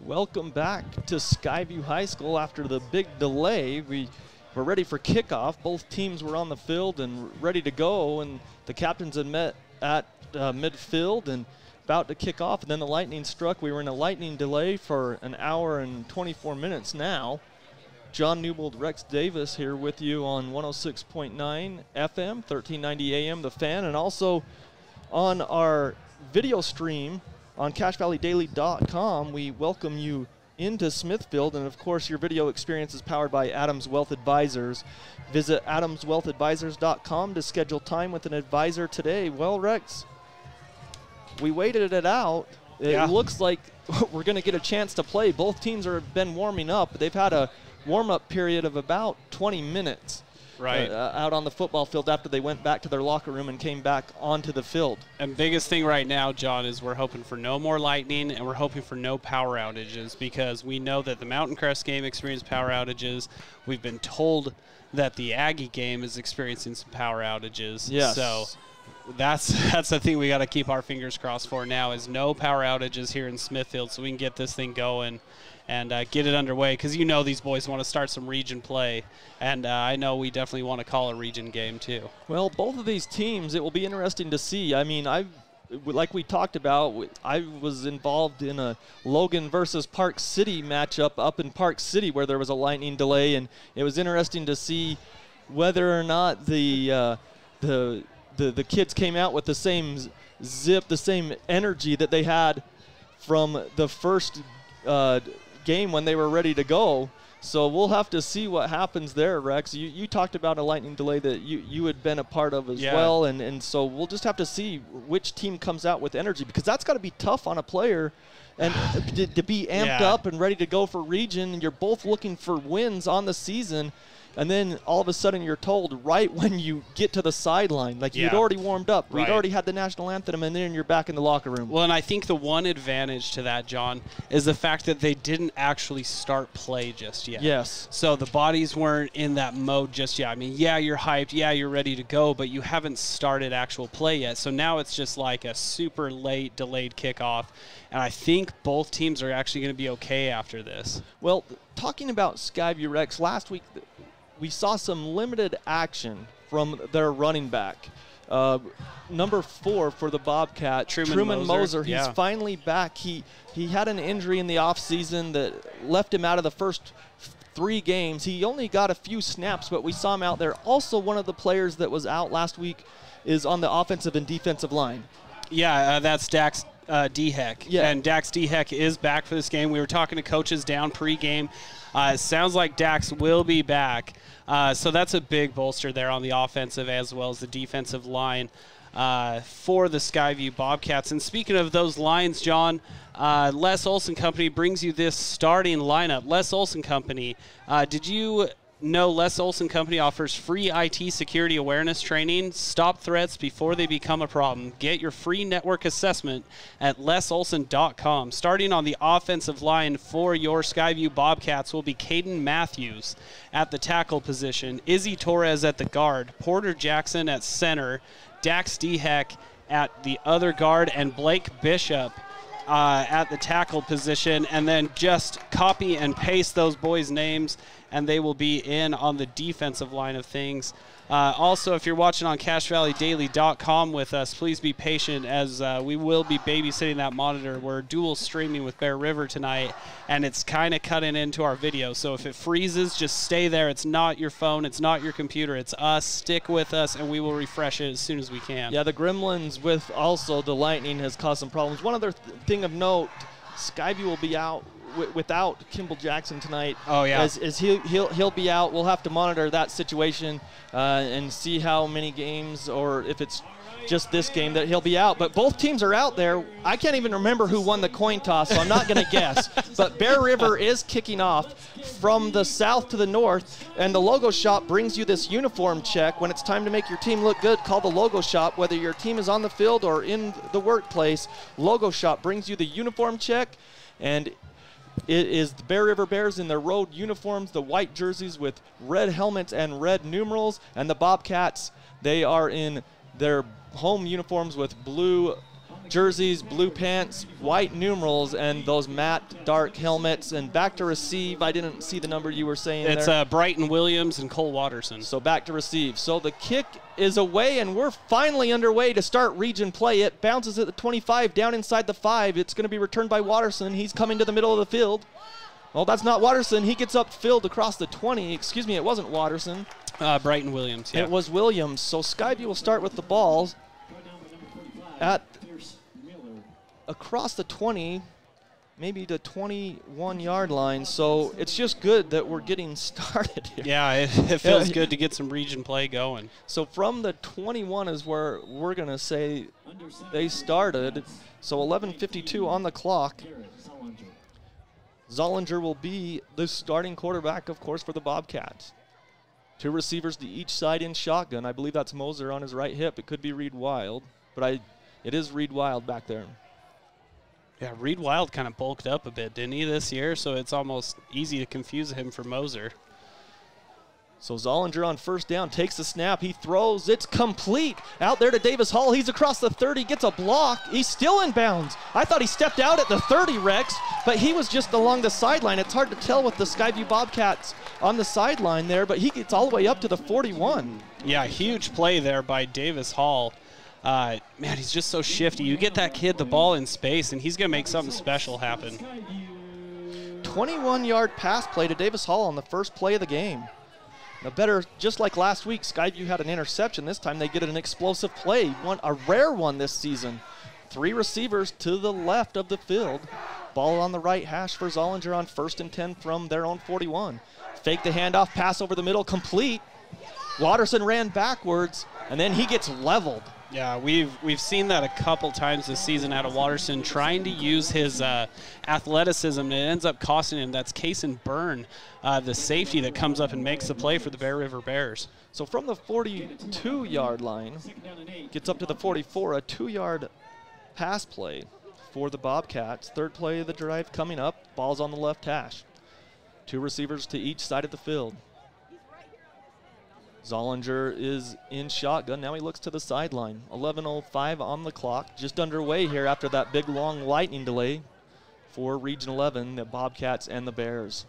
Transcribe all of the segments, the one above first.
Welcome back to Skyview High School after the big delay. We were ready for kickoff. Both teams were on the field and ready to go, and the captains had met at midfield and about to kick off, and then the lightning struck. We were in a lightning delay for an hour and 24 minutes now. John Newbold, Rex Davis here with you on 106.9 FM, 1390 AM, The Fan, and also on our video stream on CashValleyDaily.com. We welcome you into Smithfield, and of course your video experience is powered by Adams Wealth Advisors. Visit AdamsWealthAdvisors.com to schedule time with an advisor today. Well, Rex, we waited it out. It looks like we're going to get a chance to play. Both teams have been warming up. They've had a warm-up period of about 20 minutes. Right. Out on the football field after they went back to their locker room and came back onto the field. And biggest thing right now, John, is we're hoping for no more lightning, and we're hoping for no power outages, because we know that the Mountain Crest game experienced power outages. We've been told that the Aggie game is experiencing some power outages. Yes. So that's the thing we got to keep our fingers crossed for now, is no power outages here in Smithfield, so we can get this thing going and get it underway, because you know these boys want to start some region play, and I know we definitely want to call a region game too. Well, both of these teams, it will be interesting to see. I mean, like we talked about, I was involved in a Logan versus Park City matchup up in Park City where there was a lightning delay, and it was interesting to see whether or not the kids came out with the same zip, the same energy that they had from the first game when they were ready to go. So we'll have to see what happens there, Rex. You talked about a lightning delay that you had been a part of as well, and so we'll just have to see which team comes out with energy, because that's got to be tough on a player, and to be amped up and ready to go for region, and you're both looking for wins on the season, and then all of a sudden you're told right when you get to the sideline, like you'd already warmed up, we'd already had the national anthem, and then you're back in the locker room. Well, and I think the one advantage to that, John, is the fact that they didn't actually start play just yet. Yes. So the bodies weren't in that mode just yet. I mean, yeah, you're hyped, yeah, you're ready to go, but you haven't started actual play yet. So now it's just like a super late, delayed kickoff, and I think both teams are actually going to be okay after this. Well, talking about Skyview, Rex, last week we saw some limited action from their running back. Number 4 for the Bobcat, Truman Moser. He's finally back. He had an injury in the offseason that left him out of the first 3 games. He only got a few snaps, but we saw him out there. Also, one of the players that was out last week is on the offensive and defensive line. Yeah, that's Dax Dehek. Yeah. And Dax Dehek is back for this game. We were talking to coaches down pregame. It sounds like Dax will be back. So that's a big bolster there on the offensive as well as the defensive line for the Skyview Bobcats. And speaking of those lines, John, Les Olson Company brings you this starting lineup. Les Olson Company, did you know Les Olson Company offers free IT security awareness training? Stop threats before they become a problem. Get your free network assessment at lesolson.com. Starting on the offensive line for your Skyview Bobcats will be Caden Matthews at the tackle position, Izzy Torres at the guard, Porter Jackson at center, Dax Dehek at the other guard, and Blake Bishop at the tackle position. And then just copy and paste those boys' names, and they will be in on the defensive line of things. Also, if you're watching on CashValleyDaily.com with us, please be patient, as we will be babysitting that monitor. We're dual streaming with Bear River tonight, and it's kind of cutting into our video. So if it freezes, just stay there. It's not your phone. It's not your computer. It's us. Stick with us, and we will refresh it as soon as we can. Yeah, the Gremlins with also the lightning has caused some problems. One other thing of note, Skyview will be out without Kimball Jackson tonight. Oh, yeah. As he'll be out. We'll have to monitor that situation and see how many games, or if it's just this game that he'll be out. But both teams are out there. I can't even remember who won the coin toss, so I'm not going to guess. But Bear River is kicking off from the south to the north, and the Logo Shop brings you this uniform check. When it's time to make your team look good, call the Logo Shop. Whether your team is on the field or in the workplace, Logo Shop brings you the uniform check, and it is the Bear River Bears in their road uniforms, the white jerseys with red helmets and red numerals, and the Bobcats, they are in their home uniforms with blue jerseys, blue pants, white numerals, and those matte dark helmets. And back to receive, I didn't see the number you were saying it's there. Brighton Williams and Cole Watterson. So back to receive. So the kick is away, and we're finally underway to start region play. It bounces at the 25, down inside the 5. It's going to be returned by Watterson. He's coming to the middle of the field. Well, that's not Watterson. He gets upfield across the 20. Excuse me, it wasn't Watterson. Brighton Williams, yeah. It was Williams. So Skyview will start with the balls at across the 20, maybe the 21-yard line. So it's just good that we're getting started here. Yeah, it feels good to get some region play going. So from the 21 is where we're going to say they started. So 11:52 on the clock. Zollinger will be the starting quarterback, of course, for the Bobcats. 2 receivers to each side in shotgun. I believe that's Moser on his right hip. It could be Reed Wild, but it is Reed Wild back there. Yeah, Reed Wild kind of bulked up a bit, didn't he, this year? So it's almost easy to confuse him for Moser. So Zollinger on first down takes the snap. He throws. It's complete. Out there to Davis Hall. He's across the 30, gets a block. He's still in bounds. I thought he stepped out at the 30, Rex, but he was just along the sideline. It's hard to tell with the Skyview Bobcats on the sideline there, but he gets all the way up to the 41. Yeah, huge play there by Davis Hall. Man, he's just so shifty. You get that kid the ball in space, and he's going to make something special happen. 21-yard pass play to Davis Hall on the first play of the game. Now better, just like last week, Skyview had an interception. This time they get an explosive play, a rare one this season. 3 receivers to the left of the field. Ball on the right hash for Zollinger on 1st and 10 from their own 41. Fake the handoff, pass over the middle, complete. Watterson ran backwards, and then he gets leveled. Yeah, we've seen that a couple times this season out of Watterson, trying to use his athleticism, and it ends up costing him. That's Kason Byrne, the safety that comes up and makes the play for the Bear River Bears. So from the 42-yard line, gets up to the 44, a 2-yard pass play for the Bobcats. 3rd play of the drive coming up, ball's on the left hash. 2 receivers to each side of the field. Zollinger is in shotgun. Now he looks to the sideline. 11:05 on the clock. Just underway here after that big, long lightning delay for Region 11, the Bobcats and the Bears.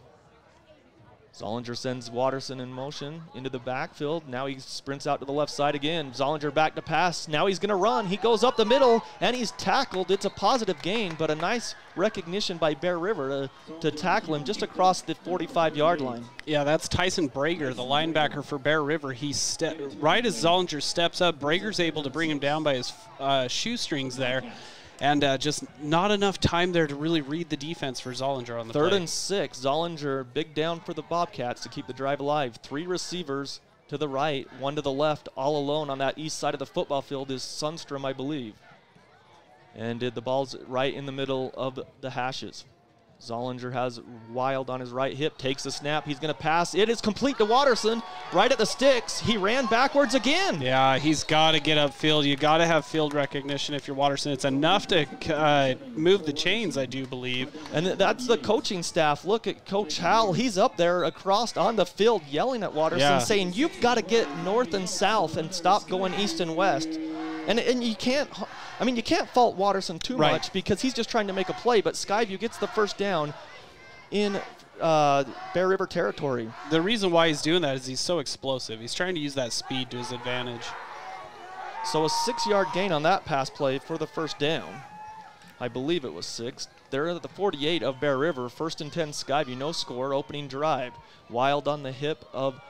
Zollinger sends Watterson in motion into the backfield. Now he sprints out to the left side again. Zollinger back to pass. Now he's going to run. He goes up the middle, and he's tackled. It's a positive gain, but a nice recognition by Bear River to tackle him just across the 45-yard line. Yeah, that's Tyson Brager, the linebacker for Bear River. Right as Zollinger steps up, Brager's able to bring him down by his shoestrings there. And just not enough time there to really read the defense for Zollinger on the play. 3rd and 6. Zollinger, big down for the Bobcats to keep the drive alive. 3 receivers to the right, 1 to the left. All alone on that east side of the football field is Sundstrom, I believe. And the ball's right in the middle of the hashes. Zollinger has Wild on his right hip, takes the snap. He's going to pass. It is complete to Watterson, right at the sticks. He ran backwards again. Yeah, he's got to get upfield. You got to have field recognition if you're Watterson. It's enough to move the chains, I do believe. And that's the coaching staff. Look at Coach Howell. He's up there across on the field yelling at Watterson, saying, you've got to get north and south and stop going east and west. And you can't, you can't fault Watterson too much because he's just trying to make a play, but Skyview gets the first down in Bear River territory. The reason why he's doing that is he's so explosive. He's trying to use that speed to his advantage. So a 6-yard gain on that pass play for the first down. I believe it was 6. They're at the 48 of Bear River. 1st and 10 Skyview, no score, opening drive. Wild on the hip of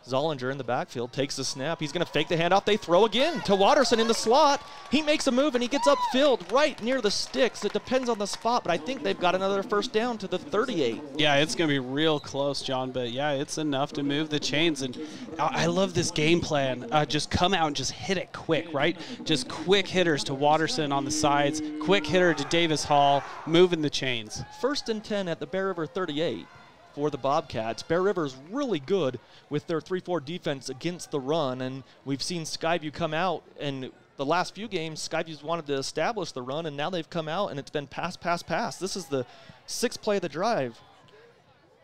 Zollinger in the backfield takes the snap. He's going to fake the handoff. They throw again to Watterson in the slot. He makes a move and he gets upfield right near the sticks. It depends on the spot, but I think they've got another first down to the 38. Yeah, it's going to be real close, John, but yeah, it's enough to move the chains. And I love this game plan. Just come out and just hit it quick, right? Just quick hitters to Watterson on the sides, quick hitter to Davis Hall, moving the chains. 1st and 10 at the Bear River 38. For the Bobcats. Bear River's really good with their 3-4 defense against the run, and we've seen Skyview come out, and the last few games, Skyview's wanted to establish the run, and now they've come out, and it's been pass, pass, pass. This is the 6th play of the drive.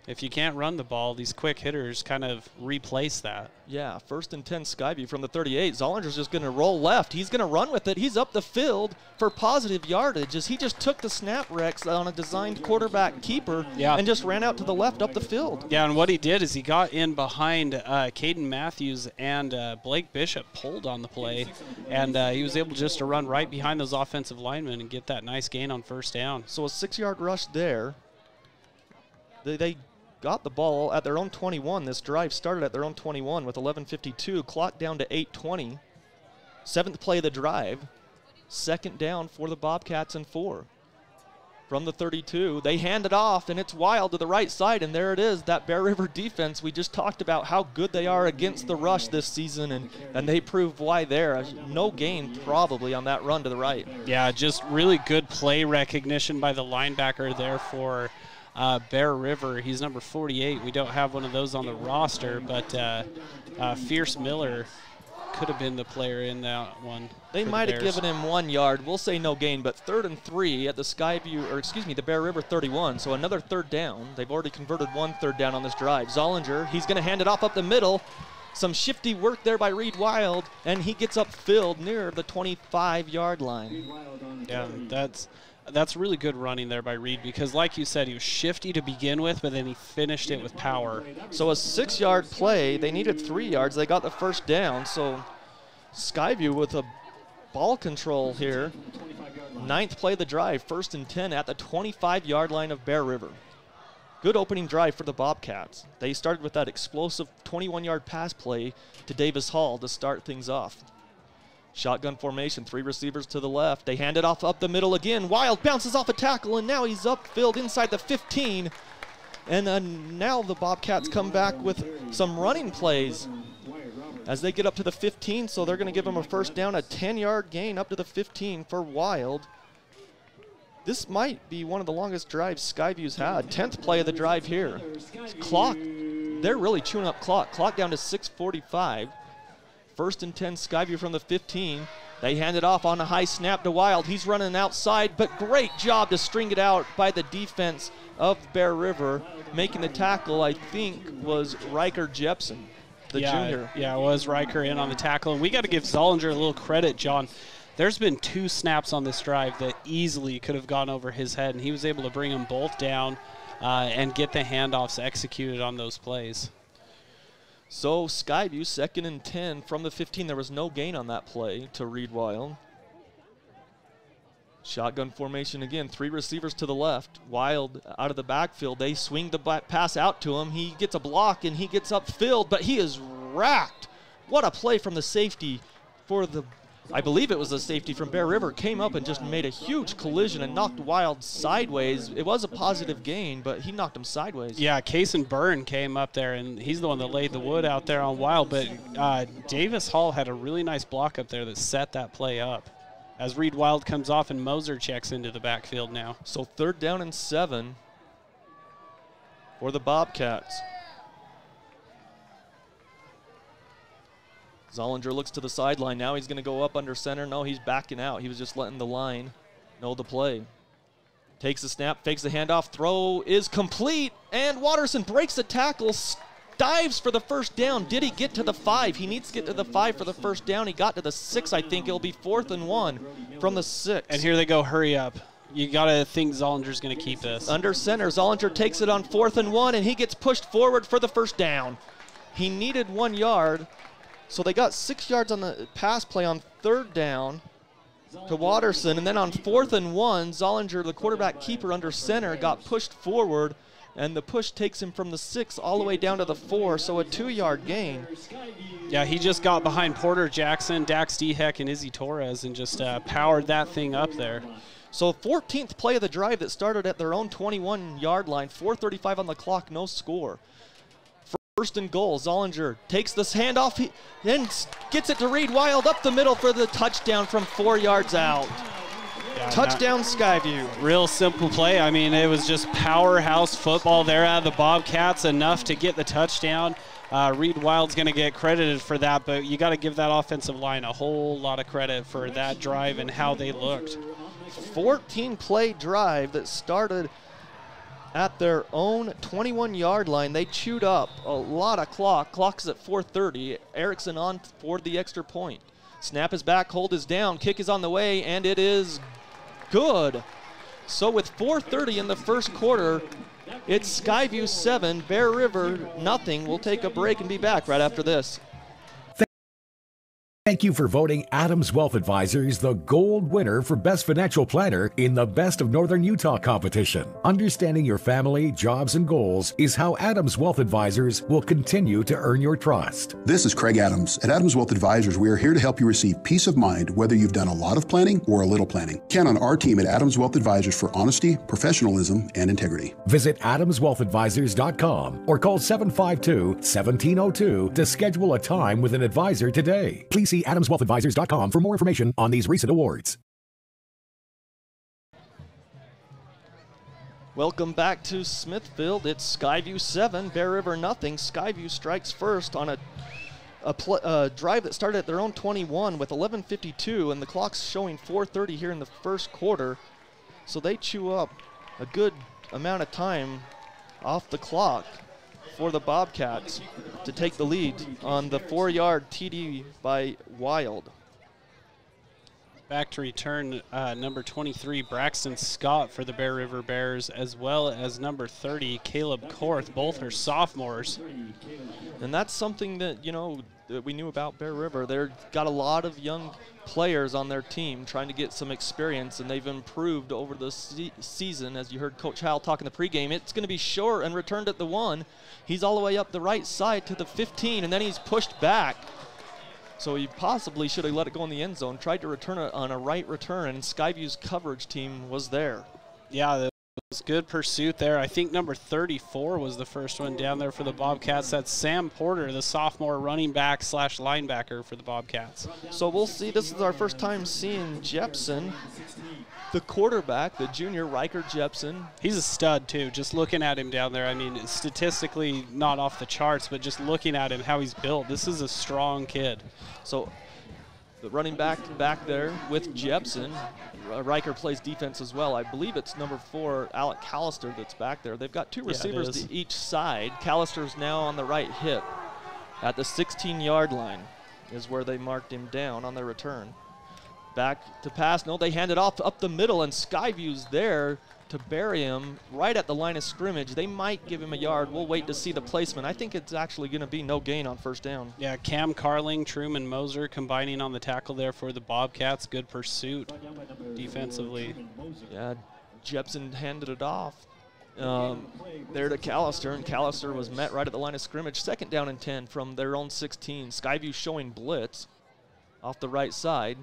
If you can't run the ball, these quick hitters kind of replace that. Yeah, 1st and 10 Skyview from the 38. Zollinger's just going to roll left. He's going to run with it. He's up the field for positive yardage as he just took the snap, Rex, on a designed quarterback keeper and just ran out to the left up the field. Yeah, and what he did is he got in behind Caden Matthews, and Blake Bishop pulled on the play, and he was able just to run right behind those offensive linemen and get that nice gain on 1st down. So a 6-yard rush there. They got the ball at their own 21. This drive started at their own 21 with 11:52. Clock down to 8:20. 7th play of the drive. 2nd down for the Bobcats and 4. From the 32, they hand it off, and it's Wild to the right side, and there it is, that Bear River defense. We just talked about how good they are against the rush this season, and they prove why there. No gain probably on that run to the right. Yeah, just really good play recognition by the linebacker there for Bear River. He's number 48. We don't have one of those on the roster, but Fierce Miller could have been the player in that one. They might have given him 1 yard. We'll say no gain, but 3rd and 3 at the Bear River 31. So another 3rd down. They've already converted 1 3rd down on this drive. Zollinger, he's going to hand it off up the middle. Some shifty work there by Reed Wild, and he gets upfield near the 25-yard line. Yeah, that's really good running there by Reed because, like you said, he was shifty to begin with, but then he finished it with power. So a 6-yard play. They needed 3 yards. They got the first down. So Skyview with a ball control here. 9th play of the drive, 1st and 10 at the 25-yard line of Bear River. Good opening drive for the Bobcats. They started with that explosive 21-yard pass play to Davis Hall to start things off. Shotgun formation, 3 receivers to the left. They hand it off up the middle again. Wild bounces off a tackle, and now he's upfield inside the 15. And now the Bobcats come back with some running plays as they get up to the 15, so they're going to give them a first down, a 10-yard gain up to the 15 for Wild. This might be one of the longest drives Skyview's had. 10th play of the drive here. Clock, they're really chewing up clock. Clock down to 6:45. 1st and 10 Skyview from the 15. They hand it off on a high snap to Wild. He's running outside, but great job to string it out by the defense of Bear River. Making the tackle, I think, was Riker Jepson, the junior. Yeah, it was Riker in on the tackle. And we got to give Zollinger a little credit, John. There's been 2 snaps on this drive that easily could have gone over his head, and he was able to bring them both down and get the handoffs executed on those plays. So Skyview, 2nd and 10 from the 15. There was no gain on that play to Reed Wild. Shotgun formation again, 3 receivers to the left. Wild out of the backfield. They swing the pass out to him. He gets a block and he gets upfield, but he is racked. What a play from the safety for the, I believe it was the safety from Bear River, came up and just made a huge collision and knocked Wild sideways. It was a positive gain, but he knocked him sideways. Yeah, Cason Byrne came up there, and he's the one that laid the wood out there on Wild, but Davis Hall had a really nice block up there that set that play up as Reed Wild comes off and Moser checks into the backfield now. So 3rd down and 7 for the Bobcats. Zollinger looks to the sideline. Now he's going to go up under center. No, he's backing out. He was just letting the line know the play. Takes the snap, fakes the handoff. Throw is complete, and Watterson breaks the tackle, dives for the first down. Did he get to the 5? He needs to get to the 5 for the first down. He got to the 6, I think. It'll be 4th and 1 from the 6. And here they go, hurry up. You got to think Zollinger's going to keep this. Under center, Zollinger takes it on 4th and 1, and he gets pushed forward for the first down. He needed 1 yard. So they got 6 yards on the pass play on 3rd down to Watterson. And then on 4th and 1, Zollinger, the quarterback keeper under center, got pushed forward and the push takes him from the 6 all the way down to the 4, so a 2-yard gain. Yeah, he just got behind Porter Jackson, Dax Dehek, and Izzy Torres and just powered that thing up there. So 14th play of the drive that started at their own 21-yard line, 4:35 on the clock, no score. First and goal, Zollinger takes this handoff and gets it to Reed Wild up the middle for the touchdown from 4 yards out. Yeah, touchdown Skyview. Real simple play. I mean, it was just powerhouse football there out of the Bobcats, enough to get the touchdown. Reed Wild's going to get credited for that, but you got to give that offensive line a whole lot of credit for that drive and how they looked. 14-play drive that started at their own 21-yard line. They chewed up a lot of clock. Clock is at 4:30. Erickson on for the extra point. Snap is back, hold is down, kick is on the way, and it is good. So with 4:30 in the first quarter, it's Skyview 7, Bear River nothing. We'll take a break and be back right after this. Thank you for voting Adams Wealth Advisors the gold winner for Best Financial Planner in the Best of Northern Utah competition. Understanding your family, jobs, and goals is how Adams Wealth Advisors will continue to earn your trust. This is Craig Adams. At Adams Wealth Advisors, we are here to help you receive peace of mind whether you've done a lot of planning or a little planning. Count on our team at Adams Wealth Advisors for honesty, professionalism, and integrity. Visit adamswealthadvisors.com or call 752-1702 to schedule a time with an advisor today. Please see adamswealthadvisors.com for more information on these recent awards. Welcome back to Smithfield. It's Skyview 7, Bear River nothing. Skyview strikes first on a drive that started at their own 21 with 11:52, and the clock's showing 4:30 here in the first quarter. So they chew up a good amount of time off the clock for the Bobcats to take the lead on the 4-yard TD by Wild. Back to return number 23, Braxton Scott for the Bear River Bears, as well as number 30, Caleb Korth. Both are sophomores. And that's something that, you know, that we knew about Bear River. They've got a lot of young players on their team trying to get some experience, and they've improved over the season. As you heard Coach Howell talk in the pregame, it's going to be short and returned at the 1. He's all the way up the right side to the 15, and then he's pushed back. So he possibly should have let it go in the end zone, tried to return it on a right return, and Skyview's coverage team was there. Yeah, that was good pursuit there. I think number 34 was the first one down there for the Bobcats. That's Sam Porter, the sophomore running back / linebacker for the Bobcats. So we'll see. This is our first time seeing Jepson, the quarterback, the junior Riker Jepson. He's a stud, too. Just looking at him down there, I mean, statistically not off the charts, but just looking at him, how he's built, this is a strong kid. So the running back there with Jepson. Riker plays defense as well. I believe it's number 4, Alec Callister, that's back there. They've got 2 receivers to each side. Callister's now on the right hip at the 16-yard line is where they marked him down on their return. Back to pass. No, they hand it off up the middle, and Skyview's there to bury him right at the line of scrimmage. They might give him a yard. We'll wait to see the placement. I think it's actually going to be no gain on first down. Yeah, Cam Carling, Truman Moser combining on the tackle there for the Bobcats. Good pursuit defensively. Yeah, Jepson handed it off there to Callister, and Callister was met right at the line of scrimmage. Second down and 10 from their own 16. Skyview showing blitz off the right side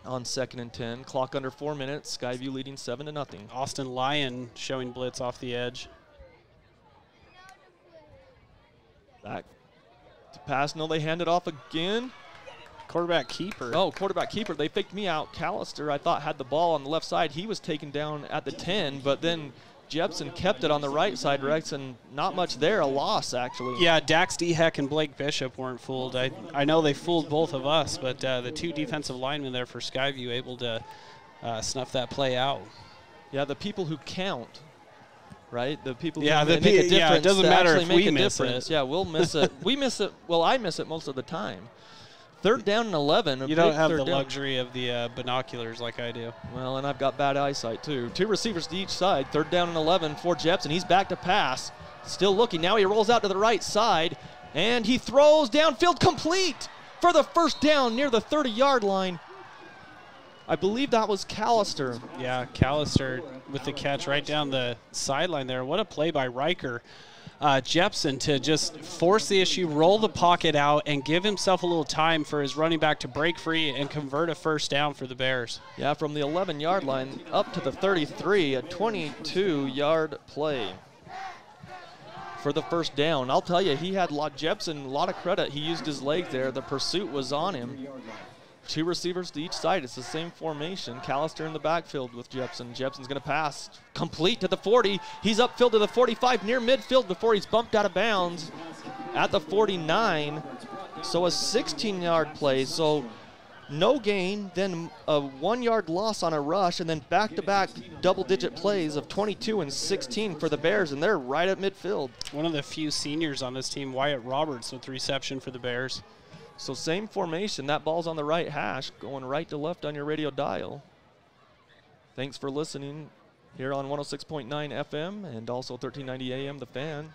on 2nd and 10. Clock under 4 minutes. Skyview leading 7-0. Austin Lyon showing blitz off the edge. Back to pass. No, they hand it off again. Quarterback keeper. Oh, quarterback keeper. They faked me out. Callister, I thought, had the ball on the left side. He was taken down at the 10, but then Jepson kept it on the right side, Rex, and not much there. A loss, actually. Yeah, Dax Dehek and Blake Bishop weren't fooled. I know they fooled both of us, but the 2 defensive linemen there for Skyview able to snuff that play out. Yeah, the people who count, right? The people who make a difference. Yeah, it doesn't matter if we miss it. Yeah, we'll miss it. We miss it. Well, I miss it most of the time. 3rd down and 11. You don't have the luxury of the binoculars like I do. Well, and I've got bad eyesight, too. 2 receivers to each side. 3rd down and 11 for Jepson. He's back to pass. Still looking. Now he rolls out to the right side, and he throws downfield complete for the first down near the 30-yard line. I believe that was Callister. Yeah, Callister with the catch right down the sideline there. What a play by Riker. Jepson to just force the issue, roll the pocket out, and give himself a little time for his running back to break free and convert a first down for the Bears. Yeah, from the 11-yard line up to the 33, a 22-yard play for the first down. I'll tell you, he had Jepson a lot of credit. He used his legs there. The pursuit was on him. 2 receivers to each side. It's the same formation. Callister in the backfield with Jepson. Jepson's going to pass complete to the 40. He's upfield to the 45, near midfield before he's bumped out of bounds at the 49. So a 16-yard play. So no gain, then a 1-yard loss on a rush, and then back-to-back double-digit plays of 22 and 16 for the Bears, and they're right at midfield. One of the few seniors on this team, Wyatt Roberts, with reception for the Bears. So same formation. That ball's on the right hash, going right to left on your radio dial. Thanks for listening here on 106.9 FM and also 1390 AM, The Fan.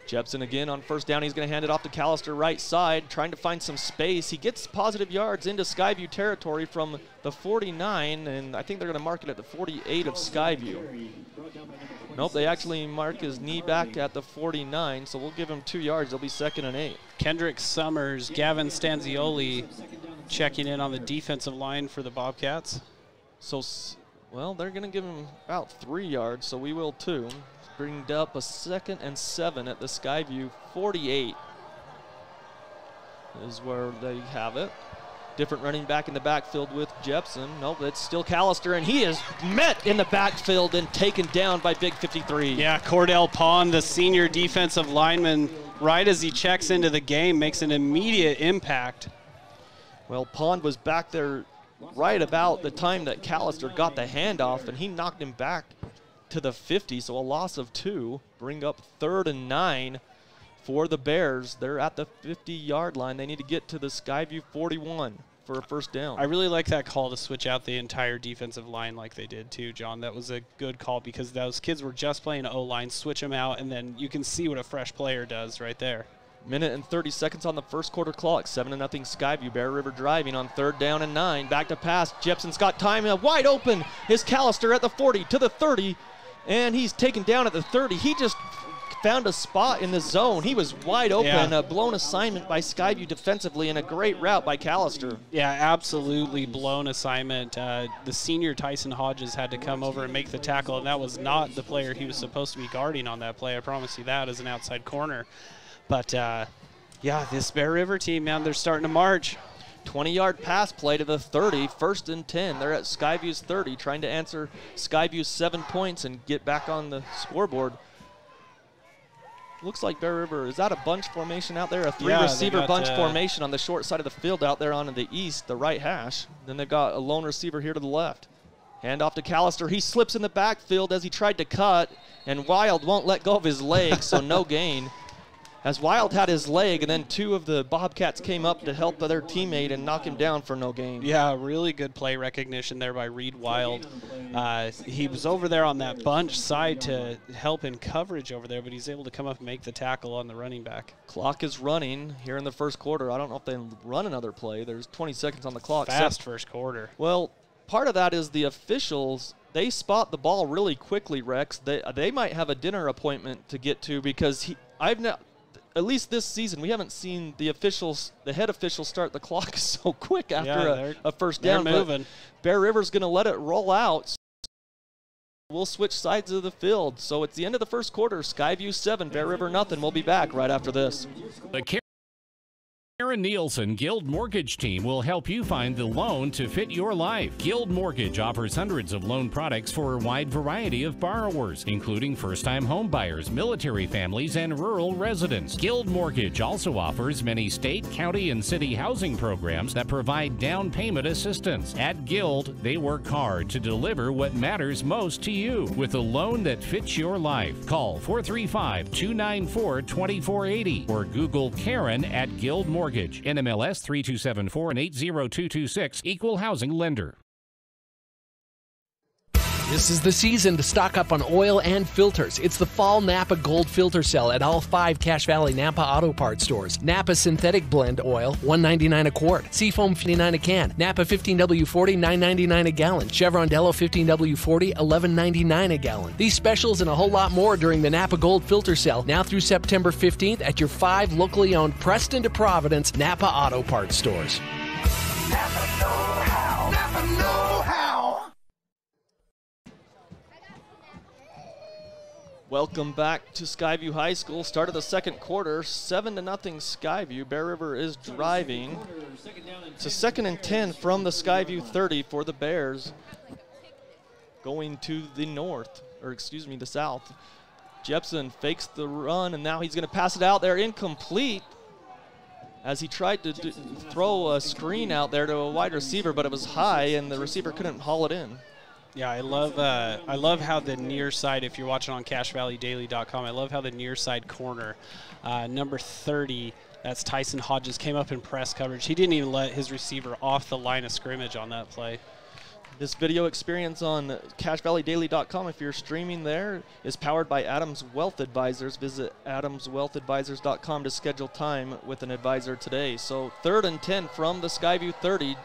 Jepson again on first down. He's going to hand it off to Callister right side, trying to find some space. He gets positive yards into Skyview territory from the 49, and I think they're going to mark it at the 48 of Skyview. Nope, they actually mark his knee back at the 49, so we'll give him 2 yards. It'll be 2nd and 8. Kendrick Summers, Gavin Stanzioli checking in on the defensive line for the Bobcats. So, well, they're going to give him about 3 yards, so we will too. Bringing up a 2nd and 7 at the Skyview 48 is where they have it. Different running back in the backfield with Jepson. Nope, it's still Callister, and he is met in the backfield and taken down by Big 53. Yeah, Cordell Pond, the senior defensive lineman, right as he checks into the game, makes an immediate impact. Well, Pond was back there right about the time that Callister got the handoff, and he knocked him back to the 50, so a loss of 2. Bring up 3rd and 9 for the Bears. They're at the 50-yard line. They need to get to the Skyview 41 for a first down. I really like that call to switch out the entire defensive line like they did too, John. That was a good call because those kids were just playing O-line, switch them out, and then you can see what a fresh player does right there. Minute and 30 seconds on the first quarter clock. 7-0 Skyview. Bear River driving on 3rd down and 9. Back to pass. Jepson's got time. Wide open is Callister at the 40 to the 30. And he's taken down at the 30. He just found a spot in the zone. He was wide open. Yeah. A blown assignment by Skyview defensively and a great route by Callister. Yeah, absolutely blown assignment. The senior Tyson Hodges had to come over and make the tackle, and that was not the player he was supposed to be guarding on that play. I promise you that as an outside corner. But, yeah, this Bear River team, man, they're starting to march. 20-yard pass play to the 30, 1st and 10. They're at Skyview's 30, trying to answer Skyview's 7 points and get back on the scoreboard. Looks like Bear River, is that a bunch formation out there? A 3-receiver bunch formation on the short side of the field out there on the east, the right hash. Then they've got a lone receiver here to the left. Hand off to Callister. He slips in the backfield as he tried to cut, and Wild won't let go of his leg, so no gain. As Wild had his leg, and then 2 of the Bobcats came up to help their teammate and knock him down for no gain. Yeah, really good play recognition there by Reed Wild. He was over there on that bunch side to help in coverage over there, but he's able to come up and make the tackle on the running back. Clock is running here in the first quarter. I don't know if they run another play. There's 20 seconds on the clock. Fast first quarter. Well, part of that is the officials. They spot the ball really quickly, Rex. They might have a dinner appointment to get to because at least this season, we haven't seen the head officials start the clock so quick after a first down. They're moving. Bear River's going to let it roll out. We'll switch sides of the field. So it's the end of the first quarter. Skyview 7, Bear River nothing. We'll be back right after this. The Karen Nielsen Guild Mortgage Team will help you find the loan to fit your life. Guild Mortgage offers hundreds of loan products for a wide variety of borrowers, including first-time home buyers, military families, and rural residents. Guild Mortgage also offers many state, county, and city housing programs that provide down payment assistance. At Guild, they work hard to deliver what matters most to you with a loan that fits your life. Call 435-294-2480 or Google Karen at Guild Mortgage. NMLS 3274 and 80226, Equal Housing Lender. This is the season to stock up on oil and filters. It's the Fall Napa Gold Filter Sale at all 5 Cache Valley Napa Auto Parts stores. Napa Synthetic Blend Oil, $1.99 a quart. Seafoam, $59 a can. Napa 15W40, $9.99 a gallon. Chevron Delo 15W40, $11.99 a gallon. These specials and a whole lot more during the Napa Gold Filter Sale, now through September 15th at your 5 locally owned Preston to Providence Napa Auto Parts stores. Napa know-how. Napa know-how. Welcome back to Skyview High School. Start of the second quarter, 7-0 Skyview. Bear River is driving to 2nd and 10 from the Skyview 30 for the Bears. Going to the north, or excuse me, the south. Jepson fakes the run, and now he's going to pass it out there, incomplete, as he tried to throw a screen out there to a wide receiver, but it was high, and the receiver couldn't haul it in. Yeah, I love how the near side, if you're watching on CacheValleyDaily.com, I love how the near side corner, number 30, that's Tyson Hodges, came up in press coverage. He didn't even let his receiver off the line of scrimmage on that play. This video experience on CacheValleyDaily.com, if you're streaming there, is powered by Adams Wealth Advisors. Visit AdamsWealthAdvisors.com to schedule time with an advisor today. So 3rd and 10 from the Skyview 30.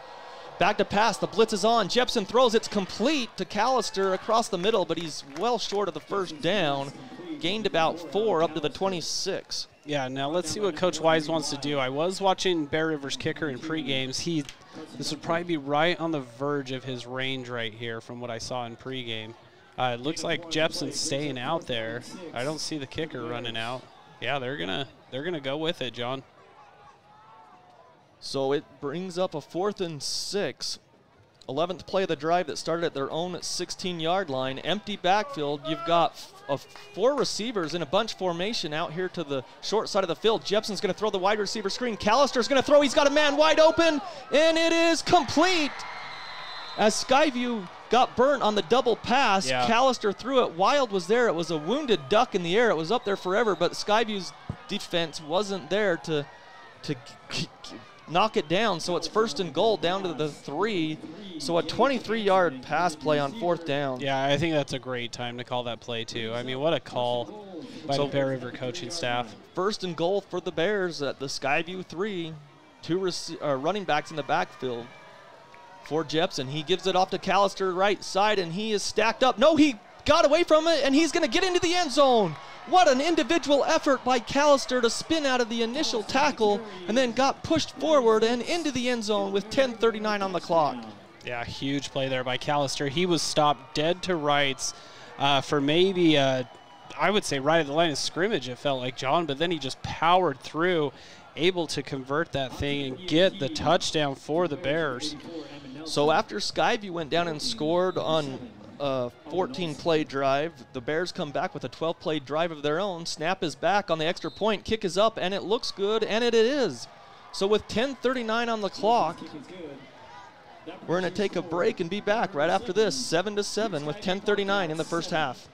Back to pass, the blitz is on. Jepson throws, it's complete to Callister across the middle, but he's well short of the first down. Gained about 4 up to the 26. Yeah, now let's see what Coach Wise wants to do. I was watching Bear River's kicker in pre-games. This would probably be right on the verge of his range right here from what I saw in pre-game. It looks like Jepson's staying out there. I don't see the kicker running out. Yeah, they're gonna go with it, John. So it brings up a 4th and 6. 11th play of the drive that started at their own 16-yard line. Empty backfield. You've got 4 receivers in a bunch formation out here to the short side of the field. Jepson's going to throw the wide receiver screen. Callister's going to throw. He's got a man wide open, and it is complete. As Skyview got burnt on the double pass, yeah. Callister threw it. Wild was there. It was a wounded duck in the air. It was up there forever, but Skyview's defense wasn't there to knock it down, so it's 1st and goal down to the 3. So a 23-yard pass play on 4th down. Yeah, I think that's a great time to call that play too. I mean, what a call by the Bear River coaching staff. 1st and goal for the Bears at the Skyview 3. 2 running backs in the backfield for Jepson. He gives it off to Callister right side, and he is stacked up. No, he got away from it, and he's going to get into the end zone. What an individual effort by Callister to spin out of the initial tackle and then got pushed forward and into the end zone with 10:39 on the clock. Yeah, huge play there by Callister. He was stopped dead to rights for maybe, I would say, right at the line of scrimmage, it felt like, John, but then he just powered through, able to convert that thing and get the touchdown for the Bears. So after Skyview went down and scored on a 14-play drive, the Bears come back with a 12-play drive of their own. Snap is back on the extra point. Kick is up, and it looks good, and it is. So with 10:39 on the clock, we're going to take a break and be back right after this, 7-7 with 10:39 in the first half.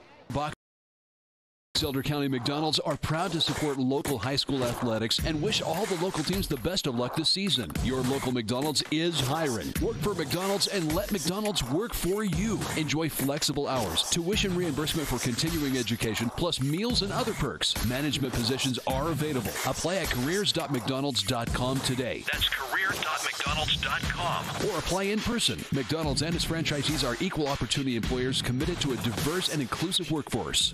Elder County McDonald's are proud to support local high school athletics and wish all the local teams the best of luck this season. Your local McDonald's is hiring. Work for McDonald's and let McDonald's work for you. Enjoy flexible hours, tuition reimbursement for continuing education, plus meals and other perks. Management positions are available. Apply at careers.mcdonalds.com today. That's careers.mcdonalds.com. Or apply in person. McDonald's and its franchisees are equal opportunity employers committed to a diverse and inclusive workforce.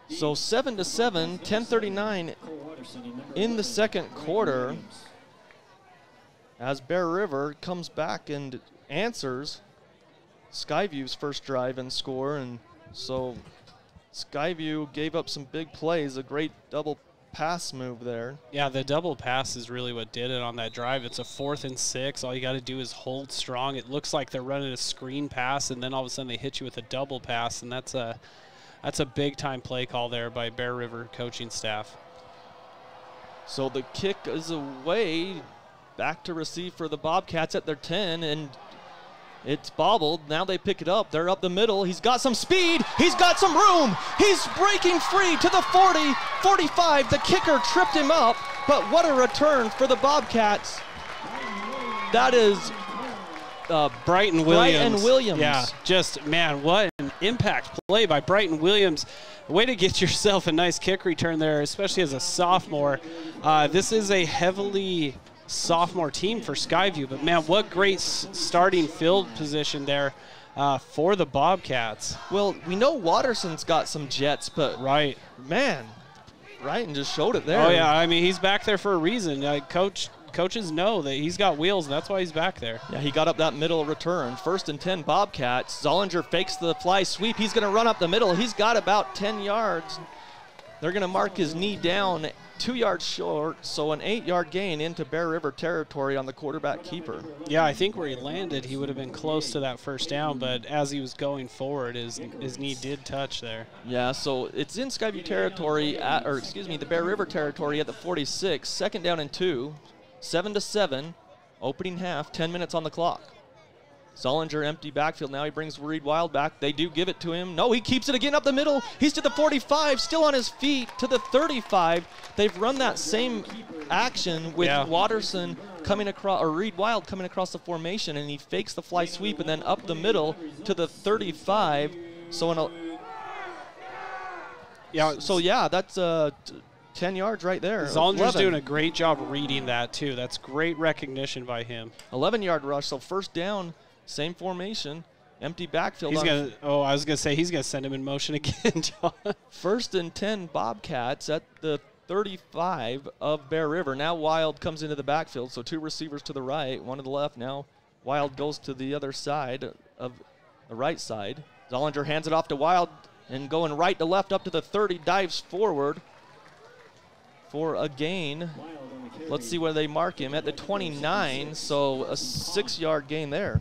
So 7-7, 10:39 in the second quarter as Bear River comes back and answers Skyview's first drive and score. And so Skyview gave up some big plays, a great double pass move there. Yeah, the double pass is really what did it on that drive. It's a 4th and 6. All you got to do is hold strong. It looks like they're running a screen pass, and then all of a sudden they hit you with a double pass, and that's a big-time play call there by Bear River coaching staff. So the kick is away, back to receive for the Bobcats at their 10, and it's bobbled. Now they pick it up. They're up the middle. He's got some speed. He's got some room. He's breaking free to the 40, 45. The kicker tripped him up, but what a return for the Bobcats. That is Brighton Williams. Brighton Williams. Yeah, just, man, what an impact play by Brighton Williams. Way to get yourself a nice kick return there, especially as a sophomore. This is a heavily sophomore team for Skyview, but, man, what great starting field position there for the Bobcats. Well, we know Watterson's got some jets, but, right, man, Brighton just showed it there. Oh, yeah, I mean, he's back there for a reason. Coaches know that he's got wheels, and that's why he's back there. Yeah, he got up that middle return. 1st and 10 Bobcats. Zollinger fakes the fly sweep. He's going to run up the middle. He's got about 10 yards. They're going to mark his knee down 2 yards short, so an 8-yard gain into Bear River territory on the quarterback keeper. Yeah, I think where he landed, he would have been close to that first down, but as he was going forward, his knee did touch there. Yeah, so it's in Skyview territory, the Bear River territory at the 46. 2nd down and 2, 7-7, opening half, 10 minutes on the clock. Zollinger empty backfield. Now he brings Reed Wild back. They do give it to him. No, he keeps it again up the middle. He's to the 45, still on his feet, to the 35. They've run that same action with Watterson coming across, or Reed Wild coming across the formation, and he fakes the fly sweep and then up the middle to the 35. So that's 10 yards right there. Zollinger's doing a great job reading that, too. That's great recognition by him. 11-yard rush, so first down, same formation, empty backfield. I was going to say he's going to send him in motion again, John. 1st and 10 Bobcats at the 35 of Bear River. Now Wild comes into the backfield, so 2 receivers to the right, 1 to the left. Now Wild goes to the other side of the right side. Zollinger hands it off to Wild, and going right to left up to the 30, dives forward for a gain. Let's see where they mark him, at the 29, so a 6-yard gain there.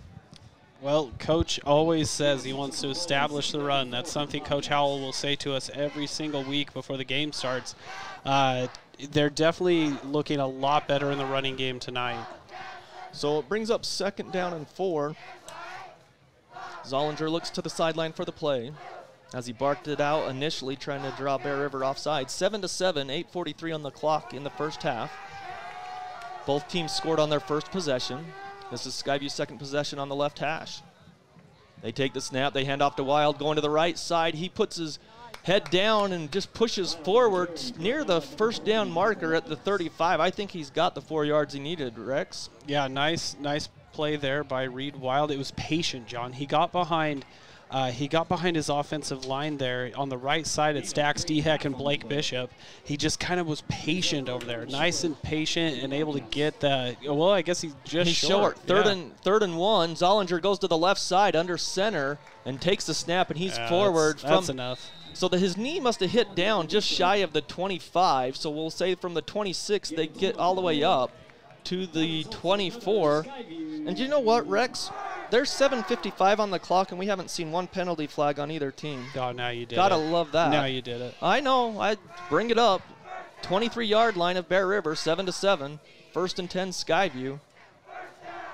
Well, Coach always says he wants to establish the run. That's something Coach Howell will say to us every single week before the game starts. They're definitely looking a lot better in the running game tonight. So it brings up 2nd down and 4. Zollinger looks to the sideline for the play as he barked it out initially, trying to draw Bear River offside. 7-7, 8:43 on the clock in the first half. Both teams scored on their first possession. This is Skyview's 2nd possession on the left hash. They take the snap. They hand off to Wild, going to the right side. He puts his head down and just pushes forward near the first down marker at the 35. I think he's got the 4 yards he needed, Rex. Yeah, nice play there by Reed Wild. It was patient, John. He got behind his offensive line there on the right side. It's Dax Dehek and Blake Bishop. He just kind of was patient over there, nice and patient, and able to get the. Well, I guess he's short. Third and 1. Zollinger goes to the left side under center and takes the snap, and he's forward. That's enough. So his knee must have hit down just shy of the 25. So we'll say from the 26 they get all the way up to the 24. And you know what, Rex? There's 7:55 on the clock, and we haven't seen one penalty flag on either team. God, now you did Gotta love that. Now you did it. I know. I bring it up. 23-yard line of Bear River, 7-7. 1st and 10 Skyview.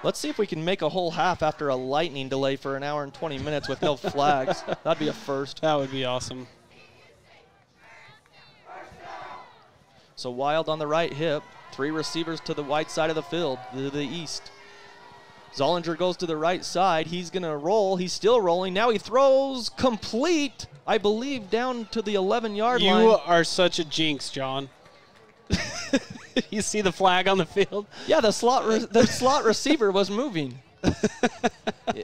Let's see if we can make a whole half after a lightning delay for an hour and 20 minutes with no flags. That'd be a first. That would be awesome. So Wild on the right hip. 3 receivers to the wide side of the field, to the east. Zollinger goes to the right side. He's going to roll. He's still rolling. Now he throws complete, I believe, down to the 11-yard line. You are such a jinx, John. You see the flag on the field? Yeah, the slot receiver was moving.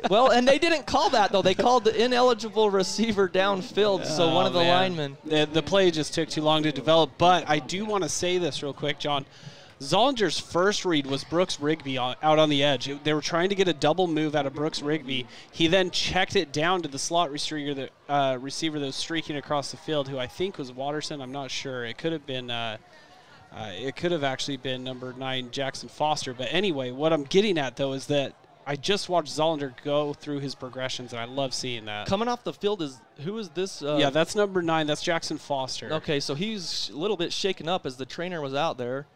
Well, and they didn't call that, though. They called the ineligible receiver downfield, so one of the linemen. The play just took too long to develop, but I do want to say this real quick, John. Zollinger's first read was Brooks Rigby out on the edge. They were trying to get a double move out of Brooks Rigby. He then checked it down to the slot receiver that was streaking across the field, who I think was Watterson. I'm not sure. It could have been. It could have actually been number 9, Jackson Foster. But anyway, what I'm getting at, though, is that I just watched Zollinger go through his progressions, and I love seeing that. Coming off the field who is this? Yeah, that's number 9. That's Jackson Foster. Okay, so he's a little bit shaken up as the trainer was out there.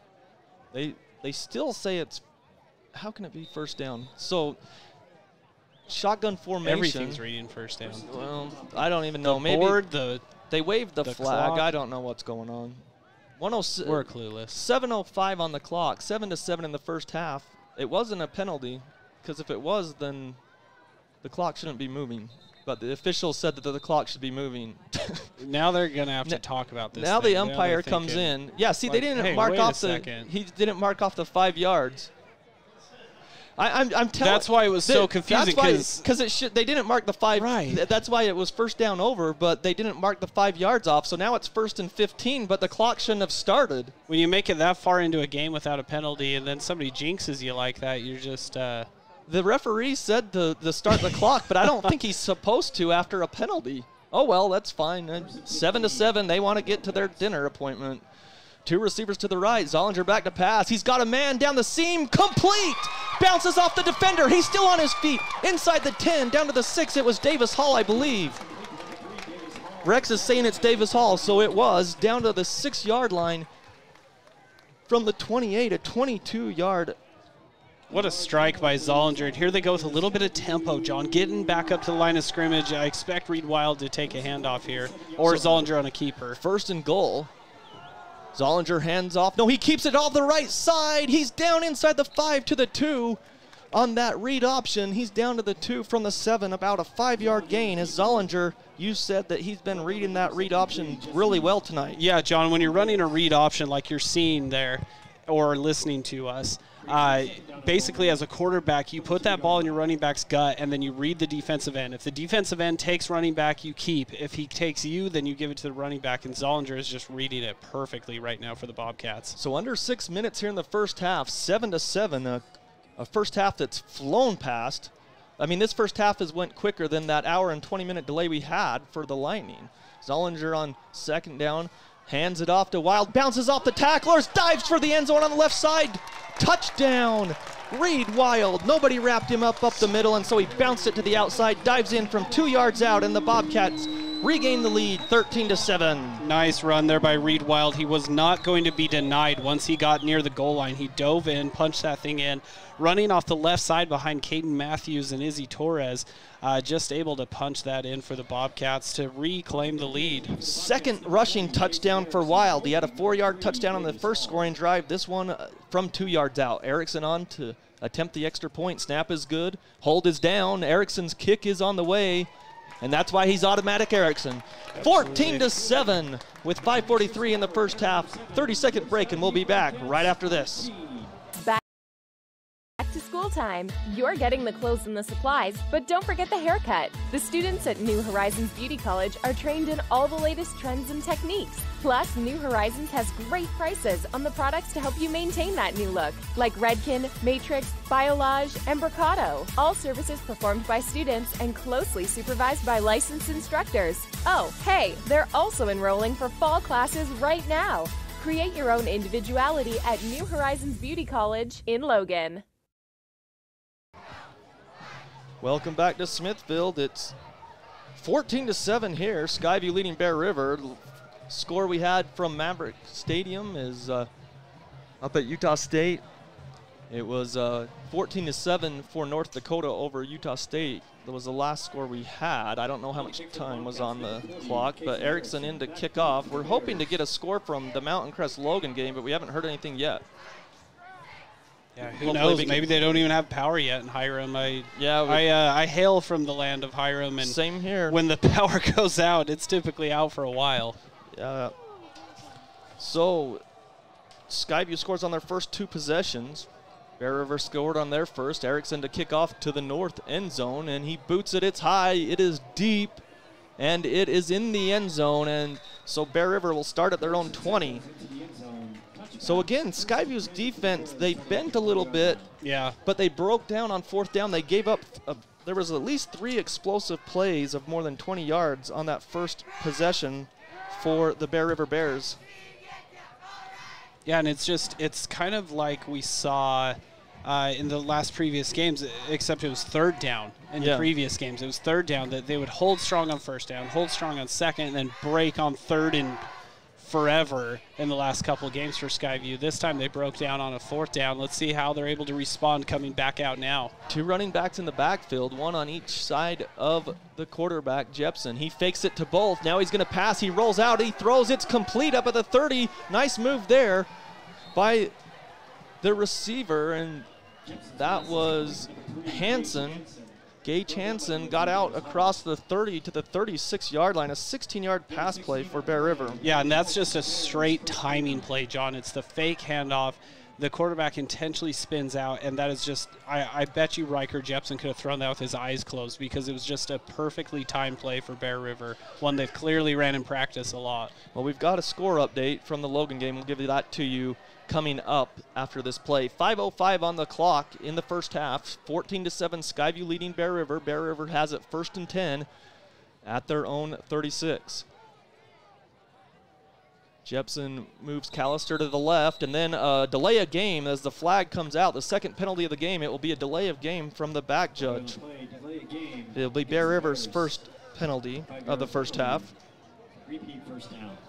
They still say it's, how can it be first down? So, shotgun formation. Everything's reading first down. Well, I don't even know. Maybe they waved the flag. Clock. I don't know what's going on. We're clueless. 7:05 on the clock. 7-7 in the first half. It wasn't a penalty. because if it was, then the clock shouldn't be moving. But the officials said that the clock should be moving. Now they're going to have to talk about this. Now thing. the umpire comes in. Yeah, see, they didn't mark off he didn't mark off the 5 yards. I'm telling. That's why it was so confusing, because they didn't mark the 5. Right. That's why it was first down over, but they didn't mark the 5 yards off. So now it's 1st and 15, but the clock shouldn't have started. When you make it that far into a game without a penalty, and then somebody jinxes you like that, you're just. The referee said to start the clock, but I don't think he's supposed to after a penalty. Oh well, that's fine. 7-7. They want to get to their dinner appointment. 2 receivers to the right. Zollinger back to pass. He's got a man down the seam. Complete. Bounces off the defender. He's still on his feet. Inside the 10, down to the 6. It was Davis Hall, I believe. Rex is saying it's Davis Hall, so it was. Down to the 6-yard line from the 28, a 22-yard. What a strike by Zollinger. And here they go with a little bit of tempo, John. Getting back up to the line of scrimmage. I expect Reed Wild to take a handoff here. Or Zollinger on a keeper. 1st and goal. Zollinger hands off. No, he keeps it off the right side. He's down inside the 5 to the 2 on that read option. He's down to the 2 from the 7, about a 5-yard gain. As Zollinger, you said that he's been reading that read option really well tonight. Yeah, John, when you're running a read option like you're seeing there or listening to us, basically as a quarterback, you put that ball in your running back's gut and then you read the defensive end. If the defensive end takes running back, you keep. If he takes you, then you give it to the running back, and Zollinger is just reading it perfectly right now for the Bobcats. So under 6 minutes here in the first half, 7-7, a first half that's flown past. I mean, this first half went quicker than that hour and 20-minute delay we had for the Lightning. Zollinger on 2nd down, hands it off to Wild, bounces off the tacklers, dives for the end zone on the left side. Touchdown, Reed Wild. Nobody wrapped him up the middle, and so he bounced it to the outside, dives in from 2 yards out, and the Bobcats regain the lead, 13-7. Nice run there by Reed Wild. He was not going to be denied once he got near the goal line. He dove in, punched that thing in, running off the left side behind Caden Matthews and Izzy Torres, just able to punch that in for the Bobcats to reclaim the lead. 2nd rushing touchdown for Wild. He had a 4-yard touchdown on the first scoring drive. This one from 2 yards out. Erickson on to attempt the extra point. Snap is good. Hold is down. Erickson's kick is on the way. And that's why he's automatic Erickson. 14-7 with 5:43 in the first half. 30-second break, and we'll be back right after this. Back to school time. You're getting the clothes and the supplies, but don't forget the haircut. The students at New Horizons Beauty College are trained in all the latest trends and techniques. Plus, New Horizons has great prices on the products to help you maintain that new look, like Redken, Matrix, Biolage, and Bricado. All services performed by students and closely supervised by licensed instructors. Oh, hey, they're also enrolling for fall classes right now. Create your own individuality at New Horizons Beauty College in Logan. Welcome back to Smithfield. It's 14-7 here. Skyview leading Bear River. Score we had from Maverick Stadium is up at Utah State. It was 14-7 for North Dakota over Utah State. That was the last score we had. I don't know how much time was on the clock, but Erickson in to kick off. We're hoping to get a score from the Mountain Crest Logan game, but we haven't heard anything yet. Yeah, who knows? Maybe they don't even have power yet in Hiram. I hail from the land of Hiram, and same here. When the power goes out, it's typically out for a while. Yeah. So Skyview scores on their first 2 possessions. Bear River scored on their first. Erickson to kick off to the north end zone, and he boots it. It's high. It is deep, and it is in the end zone. And so Bear River will start at their own 20. So again, Skyview's defense, they bent a little bit. Yeah. But they broke down on 4th down. They gave up, there was at least 3 explosive plays of more than 20 yards on that first possession for the Bear River Bears. Yeah, and it's kind of like we saw in the last previous games, except it was 3rd down in the previous games. It was 3rd down that they would hold strong on 1st down, hold strong on 2nd, and then break on 3rd and forever in the last couple of games for Skyview. This time they broke down on a 4th down. Let's see how they're able to respond coming back out now. 2 running backs in the backfield, 1 on each side of the quarterback, Jepson. He fakes it to both. Now he's going to pass. He rolls out. He throws. It's complete up at the 30. Nice move there by the receiver, and that was Gage Hansen got out across the 30 to the 36-yard line, a 16-yard pass play for Bear River. Yeah, and that's just a straight timing play, John. It's the fake handoff. The quarterback intentionally spins out, and that is just, I bet you Riker Jepson could have thrown that with his eyes closed because it was just a perfectly timed play for Bear River, one they've clearly ran in practice a lot. Well, we've got a score update from the Logan game. We'll give you that to you coming up after this play. 5:05 on the clock in the first half. 14-7 Skyview leading Bear River. Bear River has it 1st and 10 at their own 36. Jepson moves Callister to the left, and then delay a game as the flag comes out. The second penalty of the game, it will be a delay of game from the back judge. It'll be Bear River's first penalty of the first half.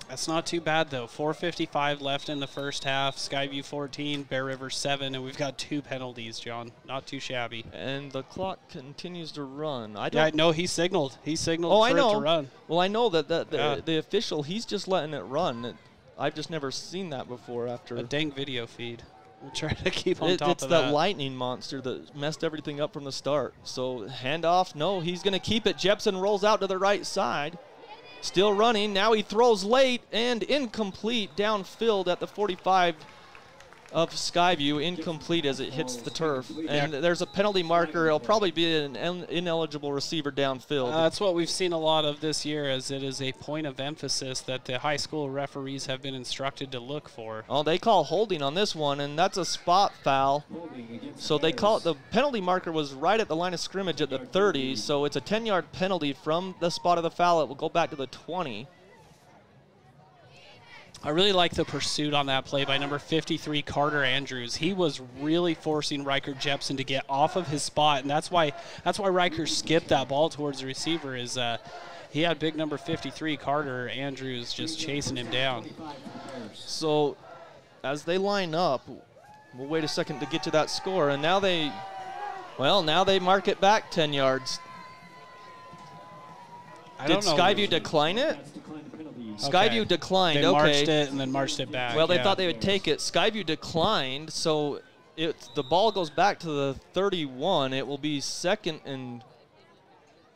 That's not too bad, though. 4:55 left in the first half. Skyview 14, Bear River 7, and we've got 2 penalties, John. Not too shabby. And the clock continues to run. No, he signaled. He signaled for it to run. Well, I know that the official, he's just letting it run. I've just never seen that before after. A dang video feed. We'll try to keep on top of that. It's the lightning monster that messed everything up from the start. So handoff, no, he's going to keep it. Jepson rolls out to the right side. Still running. Now he throws late and incomplete downfield at the 45 of Skyview. Incomplete as it hits the turf. And there's a penalty marker. It'll probably be an ineligible receiver downfield. That's what we've seen a lot of this year, as it is a point of emphasis that the high school referees have been instructed to look for. Oh, they call holding on this one, and that's a spot foul. So they call it, the penalty marker was right at the line of scrimmage at the 30, so it's a 10-yard penalty from the spot of the foul. It will go back to the 20. I really like the pursuit on that play by number 53, Carter Andrews. He was really forcing Riker Jepson to get off of his spot, and that's why Riker skipped that ball towards the receiver. Is he had big number 53, Carter Andrews, just chasing him down. So as they line up, we'll wait a second to get to that score, and now they mark it back 10 yards. Did Skyview decline it? Skyview declined. They marched it and then marched it back. Well, they thought they would take it. Skyview declined, so the ball goes back to the 31. It will be 2nd and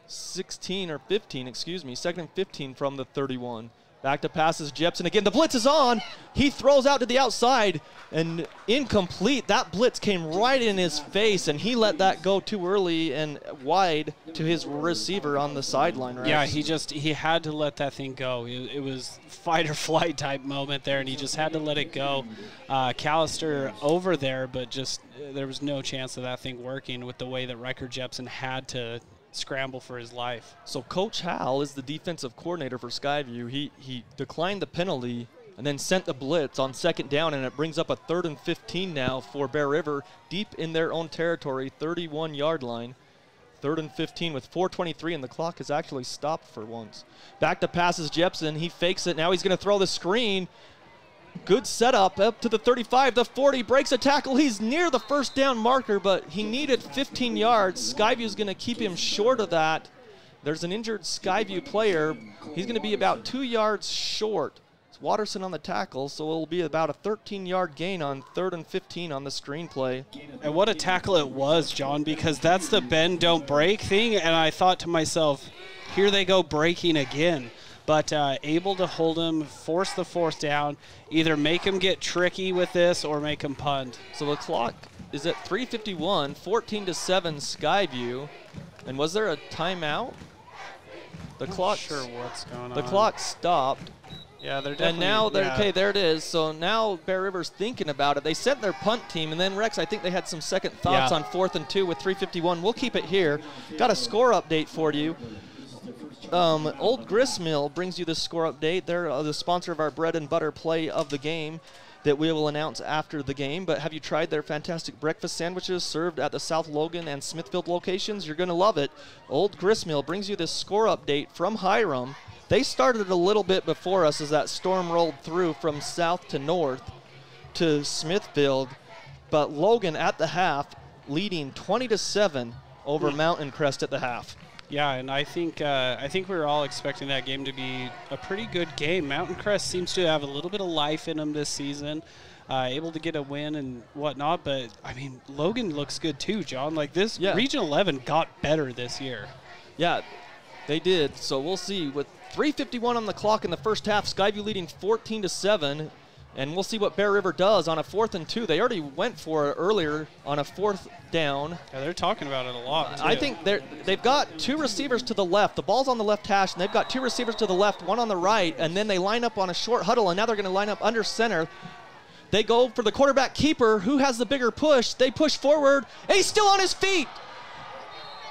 16 or 15, excuse me, 2nd and 15 from the 31. Back to passes Jepson again. The blitz is on. He throws out to the outside and incomplete. That blitz came right in his face, and he let that go too early and wide to his receiver on the sideline. Right? Yeah, he had to let that thing go. It was fight or flight type moment there, and he just had to let it go. Callister over there, but just there was no chance of that thing working with the way that Riker Jepson had to scramble for his life. So Coach Hal is the defensive coordinator for Skyview. He declined the penalty and then sent the blitz on 2nd down, and it brings up a 3rd and 15 now for Bear River, deep in their own territory, 31-yard line. 3rd and 15 with 4:23, and the clock has actually stopped for once. Back to passes Jepson. He fakes it. Now he's going to throw the screen. Good setup up to the 35, the 40, breaks a tackle. He's near the 1st down marker, but he needed 15 yards. Skyview's going to keep him short of that. There's an injured Skyview player. He's going to be about 2 yards short. It's Watterson on the tackle, so it'll be about a 13-yard gain on 3rd and 15 on the screen play. And what a tackle it was, John, because that's the bend, don't break thing, and I thought to myself, here they go breaking again. But able to hold him, force the 4th down, either make him get tricky with this or make him punt. So the clock is at 3:51, 14-7 Skyview. And was there a timeout? The clock. Sure, what's going on? The clock stopped. Yeah, they're definitely. And now okay, there it is. So now Bear River's thinking about it. They sent their punt team, and then Rex, I think they had some second thoughts on 4th and 2 with 3:51. We'll keep it here. Got a score update for you. Old Gristmill brings you the score update. They're the sponsor of our bread and butter play of the game that we will announce after the game. But have you tried their fantastic breakfast sandwiches served at the South Logan and Smithfield locations? You're going to love it. Old Gristmill brings you this score update from Hiram. They started a little bit before us as that storm rolled through from south to north to Smithfield. But Logan at the half leading 20-7 over Mountain Crest at the half. Yeah, and I think we were all expecting that game to be a pretty good game. Mountain Crest seems to have a little bit of life in them this season, able to get a win and whatnot. But, I mean, Logan looks good too, John. Like, this Region 11 got better this year. Yeah, they did. So we'll see. With 3:51 on the clock in the first half, Skyview leading 14-7. And we'll see what Bear River does on a 4th and 2. They already went for it earlier on a 4th down. Yeah, they're talking about it a lot, too. I think they've got 2 receivers to the left. The ball's on the left hash, and they've got 2 receivers to the left, 1 on the right, and then they line up on a short huddle, and now they're going to line up under center. They go for the quarterback keeper. Who has the bigger push? They push forward, and he's still on his feet.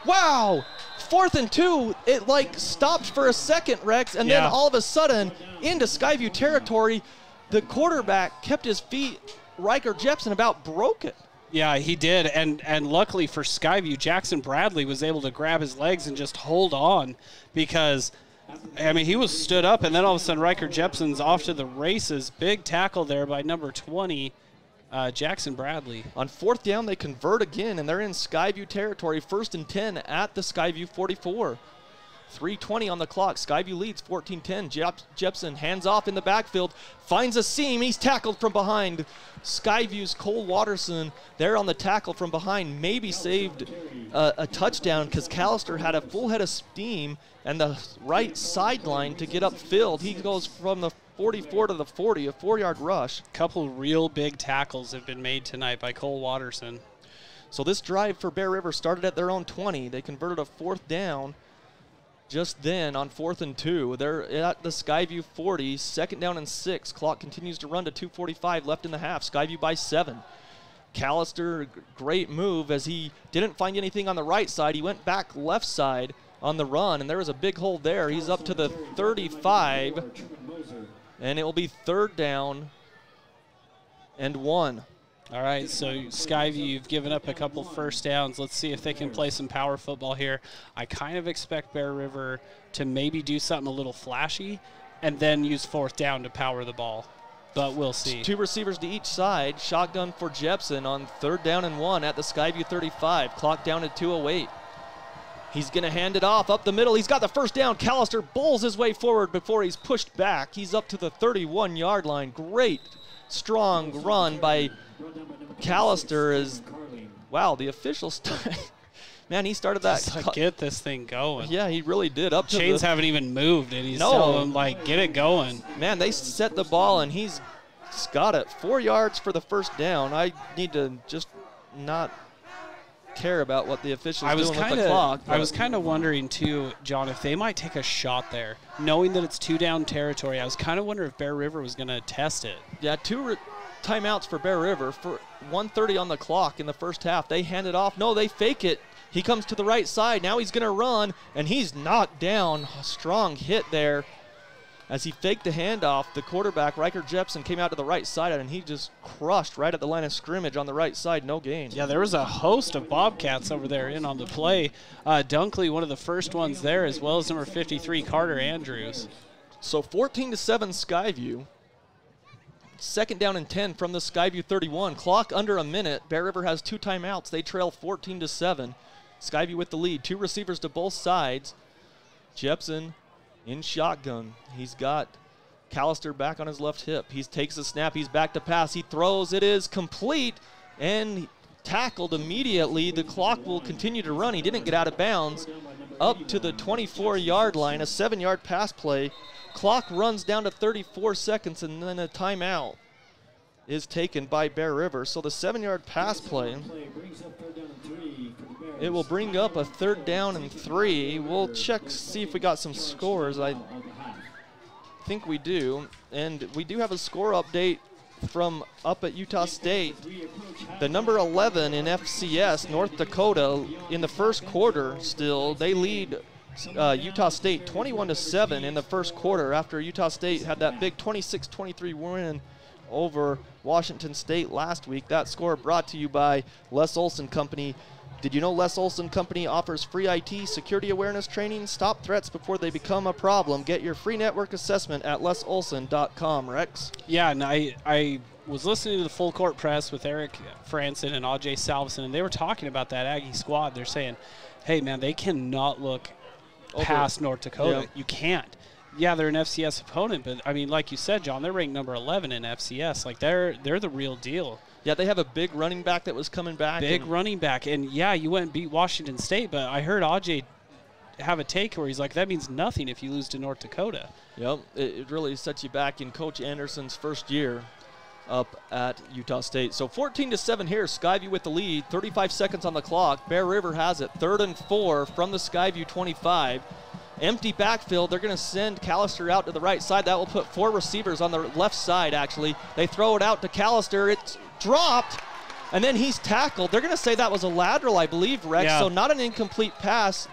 Wow. 4th and 2, it like stopped for a second, Rex, and then all of a sudden into Skyview territory. The quarterback kept his feet. Riker Jepson about broke it. Yeah, he did, and luckily for Skyview, Jackson Bradley was able to grab his legs and just hold on because, I mean, he was stood up, and then all of a sudden Riker Jepson's off to the races. Big tackle there by number 20, Jackson Bradley. On 4th down, they convert again, and they're in Skyview territory, 1st and 10 at the Skyview 44. 3:20 on the clock. Skyview leads 14-10. Jepson hands off in the backfield, finds a seam. He's tackled from behind. Skyview's Cole Watterson there on the tackle from behind, maybe saved a touchdown because Callister had a full head of steam and the right sideline to get upfield. He goes from the 44 to the 40, a 4-yard rush. Couple real big tackles have been made tonight by Cole Watterson. So this drive for Bear River started at their own 20. They converted a 4th down. Just then on 4th and 2, they're at the Skyview 40, 2nd down and 6. Clock continues to run to 2:45 left in the half. Skyview by 7. Callister, great move as he didn't find anything on the right side. He went back left side on the run, and there was a big hole there. He's up to the 35, and it will be 3rd down and 1. All right, so Skyview, you've given up a couple first downs. Let's see if they can play some power football here. I kind of expect Bear River to maybe do something a little flashy and then use 4th down to power the ball, but we'll see. 2 receivers to each side. Shotgun for Jepson on 3rd down and 1 at the Skyview 35. Clock down to 2:08. He's going to hand it off up the middle. He's got the 1st down. Callister bowls his way forward before he's pushed back. He's up to the 31-yard line. Great, strong run by Callister. Is wow, the officials. Man, he started that. Just like, get this thing going. Yeah, he really did. Up Chains to haven't even moved, and he's telling them, like, get it going. Man, they set the ball, and he's got it. 4 yards for the 1st down. I need to just not care about what the officials doing with the clock. I was kind of wondering, too, John, if they might take a shot there. Knowing that it's 2-down territory, I was kind of wondering if Bear River was going to test it. Yeah, 2 timeouts for Bear River. For 1:30 on the clock in the first half. They hand it off. No, they fake it. He comes to the right side. Now he's going to run, and he's knocked down. A strong hit there as he faked the handoff. The quarterback, Riker Jepson, came out to the right side, and he just crushed right at the line of scrimmage on the right side. No gain. Yeah, there was a host of Bobcats over there in on the play. Dunkley, one of the first ones there, as well as number 53, Carter Andrews. So 14-7 Skyview. 2nd down and 10 from the Skyview 31. Clock under a minute. Bear River has 2 timeouts. They trail 14-7. Skyview with the lead. 2 receivers to both sides. Jepson in shotgun. He's got Callister back on his left hip. He takes a snap. He's back to pass. He throws. It is complete and tackled immediately. The clock will continue to run. He didn't get out of bounds. Up to the 24-yard line. A 7-yard pass play. Clock runs down to 34 seconds, and then a timeout is taken by Bear River. So the 7-yard pass play, it will bring up a 3rd down and 3. We'll check, see if we got some scores. I think we do. And we do have a score update from up at Utah State. The number 11 in FCS, North Dakota, in the first quarter still, they lead Utah State 21-7 in the first quarter after Utah State had that big 26-23 win over Washington State last week. That score brought to you by Les Olson Company. Did you know Les Olson Company offers free IT security awareness training? Stop threats before they become a problem. Get your free network assessment at lesolson.com, Rex. Yeah, and I was listening to the Full Court Press with Eric Franson and Ajay Salveson, and they were talking about that Aggie squad. They're saying, hey, man, they cannot look past North Dakota. Yeah. You can't. Yeah, they're an FCS opponent, but I mean, like you said, John, they're ranked number 11 in FCS. Like they're the real deal. Yeah, they have a big running back that was coming back. Big running back, and yeah, you went and beat Washington State, but I heard Ajay have a take where he's like, that means nothing if you lose to North Dakota. Yep, it really sets you back in Coach Anderson's first year up at Utah State. So 14-7 here, Skyview with the lead, 35 seconds on the clock. Bear River has it, 3rd and 4 from the Skyview 25. Empty backfield, they're going to send Callister out to the right side. That will put 4 receivers on the left side, actually. They throw it out to Callister. It's dropped, and then he's tackled. They're going to say that was a lateral, I believe, Rex, Yeah. so not an incomplete pass.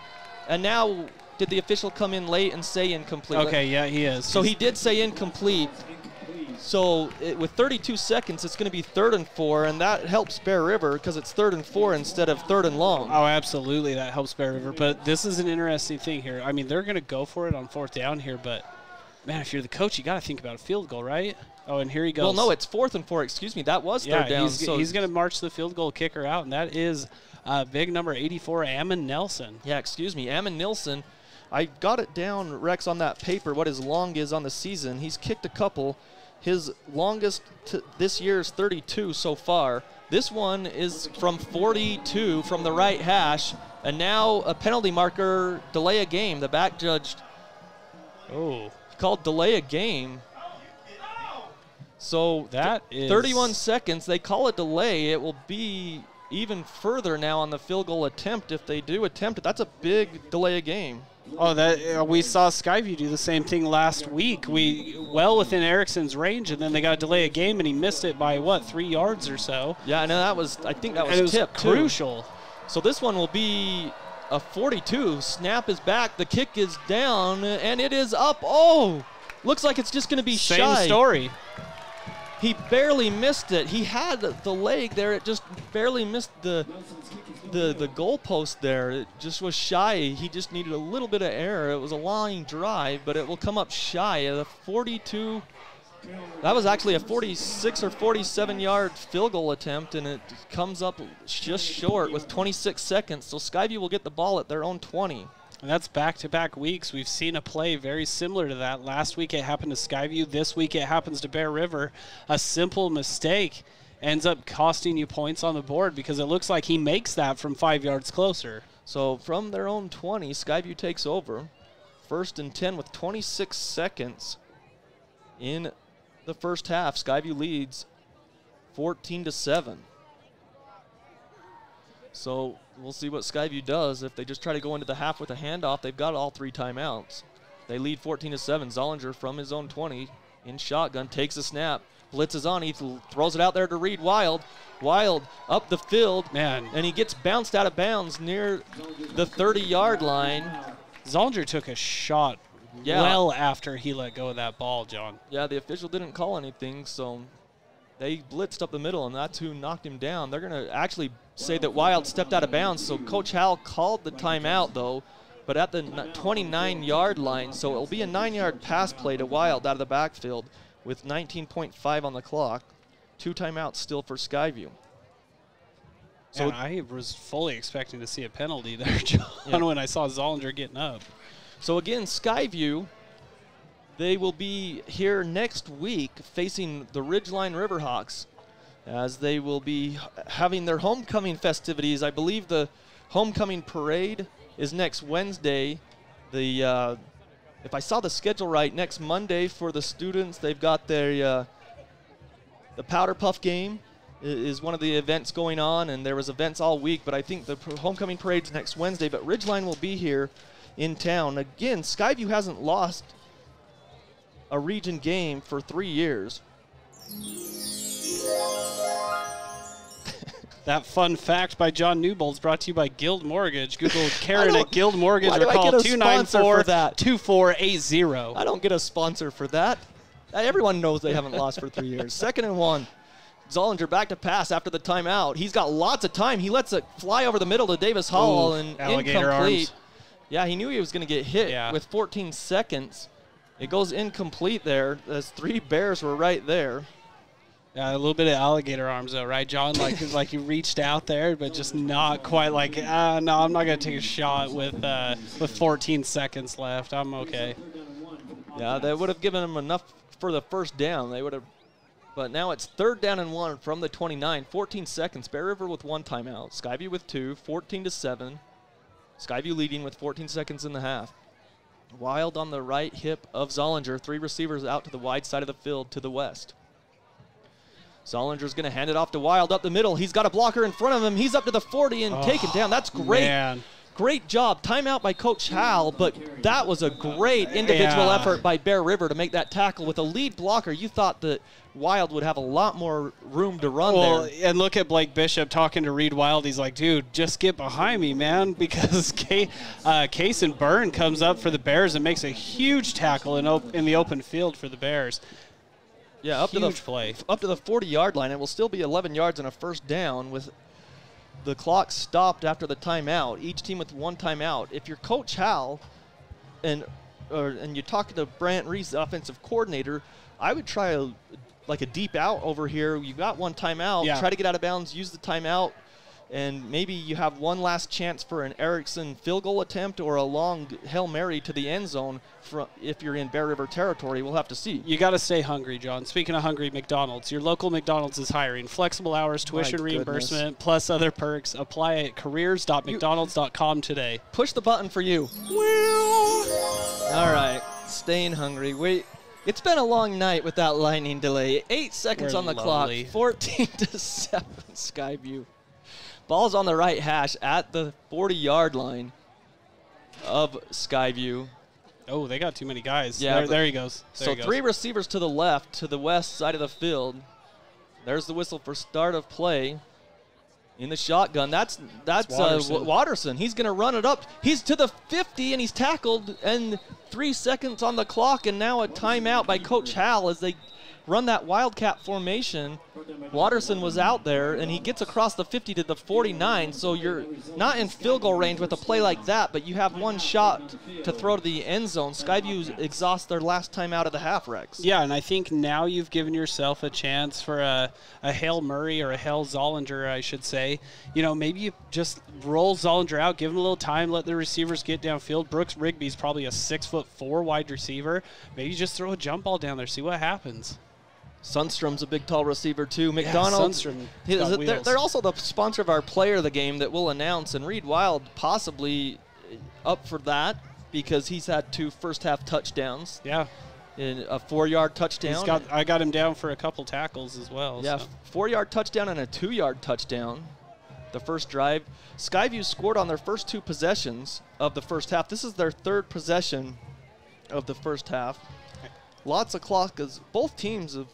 And now, did the official come in late and say incomplete? Okay, yeah, he is. So he did say incomplete. So with 32 seconds, it's going to be 3rd and 4, and that helps Bear River because it's 3rd and 4 instead of 3rd and long. Oh, absolutely, that helps Bear River. But this is an interesting thing here. I mean, they're going to go for it on 4th down here, but, man, if you're the coach, you got to think about a field goal, right? Oh, and here he goes. Well, no, it's 4th and 4. Excuse me, that was 3rd down. He's going to march the field goal kicker out, and that is big number 84, Ammon Nelson. Yeah, excuse me, Ammon Nelson. I got it down, Rex, on that paper, what his long is on the season. He's kicked a couple. His longest this year is 32 so far. This one is from 42 from the right hash, and now a penalty marker, delay a game. The back judge called delay a game. So that is 31 seconds. They call it delay. It will be even further now on the field goal attempt if they do attempt it. That's a big delay a game. Oh, that we saw Skyview do the same thing last week. We well within Erickson's range, and then they got to delay a game, and he missed it by what, 3 yards or so. Yeah, I know that was. I think that was, and it was tipped crucial. Too. So this one will be a 42. Snap is back. The kick is down, and it is up. Oh, looks like it's just going to be Same shy. story. He barely missed it. He had the leg there. It just barely missed the goalpost there. It just was shy. He just needed a little bit of air. It was a line drive, but it will come up shy of the 42. That was actually a 46 or 47-yard field goal attempt, and it comes up just short with 26 seconds. So Skyview will get the ball at their own 20. And that's back-to-back weeks. We've seen a play very similar to that. Last week it happened to Skyview. This week it happens to Bear River. A simple mistake ends up costing you points on the board because it looks like he makes that from 5 yards closer. So from their own 20, Skyview takes over. 1st and 10 with 26 seconds in the first half. Skyview leads 14-7. So we'll see what Skyview does. If they just try to go into the half with a handoff, they've got all 3 timeouts. They lead 14-7. Zollinger from his own 20 in shotgun takes a snap. Blitz is on. He throws it out there to Reed Wild. Wild up the field. Man. And he gets bounced out of bounds near the 30-yard line. Zollinger took a shot well after he let go of that ball, John. Yeah, the official didn't call anything, so they blitzed up the middle, and that's who knocked him down. They're going to actually say that Wild stepped out of bounds, so Coach Howell called the timeout, though, but at the 29-yard line, so it'll be a 9-yard pass play to Wild out of the backfield with 19.5 on the clock. 2 timeouts still for Skyview. So I was fully expecting to see a penalty there, John, when I saw Zollinger getting up. So again, Skyview, they will be here next week facing the Ridgeline Riverhawks as they will be having their homecoming festivities. I believe the homecoming parade is next Wednesday. If I saw the schedule right, next Monday for the students, they've got their the Powder Puff game is one of the events going on, and there was events all week, but I think the homecoming parade's next Wednesday, but Ridgeline will be here in town. Again, Skyview hasn't lost a region game for 3 years. That fun fact by John Newbold is brought to you by Guild Mortgage. Google Karen at Guild Mortgage or call 294-2480. I don't get a sponsor for that. Everyone knows they haven't lost for 3 years. 2nd and 1. Zollinger back to pass after the timeout. He's got lots of time. He lets it fly over the middle to Davis Hall and alligator incomplete. Arms. Yeah, he knew he was going to get hit with 14 seconds. It goes incomplete there as 3 Bears were right there. Yeah, a little bit of alligator arms, though, right, John? Like you reached out there, but just not quite like, no, I'm not going to take a shot with 14 seconds left. I'm okay. Yeah, they would have given him enough for the first down. They would have, but now it's 3rd down and 1 from the 29. 14 seconds. Bear River with 1 timeout. Skyview with 2. 14-7. Skyview leading with 14 seconds in the half. Wild on the right hip of Zollinger. 3 receivers out to the wide side of the field to the west. Zollinger's going to hand it off to Wild up the middle. He's got a blocker in front of him. He's up to the 40 and taken down. That's great. Man. Great job. Timeout by Coach Hal, but that was a great individual effort by Bear River to make that tackle. With a lead blocker, you thought that Wild would have a lot more room to run there. And look at Blake Bishop talking to Reed Wild. He's like, dude, just get behind me, man, because Kaysen Byrne comes up for the Bears and makes a huge tackle in the open field for the Bears. Yeah, up Huge to play. Up to the 40-yard line. It will still be 11 yards and a first down with the clock stopped after the timeout. Each team with 1 timeout. If you're Coach Hal and you're talking to Brant Reese, the offensive coordinator, I would try a deep out over here. You've got 1 timeout. Yeah. Try to get out of bounds, use the timeout, and maybe you have one last chance for an Erickson field goal attempt or a long Hail Mary to the end zone if you're in Bear River territory. We'll have to see. You got to stay hungry, John. Speaking of hungry, McDonald's. Your local McDonald's is hiring. Flexible hours, tuition reimbursement, plus other perks. Apply at careers.mcdonalds.com today. Push the button for you. All right, staying hungry. It's been a long night with that lightning delay. 8 seconds on the clock. 14-7 Skyview. Ball's on the right hash at the 40-yard line of Skyview. Oh, they got too many guys. Yeah, there he goes. So 3 receivers to the left, to the west side of the field. There's the whistle for start of play. In the shotgun, that's Watterson. He's going to run it up. He's to the 50, and he's tackled, and 3 seconds on the clock, and now a timeout by Coach Hal as they run that Wildcat formation. Watterson was out there, and he gets across the 50 to the 49, so you're not in field goal range with a play like that, but you have 1 shot to throw to the end zone. Skyview exhausts their last time out of the half, Rex. Yeah, and I think now you've given yourself a chance for a Hail Murray or a Hail Zollinger, I should say. You know, maybe you just roll Zollinger out, give him a little time, let the receivers get downfield. Brooks Rigby's probably a 6'4" wide receiver. Maybe just throw a jump ball down there, see what happens. Sundstrom's a big, tall receiver, too. McDonald's, they're also the sponsor of our player of the game that we'll announce, and Reed Wild possibly up for that because he's had 2 first-half touchdowns. Yeah. In a 4-yard touchdown. I got him down for a couple tackles as well. Yeah, so. 4-yard touchdown and a 2-yard touchdown. The first drive. Skyview scored on their first 2 possessions of the first half. This is their 3rd possession of the first half. Lots of clock because both teams have,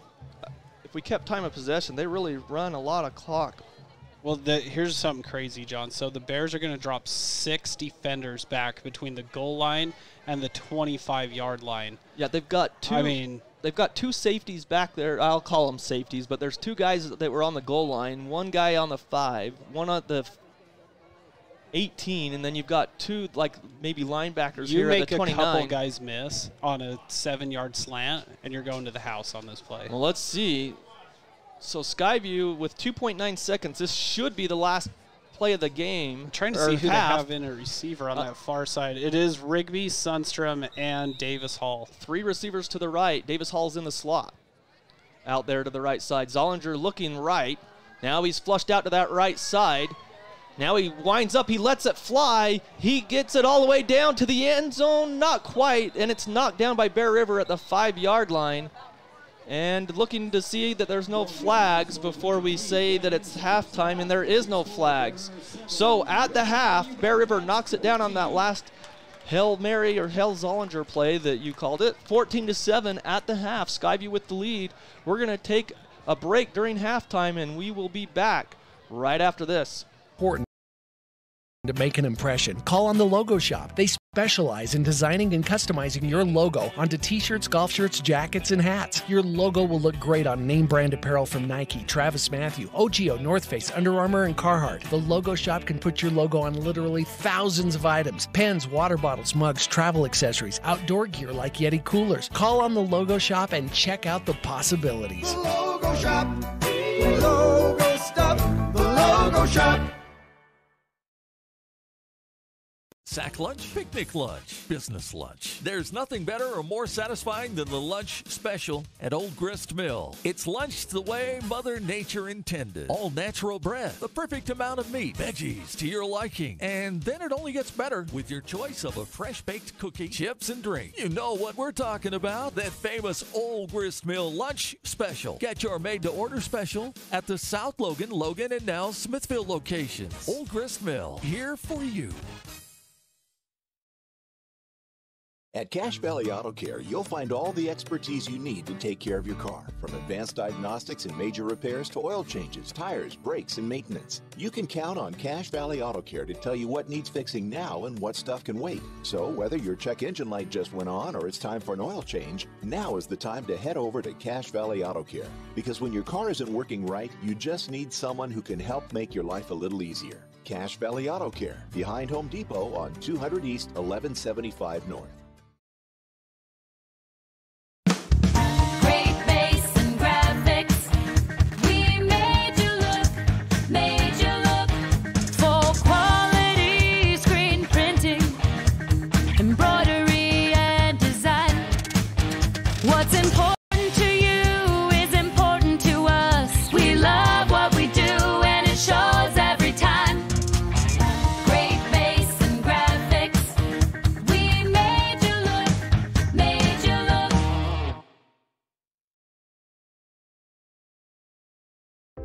if we kept time of possession, they really run a lot of clock. Well, here's something crazy, John. So the Bears are going to drop 6 defenders back between the goal line and the 25-yard line. Yeah, they've got 2. They've got 2 safeties back there. I'll call them safeties, but there's 2 guys that were on the goal line. 1 guy on the 5, 1 on the 18, and then you've got 2 maybe linebackers here at the 29. You make a couple guys miss on a 7-yard slant, and you're going to the house on this play. Well, let's see. So Skyview with 2.9 seconds. This should be the last play of the game. I'm trying to see who they have in a receiver on that far side. It is Rigby, Sundstrom, and Davis Hall. 3 receivers to the right. Davis Hall's in the slot. Out there to the right side. Zollinger looking right. Now he's flushed out to that right side. Now he winds up, he lets it fly. He gets it all the way down to the end zone. Not quite, and it's knocked down by Bear River at the 5-yard line. And looking to see that there's no flags before we say that it's halftime, and there is no flags. So at the half, Bear River knocks it down on that last Hail Mary or Hail Zollinger play that you called it. 14-7 at the half. Skyview with the lead. We're going to take a break during halftime, and we will be back right after this. Important to make an impression. Call on the Logo Shop. They specialize in designing and customizing your logo onto t-shirts, golf shirts, jackets, and hats. Your logo will look great on name brand apparel from Nike, TravisMathew, OGIO, North Face, Under Armour, and Carhartt. The Logo Shop can put your logo on literally thousands of items. Pens, water bottles, mugs, travel accessories, outdoor gear like Yeti coolers. Call on the Logo Shop and check out the possibilities. The Logo Logo Shop. Logo stuff. The Logo Shop. Sack lunch, picnic lunch, business lunch. There's nothing better or more satisfying than the lunch special at Old Grist Mill. It's lunch the way Mother Nature intended. All natural bread, the perfect amount of meat, veggies to your liking. And then it only gets better with your choice of a fresh-baked cookie, chips, and drink. You know what we're talking about, that famous Old Grist Mill lunch special. Get your made-to-order special at the South Logan, and now Smithville locations. Old Grist Mill, here for you. At Cache Valley Auto Care, you'll find all the expertise you need to take care of your car, from advanced diagnostics and major repairs to oil changes, tires, brakes, and maintenance. You can count on Cache Valley Auto Care to tell you what needs fixing now and what stuff can wait. So whether your check engine light just went on or it's time for an oil change, now is the time to head over to Cache Valley Auto Care. Because when your car isn't working right, you just need someone who can help make your life a little easier. Cache Valley Auto Care, behind Home Depot on 200 East, 1175 North.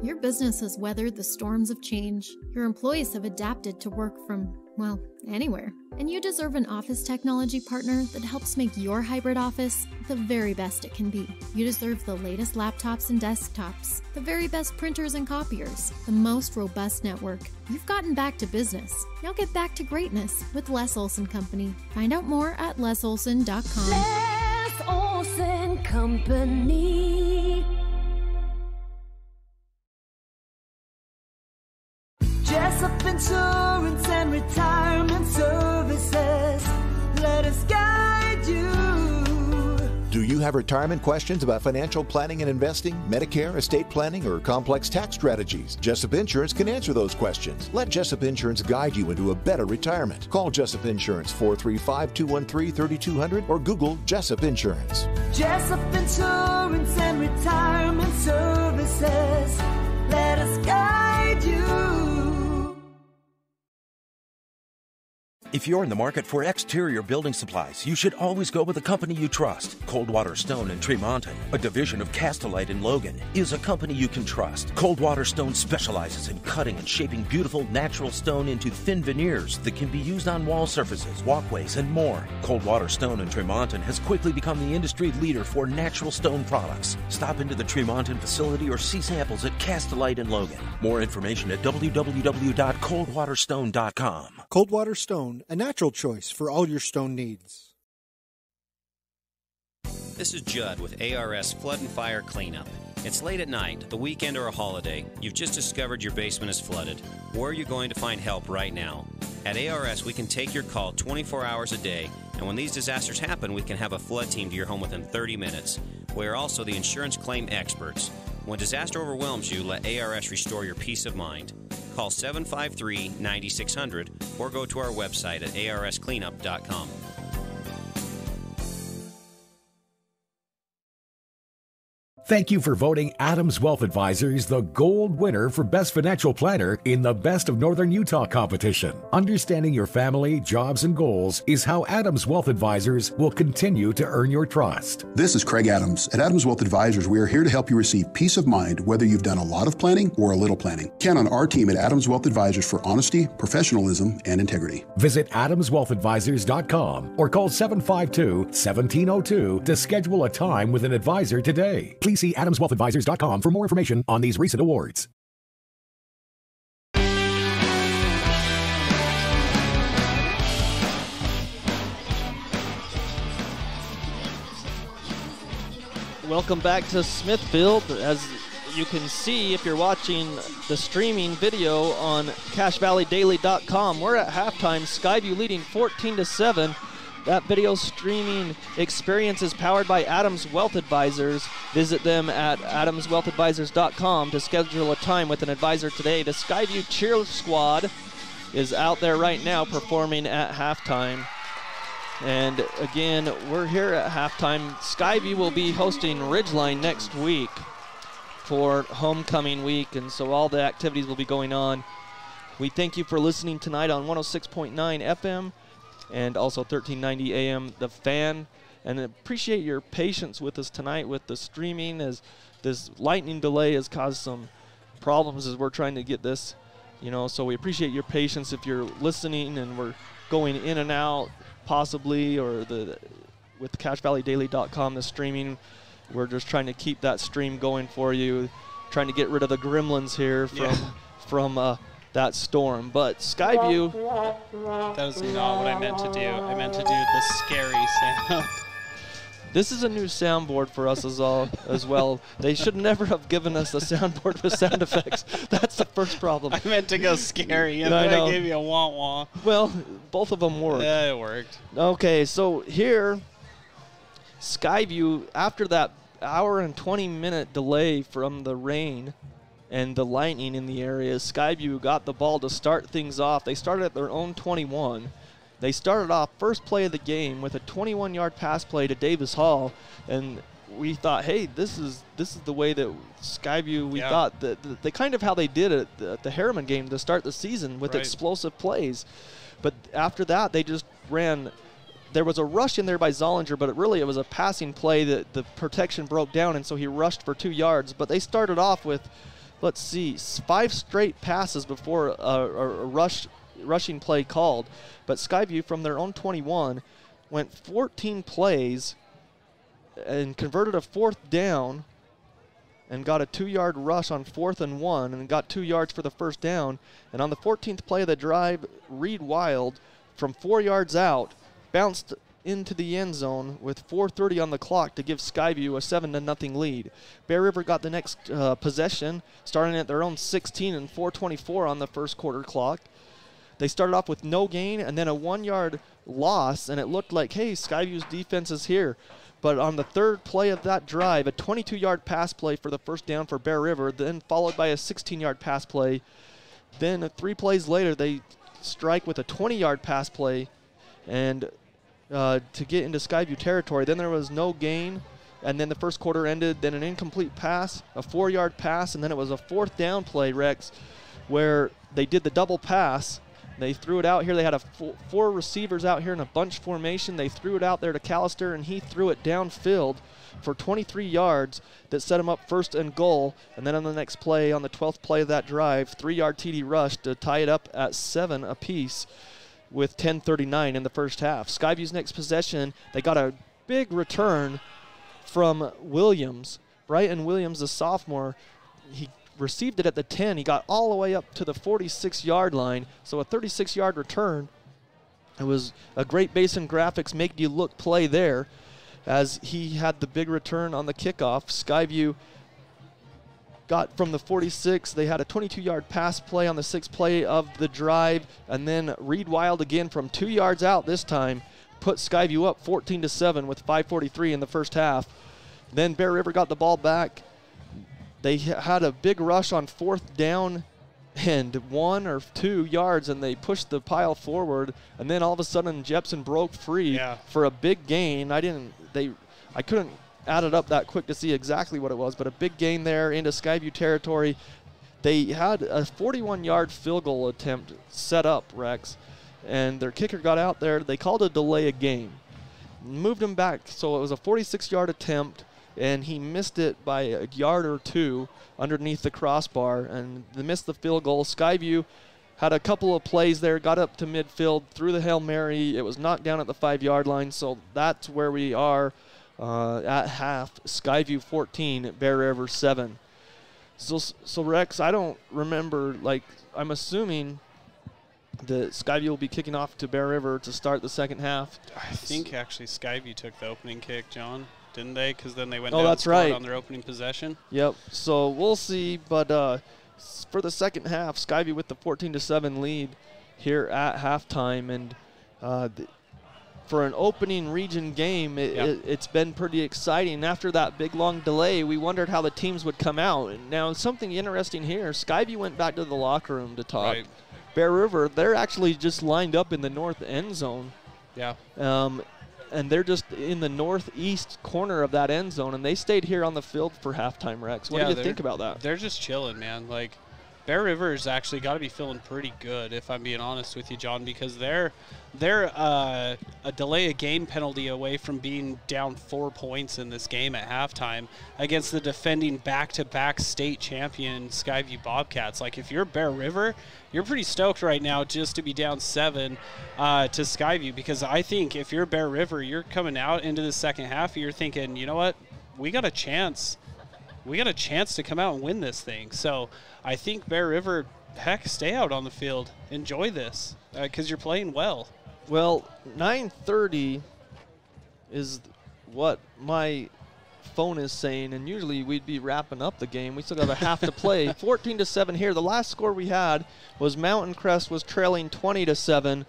Your business has weathered the storms of change. Your employees have adapted to work from, well, anywhere. And you deserve an office technology partner that helps make your hybrid office the very best it can be. You deserve the latest laptops and desktops, the very best printers and copiers, the most robust network. You've gotten back to business. Now get back to greatness with Les Olson Company. Find out more at lesolson.com. Les Olson Company. Jessup Insurance and Retirement Services. Let us guide you. Do you have retirement questions about financial planning and investing, Medicare, estate planning, or complex tax strategies? Jessup Insurance can answer those questions. Let Jessup Insurance guide you into a better retirement. Call Jessup Insurance 435-213-3200 or Google Jessup Insurance. Jessup Insurance and Retirement Services. Let us guide you. If you're in the market for exterior building supplies, you should always go with a company you trust. Coldwater Stone in Tremonton, a division of Castellite in Logan, is a company you can trust. Coldwater Stone specializes in cutting and shaping beautiful natural stone into thin veneers that can be used on wall surfaces, walkways, and more. Coldwater Stone in Tremonton has quickly become the industry leader for natural stone products. Stop into the Tremonton facility or see samples at Castellite in Logan. More information at www.coldwaterstone.com. Coldwater Stone, a natural choice for all your stone needs. This is Judd with ARS Flood and Fire Cleanup. It's late at night, the weekend or a holiday. You've just discovered your basement is flooded. Where are you going to find help right now? At ARS, we can take your call 24 hours a day, and when these disasters happen, we can have a flood team to your home within 30 minutes. We are also the insurance claim experts. When disaster overwhelms you, let ARS restore your peace of mind. Call 753-9600 or go to our website at arscleanup.com. Thank you for voting Adams Wealth Advisors the gold winner for Best Financial Planner in the Best of Northern Utah competition. Understanding your family, jobs, and goals is how Adams Wealth Advisors will continue to earn your trust. This is Craig Adams. At Adams Wealth Advisors, we are here to help you receive peace of mind whether you've done a lot of planning or a little planning. Count on our team at Adams Wealth Advisors for honesty, professionalism, and integrity. Visit adamswealthadvisors.com or call 752-1702 to schedule a time with an advisor today. Please see adamswealthadvisors.com for more information on these recent awards. Welcome back to Smithfield. As you can see, if you're watching the streaming video on CacheValleyDaily.com, we're at halftime. Skyview leading 14-7. That video streaming experience is powered by Adams Wealth Advisors. Visit them at adamswealthadvisors.com to schedule a time with an advisor today. The Skyview Cheer Squad is out there right now performing at halftime. And again, we're here at halftime. Skyview will be hosting Ridgeline next week for homecoming week, and so all the activities will be going on. We thank you for listening tonight on 106.9 FM and also 1390 AM The Fan, and appreciate your patience with us tonight with the streaming, as this lightning delay has caused some problems as we're trying to get this, so we appreciate your patience if you're listening and we're going in and out possibly, or with CacheValleyDaily.com, the streaming. We're just trying to keep that stream going for you, trying to get rid of the gremlins here from that storm. But Skyview. That was not what I meant to do. I meant to do the scary sound. This is a new soundboard for us as well. They should never have given us a soundboard with sound effects. That's the first problem. I meant to go scary, and then I gave you a wah-wah. Well, both of them worked. Yeah, it worked. Okay, so here, Skyview, after that hour and 20-minute delay from the rain and the lightning in the area, Skyview got the ball to start things off. They started at their own 21. They started off first play of the game with a 21-yard pass play to Davis Hall, and we thought, hey, this is the way that Skyview, we thought that they kind of how they did it at the Harriman game to start the season with explosive plays. But after that, they just ran. There was a rush in there by Zollinger, but it was a passing play that the protection broke down, and so he rushed for 2 yards. But they started off with, let's see, 5 straight passes before a rushing play called. But Skyview from their own 21 went 14 plays and converted a 4th down and got a 2-yard rush on 4th and 1 and got 2 yards for the first down. And on the 14th play of the drive, Reed Wild from 4 yards out bounced into the end zone with 4:30 on the clock to give Skyview a 7-0 lead. Bear River got the next possession, starting at their own 16 and 4:24 on the first quarter clock. They started off with no gain and then a 1-yard loss, and it looked like, hey, Skyview's defense is here. But on the third play of that drive, a 22-yard pass play for the first down for Bear River, then followed by a 16-yard pass play. Then 3 plays later, they strike with a 20-yard pass play and to get into Skyview territory. Then there was no gain, and then the first quarter ended, then an incomplete pass, a 4-yard pass, and then it was a 4th down play, Rex, where they did the double pass. They threw it out here. They had 4 receivers out here in a bunch formation. They threw it out there to Callister, and he threw it downfield for 23 yards that set him up 1st and goal. And then on the next play, on the 12th play of that drive, 3-yard TD rush to tie it up at 7 apiece with 10:39 in the first half. Skyview's next possession, they got a big return from Williams. Brighton Williams, the sophomore, he received it at the 10. He got all the way up to the 46-yard line, so a 36-yard return. It was a great Basin Graphics make you look play there as he had the big return on the kickoff. Skyview got from the 46. They had a 22-yard pass play on the 6th play of the drive, and then Reed Wild again from 2 yards out this time put Skyview up 14-7 with 5:43 in the first half. Then Bear River got the ball back. They had a big rush on 4th down and 1 or 2 yards, and they pushed the pile forward. And then all of a sudden, Jepson broke free for a big gain. I couldn't add it up that quick to see exactly what it was, but a big gain there into Skyview territory. They had a 41-yard field goal attempt set up, Rex, and their kicker got out there. They called a delay of game, moved him back, so it was a 46-yard attempt, and he missed it by a yard or 2 underneath the crossbar, and they missed the field goal. Skyview had a couple of plays there, got up to midfield, threw the Hail Mary. It was knocked down at the 5-yard line, so that's where we are at half. Skyview 14, Bear River 7. So Rex, I don't remember, I'm assuming that Skyview will be kicking off to Bear River to start the second half. I think actually Skyview took the opening kick, John. Didn't they? Because then they went down and scored on their opening possession. Yep. So we'll see. But for the second half, Skyview with the 14-7 lead here at halftime, and for an opening region game, it's been pretty exciting. After that big long delay, we wondered how the teams would come out. And now, something interesting here, Skyview went back to the locker room to talk. Right. Bear River, they're actually just lined up in the north end zone. Yeah. And they're just in the northeast corner of that end zone, and they stayed here on the field for halftime, Rex. What do you think about that? They're just chilling, man. Like, Bear River's actually got to be feeling pretty good, if I'm being honest with you, John, because they're a delay of game penalty away from being down 4 points in this game at halftime against the defending back-to-back state champion Skyview Bobcats. Like, if you're Bear River, you're pretty stoked right now just to be down 7 to Skyview, because I think if you're Bear River, you're coming out into the second half, you're thinking, you know what, we got a chance. We got a chance to come out and win this thing. So I think Bear River, heck, stay out on the field. Enjoy this because you're playing well. Well, 9:30 is what my phone is saying, and usually we'd be wrapping up the game. We still have a half to play. 14-7 here. The last score we had was Mountain Crest was trailing 20-7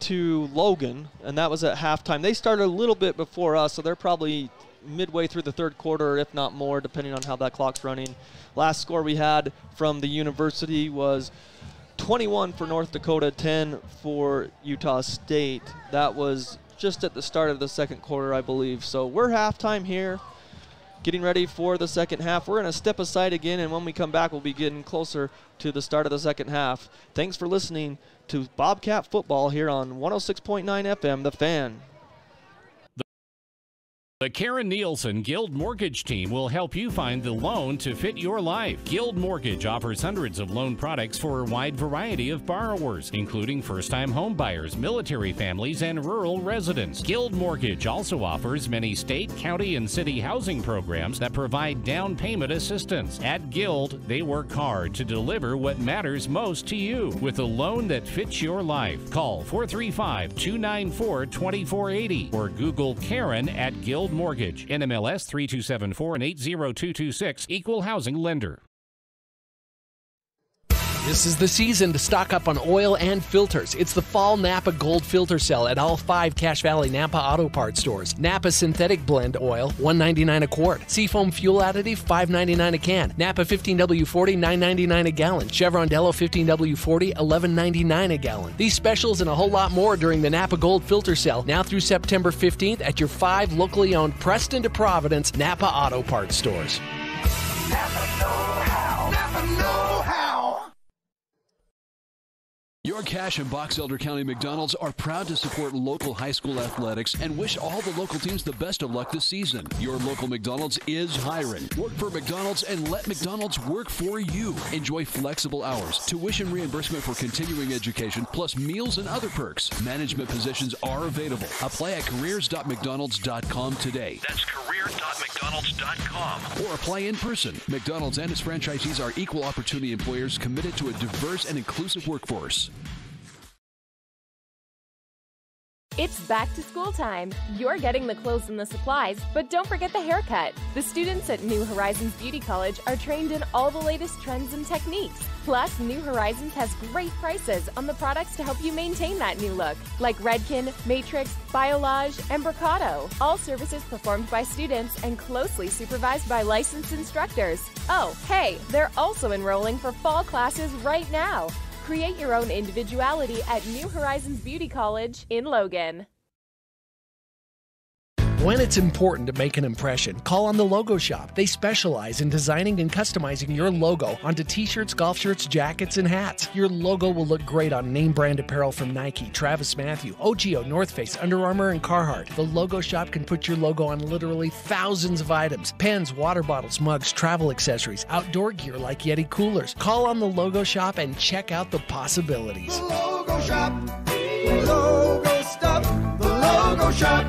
to Logan, and that was at halftime. They started a little bit before us, so they're probably midway through the third quarter, if not more, depending on how that clock's running. Last score we had from the university was 21 for North Dakota, 10 for Utah State. That was just at the start of the second quarter, I believe. So we're halftime here, getting ready for the second half. We're going to step aside again, and when we come back, we'll be getting closer to the start of the second half. Thanks for listening to Bobcat Football here on 106.9 FM, The Fan. The Karen Nielsen Guild Mortgage Team will help you find the loan to fit your life. Guild Mortgage offers hundreds of loan products for a wide variety of borrowers, including first-time home buyers, military families, and rural residents. Guild Mortgage also offers many state, county, and city housing programs that provide down payment assistance. At Guild, they work hard to deliver what matters most to you with a loan that fits your life. Call 435-294-2480 or Google Karen at Guild Mortgage, NMLS 3274 and 80226, Equal Housing Lender. This is the season to stock up on oil and filters. It's the Fall Napa Gold Filter Sale at all 5 Cache Valley Napa Auto Parts stores. Napa Synthetic Blend Oil, $1.99 a quart. Seafoam Fuel Additive, $5.99 a can. Napa 15W40, $9.99 a gallon. Chevron Delo 15W40, $11.99 a gallon. These specials and a whole lot more during the Napa Gold Filter Sale now through September 15th at your 5 locally owned Preston to Providence Napa Auto Parts stores. Napa know-how. Napa know-how. Your Cache and Box Elder County McDonald's are proud to support local high school athletics and wish all the local teams the best of luck this season. Your local McDonald's is hiring. Work for McDonald's and let McDonald's work for you. Enjoy flexible hours, tuition reimbursement for continuing education, plus meals and other perks. Management positions are available. Apply at careers.mcdonalds.com today. That's careers.mcdonalds.com. Or apply in person. McDonald's and its franchisees are equal opportunity employers committed to a diverse and inclusive workforce. It's back to school time. You're getting the clothes and the supplies, but don't forget the haircut. The students at New Horizons Beauty College are trained in all the latest trends and techniques. Plus, New Horizons has great prices on the products to help you maintain that new look, like Redken, Matrix, Biolage, and Bricado. All services performed by students and closely supervised by licensed instructors. Oh, hey, they're also enrolling for fall classes right now. Create your own individuality at New Horizons Beauty College in Logan. When it's important to make an impression, call on the Logo Shop. They specialize in designing and customizing your logo onto t-shirts, golf shirts, jackets, and hats. Your logo will look great on name brand apparel from Nike, Travis Mathew, OGIO, North Face, Under Armour, and Carhartt. The Logo Shop can put your logo on literally thousands of items: pens, water bottles, mugs, travel accessories, outdoor gear like Yeti coolers. Call on the Logo Shop and check out the possibilities. The Logo Shop. Logo stuff. The Logo Shop.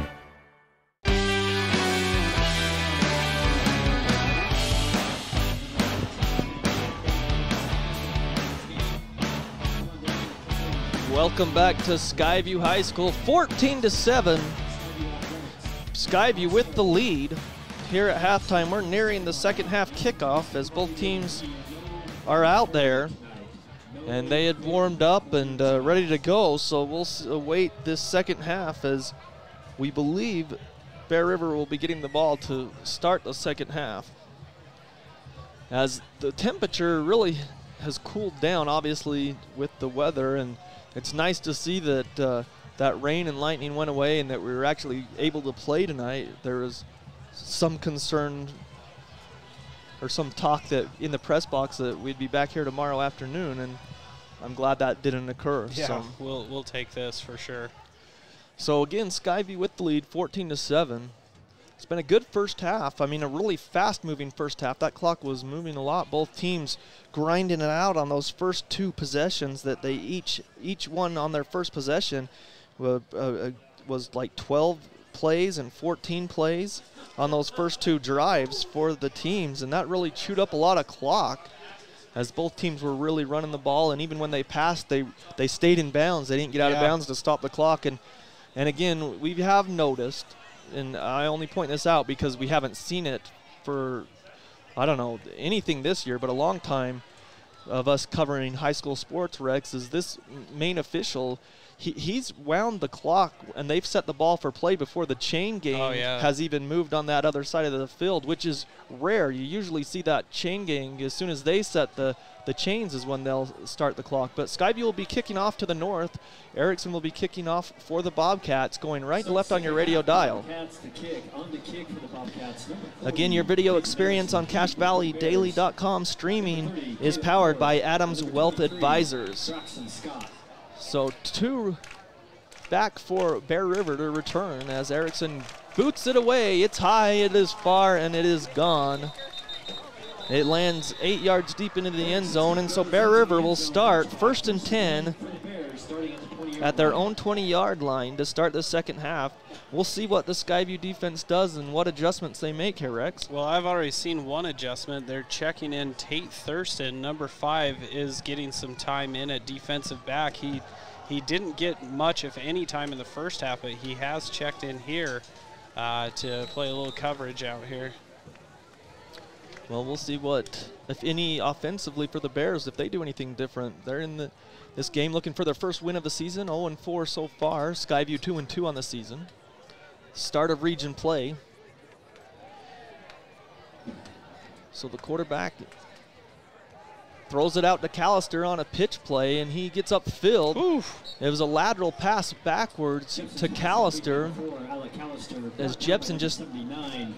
Welcome back to Skyview High School, 14-7. Skyview with the lead here at halftime. We're nearing the second half kickoff as both teams are out there. And they had warmed up and ready to go, so we'll await this second half as we believe Bear River will be getting the ball to start the second half. As the temperature really has cooled down, obviously, with the weather, and it's nice to see that that rain and lightning went away and that we were actually able to play tonight. There was some concern or some talk that in the press box that we'd be back here tomorrow afternoon, and I'm glad that didn't occur. Yeah, so we'll take this for sure. So again, Skyview with the lead, 14-7. It's been a good first half. I mean, a really fast-moving first half. That clock was moving a lot. Both teams grinding it out on those first two possessions that they each one on their first possession was like 12 plays and 14 plays on those first two drives for the teams, and that really chewed up a lot of clock as both teams were really running the ball, and even when they passed, they stayed in bounds. They didn't get out of bounds to stop the clock. And again, we have noticed, and I only point this out because we haven't seen it for, I don't know, anything this year, but a long time of us covering high school sports, Rex, is this main official, he's wound the clock, and they've set the ball for play before the chain gang has even moved on that other side of the field, which is rare. You usually see that chain gang as soon as they set the chains is when they'll start the clock. But Skyview will be kicking off to the north. Erickson will be kicking off for the Bobcats, going right to left on your radio dial. Again, your video experience on CacheValleyDaily.com streaming is powered by Adams Wealth Advisors. So two back for Bear River to return as Erickson boots it away. It's high, it is far, and it is gone. It lands 8 yards deep into the end zone, and so Bear River will start 1st and 10 at their own 20-yard line to start the second half. We'll see what the Skyview defense does and what adjustments they make here, Rex. Well, I've already seen one adjustment. They're checking in Tate Thurston. Number 5 is getting some time in at defensive back. He didn't get much, if any, time in the first half, but he has checked in here to play a little coverage out here. Well, we'll see what, if any, offensively for the Bears, if they do anything different. They're in this game looking for their first win of the season, 0-4 so far. Skyview 2-2 on the season. Start of region play. So the quarterback throws it out to Callister on a pitch play, and he gets upfield. Oof. It was a lateral pass backwards to Callister as Jepson just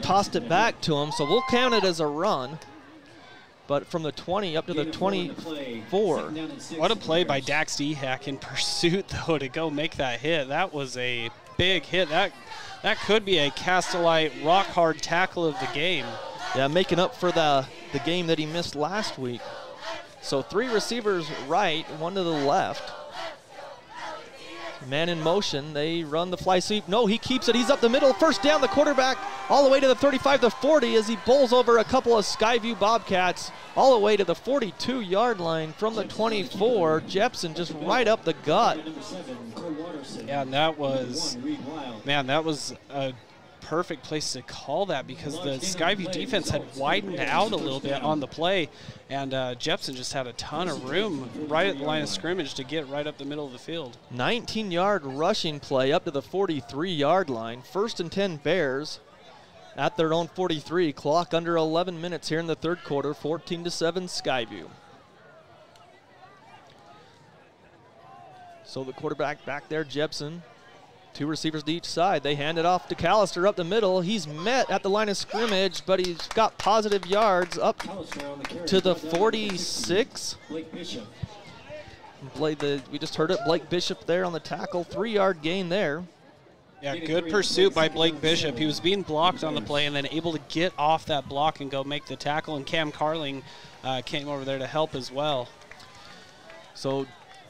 tossed it back to him, so we'll count it as a run. But from the 20 up to the 24. What a play by Dax Dehak in pursuit, though, to go make that hit. That was a big hit. That could be a Castellite rock-hard tackle of the game. Yeah, making up for the game that he missed last week. So 3 receivers right, 1 to the left. Man in motion, they run the fly sweep. No, he keeps it, he's up the middle. First down, the quarterback all the way to the 35 to 40 as he bowls over a couple of Skyview Bobcats all the way to the 42-yard line from the 24. Jepson just right up the gut. Yeah, and that was a perfect place to call that because the Skyview defense had widened out a little bit on the play, and Jepson just had a ton of room right at the line of scrimmage to get right up the middle of the field. 19-yard rushing play up to the 43-yard line. 1st and 10 Bears at their own 43. Clock under 11 minutes here in the third quarter, 14-7 Skyview. So the quarterback back there, Jepson. 2 receivers to each side. They hand it off to Callister up the middle. He's met at the line of scrimmage, but he's got positive yards up to the 46. We just heard it, Blake Bishop there on the tackle. 3-yard gain there. Yeah, good pursuit by Blake Bishop. He was being blocked on the play and then able to get off that block and go make the tackle, and Cam Carling came over there to help as well. So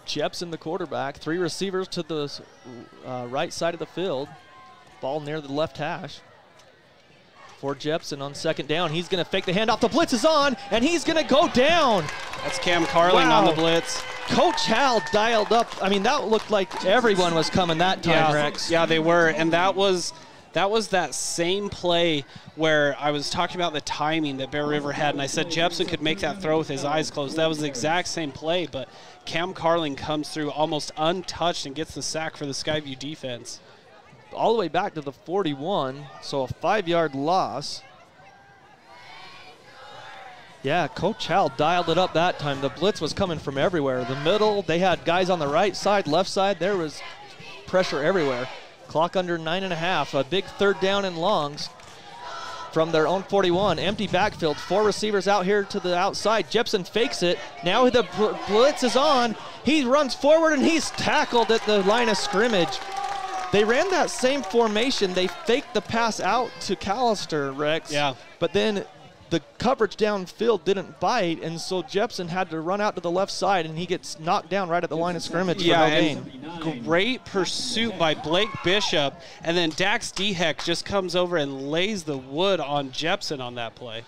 Jepson, the quarterback, 3 receivers to the right side of the field. Ball near the left hash. For Jepson on second down. He's going to fake the handoff. The blitz is on, and he's going to go down. That's Cam Carling on the blitz. Coach Hal dialed up. I mean, that looked like everyone was coming that time, Rex. Yeah, they were, and that was That was that same play where I was talking about the timing that Bear River had, and I said Jepson could make that throw with his eyes closed. That was the exact same play, but Cam Carling comes through almost untouched and gets the sack for the Skyview defense. All the way back to the 41, so a 5-yard loss. Yeah, Coach Hal dialed it up that time. The blitz was coming from everywhere. The middle, they had guys on the right side, left side. There was pressure everywhere. Clock under 9.5. A big 3rd down and longs from their own 41. Empty backfield. 4 receivers out here to the outside. Jepson fakes it. Now the blitz is on. He runs forward and he's tackled at the line of scrimmage. They ran that same formation. They faked the pass out to Callister, Rex. Yeah. But then the coverage downfield didn't bite, and so Jepson had to run out to the left side, and he gets knocked down right at the line of scrimmage for no gain. Great pursuit by Blake Bishop, and then Dax Dehek just comes over and lays the wood on Jepson on that play.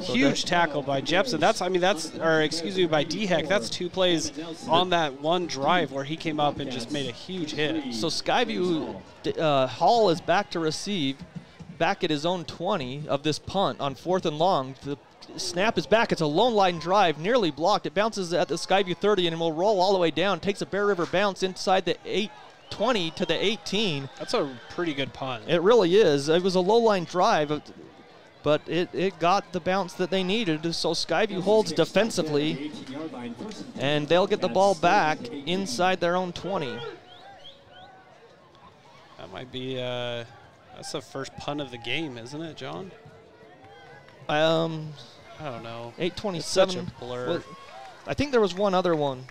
Huge tackle by Jepson. By Dehek. That's 2 plays on that one drive where he came up and just made a huge hit. So Skyview Hall is back to receive, back at his own 20 of this punt on 4th and long. The snap is back. It's a lone line drive, nearly blocked. It bounces at the Skyview 30 and will roll all the way down. Takes a Bear River bounce inside the 20 to the 18. That's a pretty good punt. It really is. It was a low line drive, but it got the bounce that they needed. So Skyview holds defensively, and they'll get the ball back inside their own 20. That might be that's the first punt of the game, isn't it, John? I don't know. 8:27. It's such a blur. Well, I think there was one other one.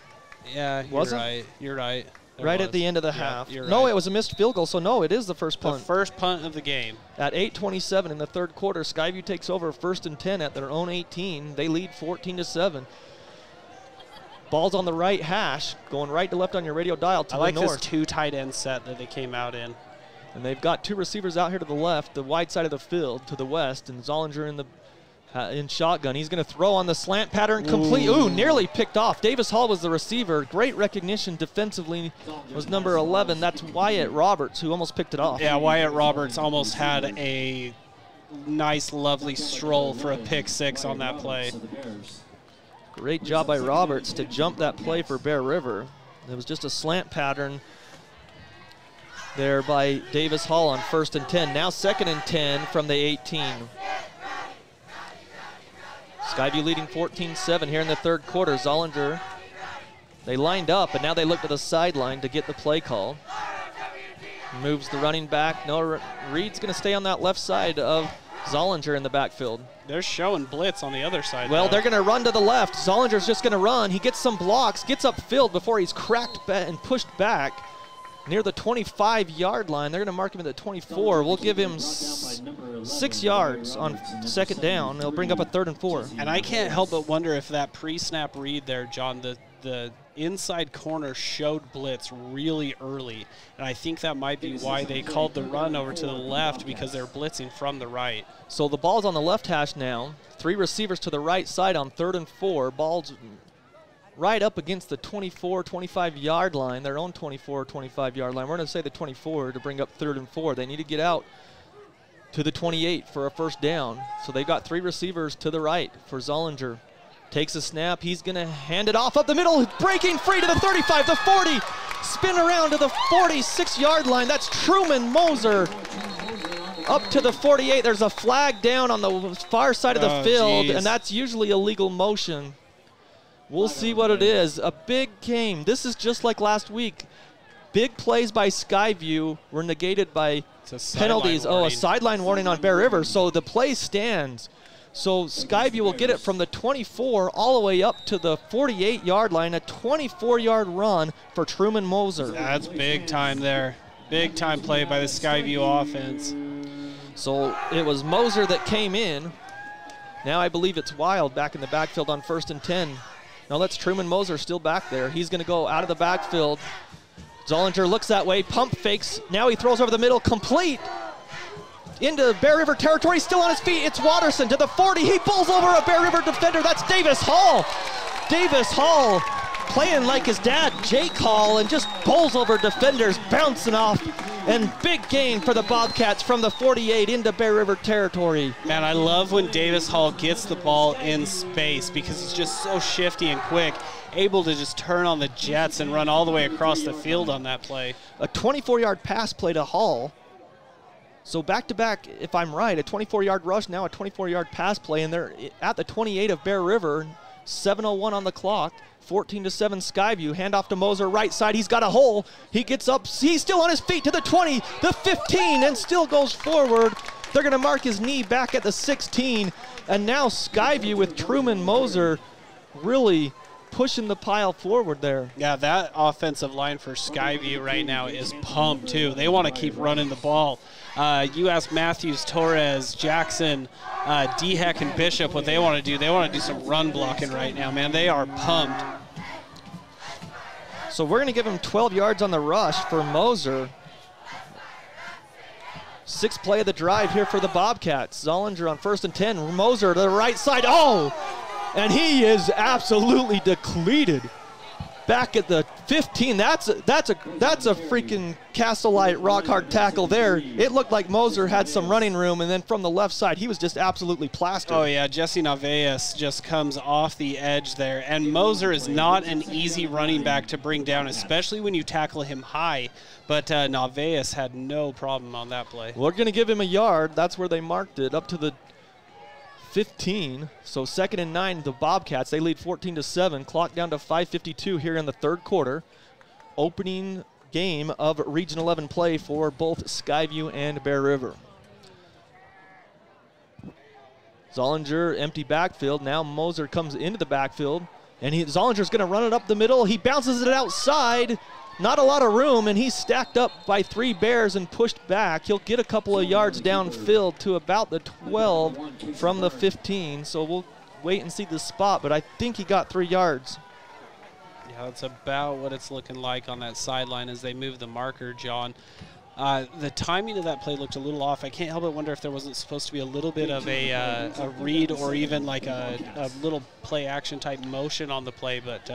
Yeah, was You're right. Right at the end of the half. No, it was a missed field goal, so no, it is the first punt. The first punt of the game. At 8:27 in the 3rd quarter, Skyview takes over 1st and 10 at their own 18. They lead 14-7. Ball's on the right hash, going right to left on your radio dial to the north. I like this 2 tight end set that they came out in. And they've got 2 receivers out here to the left, the wide side of the field to the west, and Zollinger in shotgun. He's going to throw on the slant pattern, complete. Ooh, nearly picked off. Davis Hall was the receiver. Great recognition defensively was number 11. That's Wyatt Roberts, who almost picked it off. Yeah, Wyatt Roberts almost had a nice, lovely stroll for a pick 6 on that play. Great job by Roberts to jump that play for Bear River. It was just a slant pattern there by Davis Hall on 1st and 10. Now 2nd and 10 from the 18. Skyview leading 14-7 here in the 3rd quarter. Zollinger, they lined up, and now they look to the sideline to get the play call. Moves the running back. No, Reed's going to stay on that left side of Zollinger in the backfield. They're showing blitz on the other side. Well, they're going to run to the left. Zollinger's just going to run. He gets some blocks, gets upfield before he's cracked and pushed back near the 25-yard line. They're going to mark him at the 24. We'll give him 6 yards on 2nd down. They'll bring up a 3rd and 4. And I can't help but wonder if that pre-snap read there, John, the inside corner showed blitz really early. And I think that might be why they called the run over to the left, because they're blitzing from the right. So the ball's on the left hash now. 3 receivers to the right side on 3rd and 4. Ball's right up against the 24, 25-yard line, their own 24, 25-yard line. We're going to say the 24 to bring up 3rd and 4. They need to get out to the 28 for a 1st down. So they've got 3 receivers to the right for Zollinger. Takes a snap. He's going to hand it off up the middle, breaking free to the 35, the 40, spin around to the 46-yard line. That's Truman Moser. Up to the 48. There's a flag down on the far side of the field, and that's usually illegal motion. We'll see what it is. A big game. This is just like last week. Big plays by Skyview were negated by penalties. A sideline warning on Bear River. So the play stands. So Skyview will get it from the 24 all the way up to the 48-yard line. A 24-yard run for Truman Moser. That's big time there. Big time play by the Skyview offense. So it was Moser that came in. Now I believe it's Wild back in the backfield on 1st and 10. No, that's Truman Moser still back there. He's going to go out of the backfield. Zollinger looks that way, pump fakes. Now he throws over the middle, complete. Into Bear River territory, still on his feet. It's Watterson to the 40. He pulls over a Bear River defender. That's Davis Hall. Davis Hall playing like his dad, Jake Hall, and just pulls over defenders, bouncing off and big gain for the Bobcats from the 48 into Bear River territory. Man, I love when Davis Hall gets the ball in space because he's just so shifty and quick, able to just turn on the jets and run all the way across the field on that play. A 24-yard pass play to Hall. So back-to-back, if I'm right, a 24-yard rush, now a 24-yard pass play, and they're at the 28 of Bear River, 7:01 on the clock. 14-7 Skyview. Handoff to Moser, right side. He's got a hole. He gets up. He's still on his feet to the 20, the 15, and still goes forward. They're going to mark his knee back at the 16. And now Skyview with Truman Moser really pushing the pile forward there. Yeah, that offensive line for Skyview right now is pumped, too. They want to keep running the ball. You ask Matthews, Torres, Jackson, Dehek, and Bishop what they want to do. They want to do some run blocking right now, man. They are pumped. So we're going to give him 12 yards on the rush for Moser. 6th play of the drive here for the Bobcats. Zollinger on 1st and 10. Moser to the right side. Oh! And he is absolutely depleted. Back at the 15, that's a freaking Castle-Light rock-hard tackle there. It looked like Moser had some running room, and then from the left side, he was just absolutely plastered. Oh, yeah, Jesse Naveas just comes off the edge there, and Moser is not an easy running back to bring down, especially when you tackle him high, but Naveas had no problem on that play. We're going to give him a yard. That's where they marked it, up to the 15. So 2nd and 9, the Bobcats. They lead 14-7. Clock down to 5:52 here in the 3rd quarter. Opening game of Region 11 play for both Skyview and Bear River. Zollinger, empty backfield. Now Moser comes into the backfield, and Zollinger's going to run it up the middle. He bounces it outside. Not a lot of room, and he's stacked up by 3 Bears and pushed back. He'll get a couple of yards downfield to about the 12 from the 15. So we'll wait and see the spot, but I think he got 3 yards. Yeah, that's about what it's looking like on that sideline as they move the marker, John. The timing of that play looked a little off. I can't help but wonder if there wasn't supposed to be a little bit of a read or even like a little play action type motion on the play, but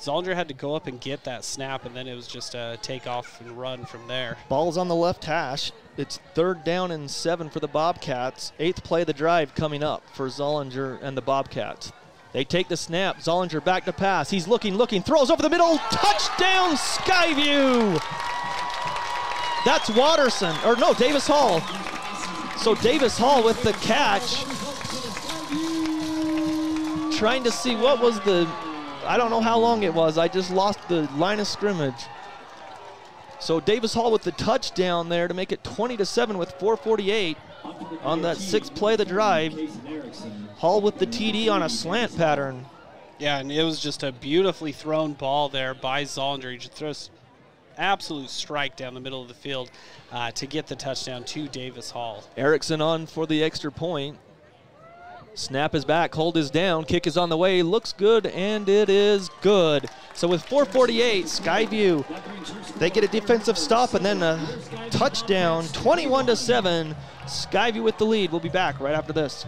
Zollinger had to go up and get that snap, and then it was just a take off and run from there. Ball's on the left hash. It's 3rd down and 7 for the Bobcats. 8th play of the drive coming up for Zollinger and the Bobcats. They take the snap. Zollinger back to pass. He's looking, throws over the middle. Touchdown, Skyview! That's Watterson, or no, Davis Hall. So Davis Hall with the catch. Trying to see what was I don't know how long it was. I just lost the line of scrimmage. So Davis Hall with the touchdown there to make it 20-7 with 4:48 on that 6th play of the drive. Hall with the TD on a slant pattern. Yeah, and it was just a beautifully thrown ball there by Zollinger. He just throws absolute strike down the middle of the field to get the touchdown to Davis Hall. Erickson on for the extra point. Snap is back, hold is down, kick is on the way, looks good, and it is good. So with 4:48, Skyview, they get a defensive stop and then a touchdown, 21-7. Skyview with the lead. We'll be back right after this.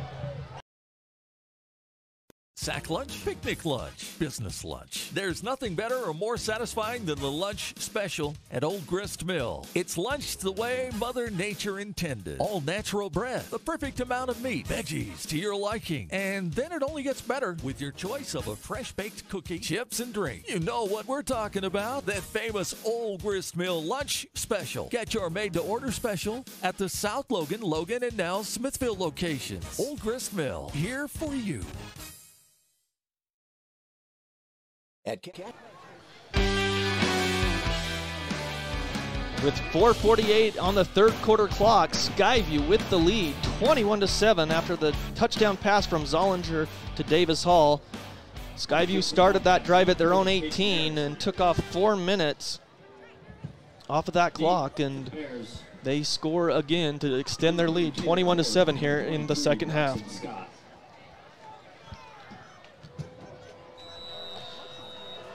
Sack lunch, picnic lunch, business lunch. There's nothing better or more satisfying than the lunch special at Old Grist Mill. It's lunch the way Mother Nature intended. All natural bread, the perfect amount of meat, veggies to your liking. And then it only gets better with your choice of a fresh-baked cookie, chips, and drink. You know what we're talking about, that famous Old Grist Mill lunch special. Get your made-to-order special at the South Logan, and now Smithville locations. Old Grist Mill, here for you. With 4:48 on the 3rd quarter clock, Skyview with the lead, 21-7 after the touchdown pass from Zollinger to Davis Hall. Skyview started that drive at their own 18 and took off 4 minutes off of that clock, and they score again to extend their lead, 21-7 here in the 2nd half.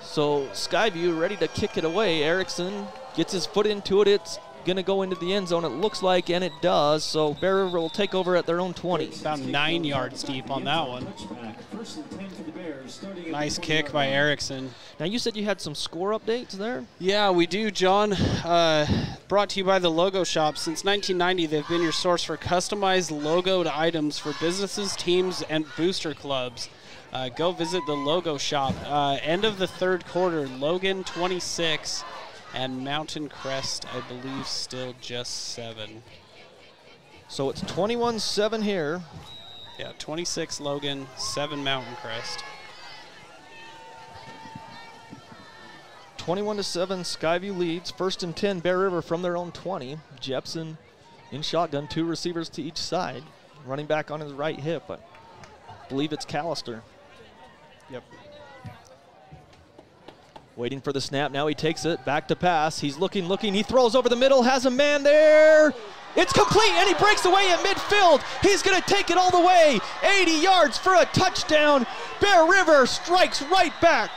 So Skyview ready to kick it away. Erickson gets his foot into it. It's going to go into the end zone, it looks like, and it does. So Bear River will take over at their own 20. About 9 yards deep on that one. Nice kick by Erickson. Now, you said you had some score updates there? Yeah, we do, John. Brought to you by the Logo Shop. Since 1990, they've been your source for customized logoed items for businesses, teams, and booster clubs. Go visit the Logo Shop. End of the third quarter, Logan 26 and Mountain Crest, I believe, still just 7. So it's 21-7 here. Yeah, 26 Logan, 7 Mountain Crest. 21-7, Skyview leads. 1st and 10, Bear River from their own 20. Jepson in shotgun, 2 receivers to each side. Running back on his right hip, I believe it's Callister. Yep. Waiting for the snap, now he takes it, back to pass. He's looking, he throws over the middle, has a man there. It's complete, and he breaks away at midfield. He's gonna take it all the way. 80 yards for a touchdown. Bear River strikes right back.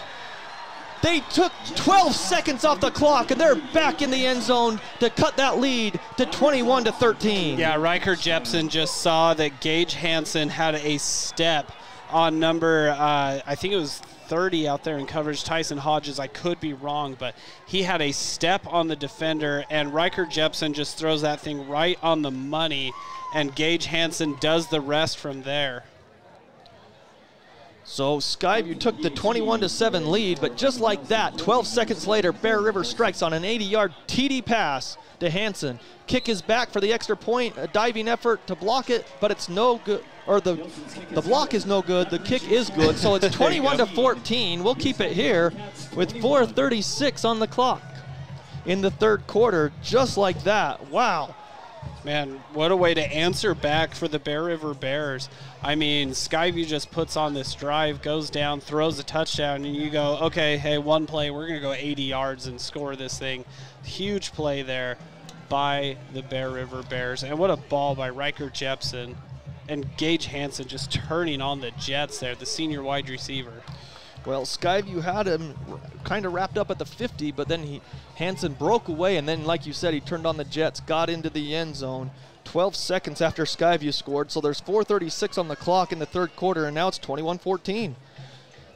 They took 12 seconds off the clock, and they're back in the end zone to cut that lead to 21-13. Yeah, Riker Jepson just saw that Gage Hansen had a step on number, I think it was 30 out there in coverage, Tyson Hodges. I could be wrong, but he had a step on the defender, and Riker Jepson just throws that thing right on the money, and Gage Hansen does the rest from there. So Skyview took the 21-7 lead, but just like that, 12 seconds later, Bear River strikes on an 80-yard TD pass to Hansen. Kick is back for the extra point, a diving effort to block it, but it's no good, or the block is no good, the kick is good, so it's 21-14. We'll keep it here with 4:36 on the clock in the third quarter, just like that. Wow. Man, what a way to answer back for the Bear River Bears. I mean, Skyview just puts on this drive, goes down, throws a touchdown, and you go, okay, hey, one play, we're going to go 80 yards and score this thing. Huge play there by the Bear River Bears. And what a ball by Riker Jepson. And Gage Hansen just turning on the Jets there, the senior wide receiver. Well, Skyview had him kind of wrapped up at the 50, but then Hansen broke away, and then, like you said, he turned on the Jets, got into the end zone 12 seconds after Skyview scored. So there's 4:36 on the clock in the third quarter, and now it's 21-14.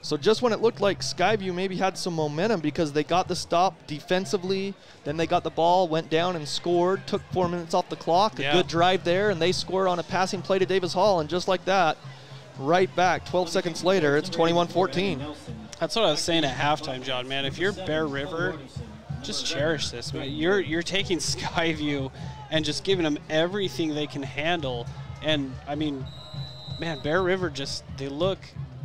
So just when it looked like Skyview maybe had some momentum because they got the stop defensively, then they got the ball, went down and scored, took 4 minutes off the clock, a good drive there, and they score on a passing play to Davis Hall, and just like that, right back 12 seconds later, it's 21-14. That's what I was saying at halftime, John, man. If you're Bear River, just cherish this, man. You're taking Skyview and just giving them everything they can handle. And, I mean, man, Bear River they look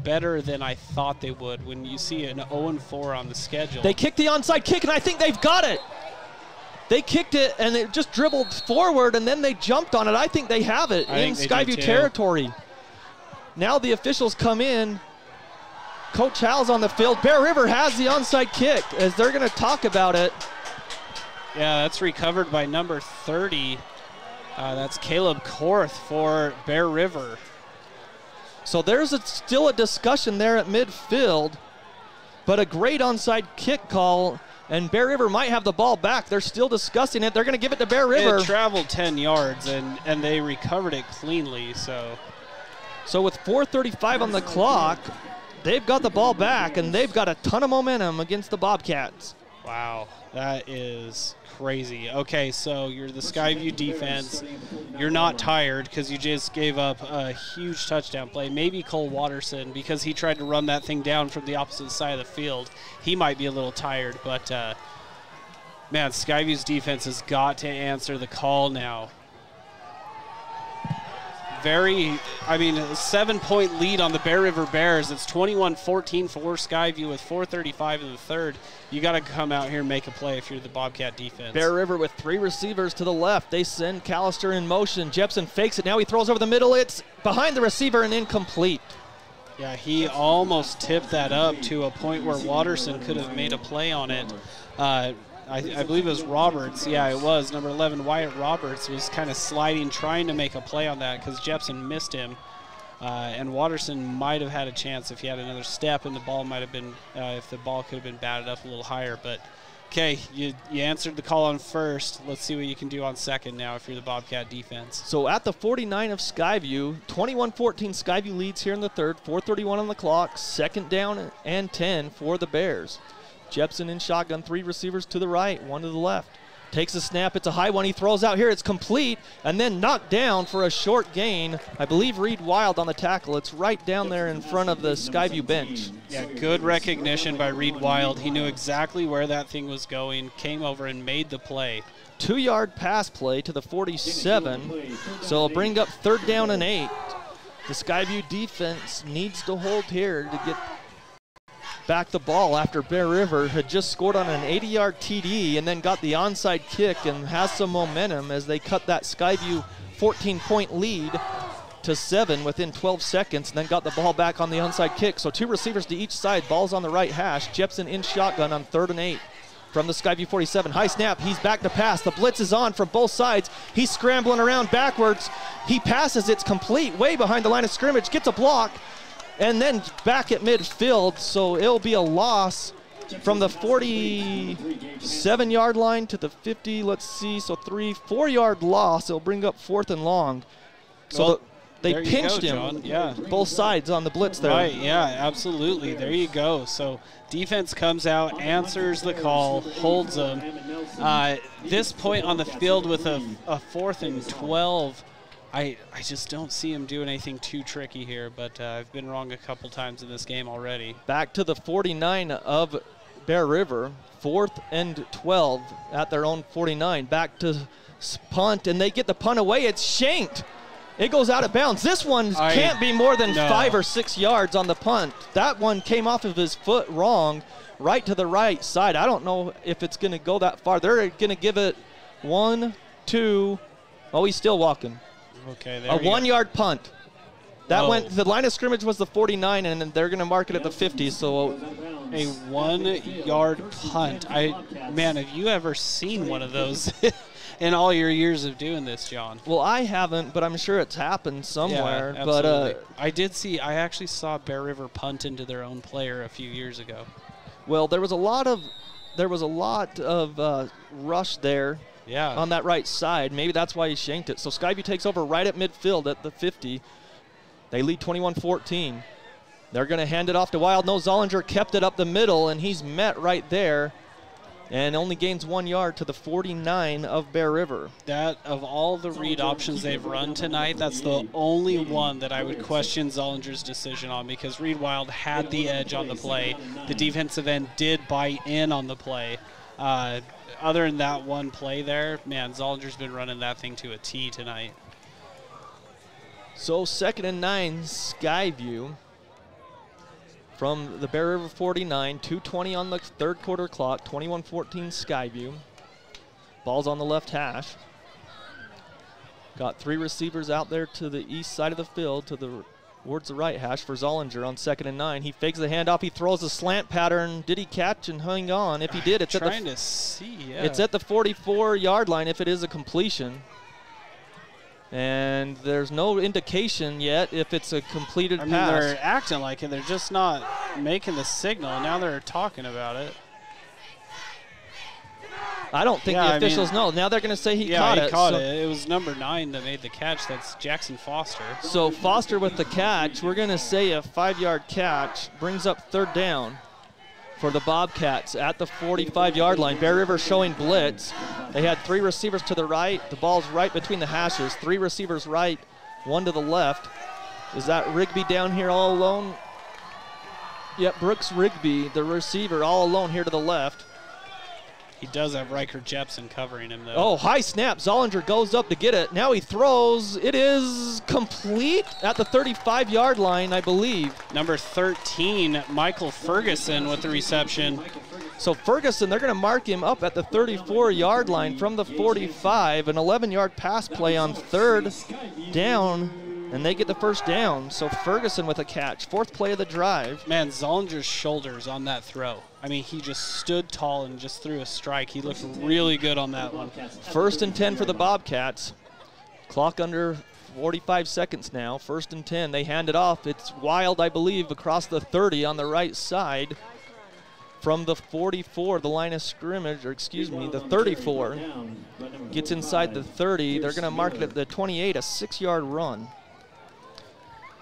better than I thought they would when you see an 0-4 on the schedule. They kicked the onside kick, and I think they've got it. They kicked it, and it just dribbled forward, and then they jumped on it. I think they have it in Skyview territory. Now the officials come in. Coach Hal's on the field. Bear River has the onside kick as they're going to talk about it. Yeah, that's recovered by number 30. That's Caleb Korth for Bear River. So there's still a discussion there at midfield, but a great onside kick call, and Bear River might have the ball back. They're still discussing it. They're going to give it to Bear River. It traveled 10 yards, and they recovered it cleanly. So with 4:35 on the clock, they've got the ball back, and they've got a ton of momentum against the Bobcats. Wow, that is crazy. Okay, so you're the Skyview defense. You're not tired because you just gave up a huge touchdown play. Maybe Cole Watterson, because he tried to run that thing down from the opposite side of the field. He might be a little tired, but, man, Skyview's defense has got to answer the call now. A 7-point lead on the Bear River Bears. It's 21-14 for Skyview with 4:35 in the third. You got to come out here and make a play if you're the Bobcat defense. Bear River with 3 receivers to the left. They send Callister in motion. Jepson fakes it. Now he throws over the middle. It's behind the receiver and incomplete. Yeah, he almost tipped that up to a point where Watterson could have made a play on it. I believe it was Roberts. Yeah, it was. Number 11, Wyatt Roberts, was kind of sliding, trying to make a play on that because Jepson missed him. And Watterson might have had a chance if he had another step, and the ball might have been, if the ball could have been batted up a little higher. But Okay, you answered the call on first. Let's see what you can do on second now if you're the Bobcat defense. So at the 49 of Skyview, 21-14 Skyview leads here in the third, 4:31 on the clock, second down and 10 for the Bears. Jepson in shotgun, 3 receivers to the right, 1 to the left. Takes a snap, it's a high one, he throws out here, it's complete, and then knocked down for a short gain. I believe Reed Wild on the tackle. It's right down there in front of the Skyview bench. Yeah, good recognition by Reed Wild. He knew exactly where that thing was going, came over and made the play. 2-yard pass play to the 47, so it'll bring up third down and 8. The Skyview defense needs to hold here to get back the ball after Bear River had just scored on an 80-yard TD and then got the onside kick and has some momentum as they cut that Skyview 14-point lead to 7 within 12 seconds and then got the ball back on the onside kick. So 2 receivers to each side, ball's on the right hash. Jepson in shotgun on 3rd and 8 from the Skyview 47. High snap, he's back to pass. The blitz is on from both sides. He's scrambling around backwards. He passes, it's complete, way behind the line of scrimmage, gets a block, and then back at midfield, so it'll be a loss from the 47-yard line to the 50. Let's see, so 4-yard loss. It'll bring up 4th and long. So well, they pinched him, John. Yeah, both sides on the blitz there. Right, yeah, absolutely. There you go. So defense comes out, answers the call, holds them. This point on the field with a 4th and 12, I just don't see him doing anything too tricky here, but I've been wrong a couple times in this game already. Back to the 49 of Bear River, 4th and 12 at their own 49. Back to punt, and they get the punt away. It's shanked. It goes out of bounds. This one can't be more than 5 or 6 yards on the punt. That one came off of his foot wrong, right to the right side. I don't know if it's going to go that far. They're going to give it 1, 2. Oh, he's still walking. Okay, there a 1-yard punt. That went. The line of scrimmage was the 49, and they're going to mark it at the 50. So a 1-yard punt. Man, have you ever seen one of those in all your years of doing this, John? Well, I haven't, but I'm sure it's happened somewhere. Yeah, absolutely. But I actually saw Bear River punt into their own player a few years ago. Well, there was a lot of rush there. Yeah. On that right side. Maybe that's why he shanked it. So Skyview takes over right at midfield at the 50. They lead 21-14. They're going to hand it off to Wild. No, Zollinger kept it up the middle, and he's met right there and only gains 1 yard to the 49 of Bear River. That, of all the read options they've run tonight, that's the only one that I would question Zollinger's decision on, because Reed Wild had the edge on the play. The defensive end did bite in on the play. Other than that one play there, man, Zollinger's been running that thing to a T tonight. So 2nd and 9, Skyview from the Bear River 49, 2:20 on the third quarter clock, 21-14 Skyview. Ball's on the left hash. Got 3 receivers out there to the east side of the field towards the right hash for Zollinger on 2nd and 9. He fakes the handoff. He throws a slant pattern. Did he catch and hang on? If he did, it's at the 44-yard line if it is a completion. And there's no indication yet if it's a completed pass. I mean, they're acting like it. They're just not making the signal. Now they're talking about it. I don't think the officials know. Now they're going to say he caught it. Yeah, he caught it. It was number 9 that made the catch. That's Jackson Foster. So Foster with the catch. We're going to say a 5-yard catch brings up third down for the Bobcats at the 45-yard line. Bear River showing blitz. They had 3 receivers to the right. The ball's right between the hashes. 3 receivers right, 1 to the left. Is that Rigby down here all alone? Yep, Brooks Rigby, the receiver, all alone here to the left. He does have Riker Jepson covering him, though. Oh, high snap. Zollinger goes up to get it. Now he throws. It is complete at the 35-yard line, I believe. Number 13, Michael Ferguson with the reception. So Ferguson, they're going to mark him up at the 34-yard line from the 45. An 11-yard pass play on 3rd down, and they get the first down. So Ferguson with a catch. 4th play of the drive. Man, Zollinger's shoulders on that throw. I mean, he just stood tall and just threw a strike. He looked really good on that one. 1st and 10 for the Bobcats. Clock under 45 seconds now. 1st and 10. They hand it off. It's Wild, I believe, across the 30 on the right side. from the 44, the line of scrimmage, or excuse me, the 34. Gets inside the 30. They're going to mark it at the 28, a 6-yard run.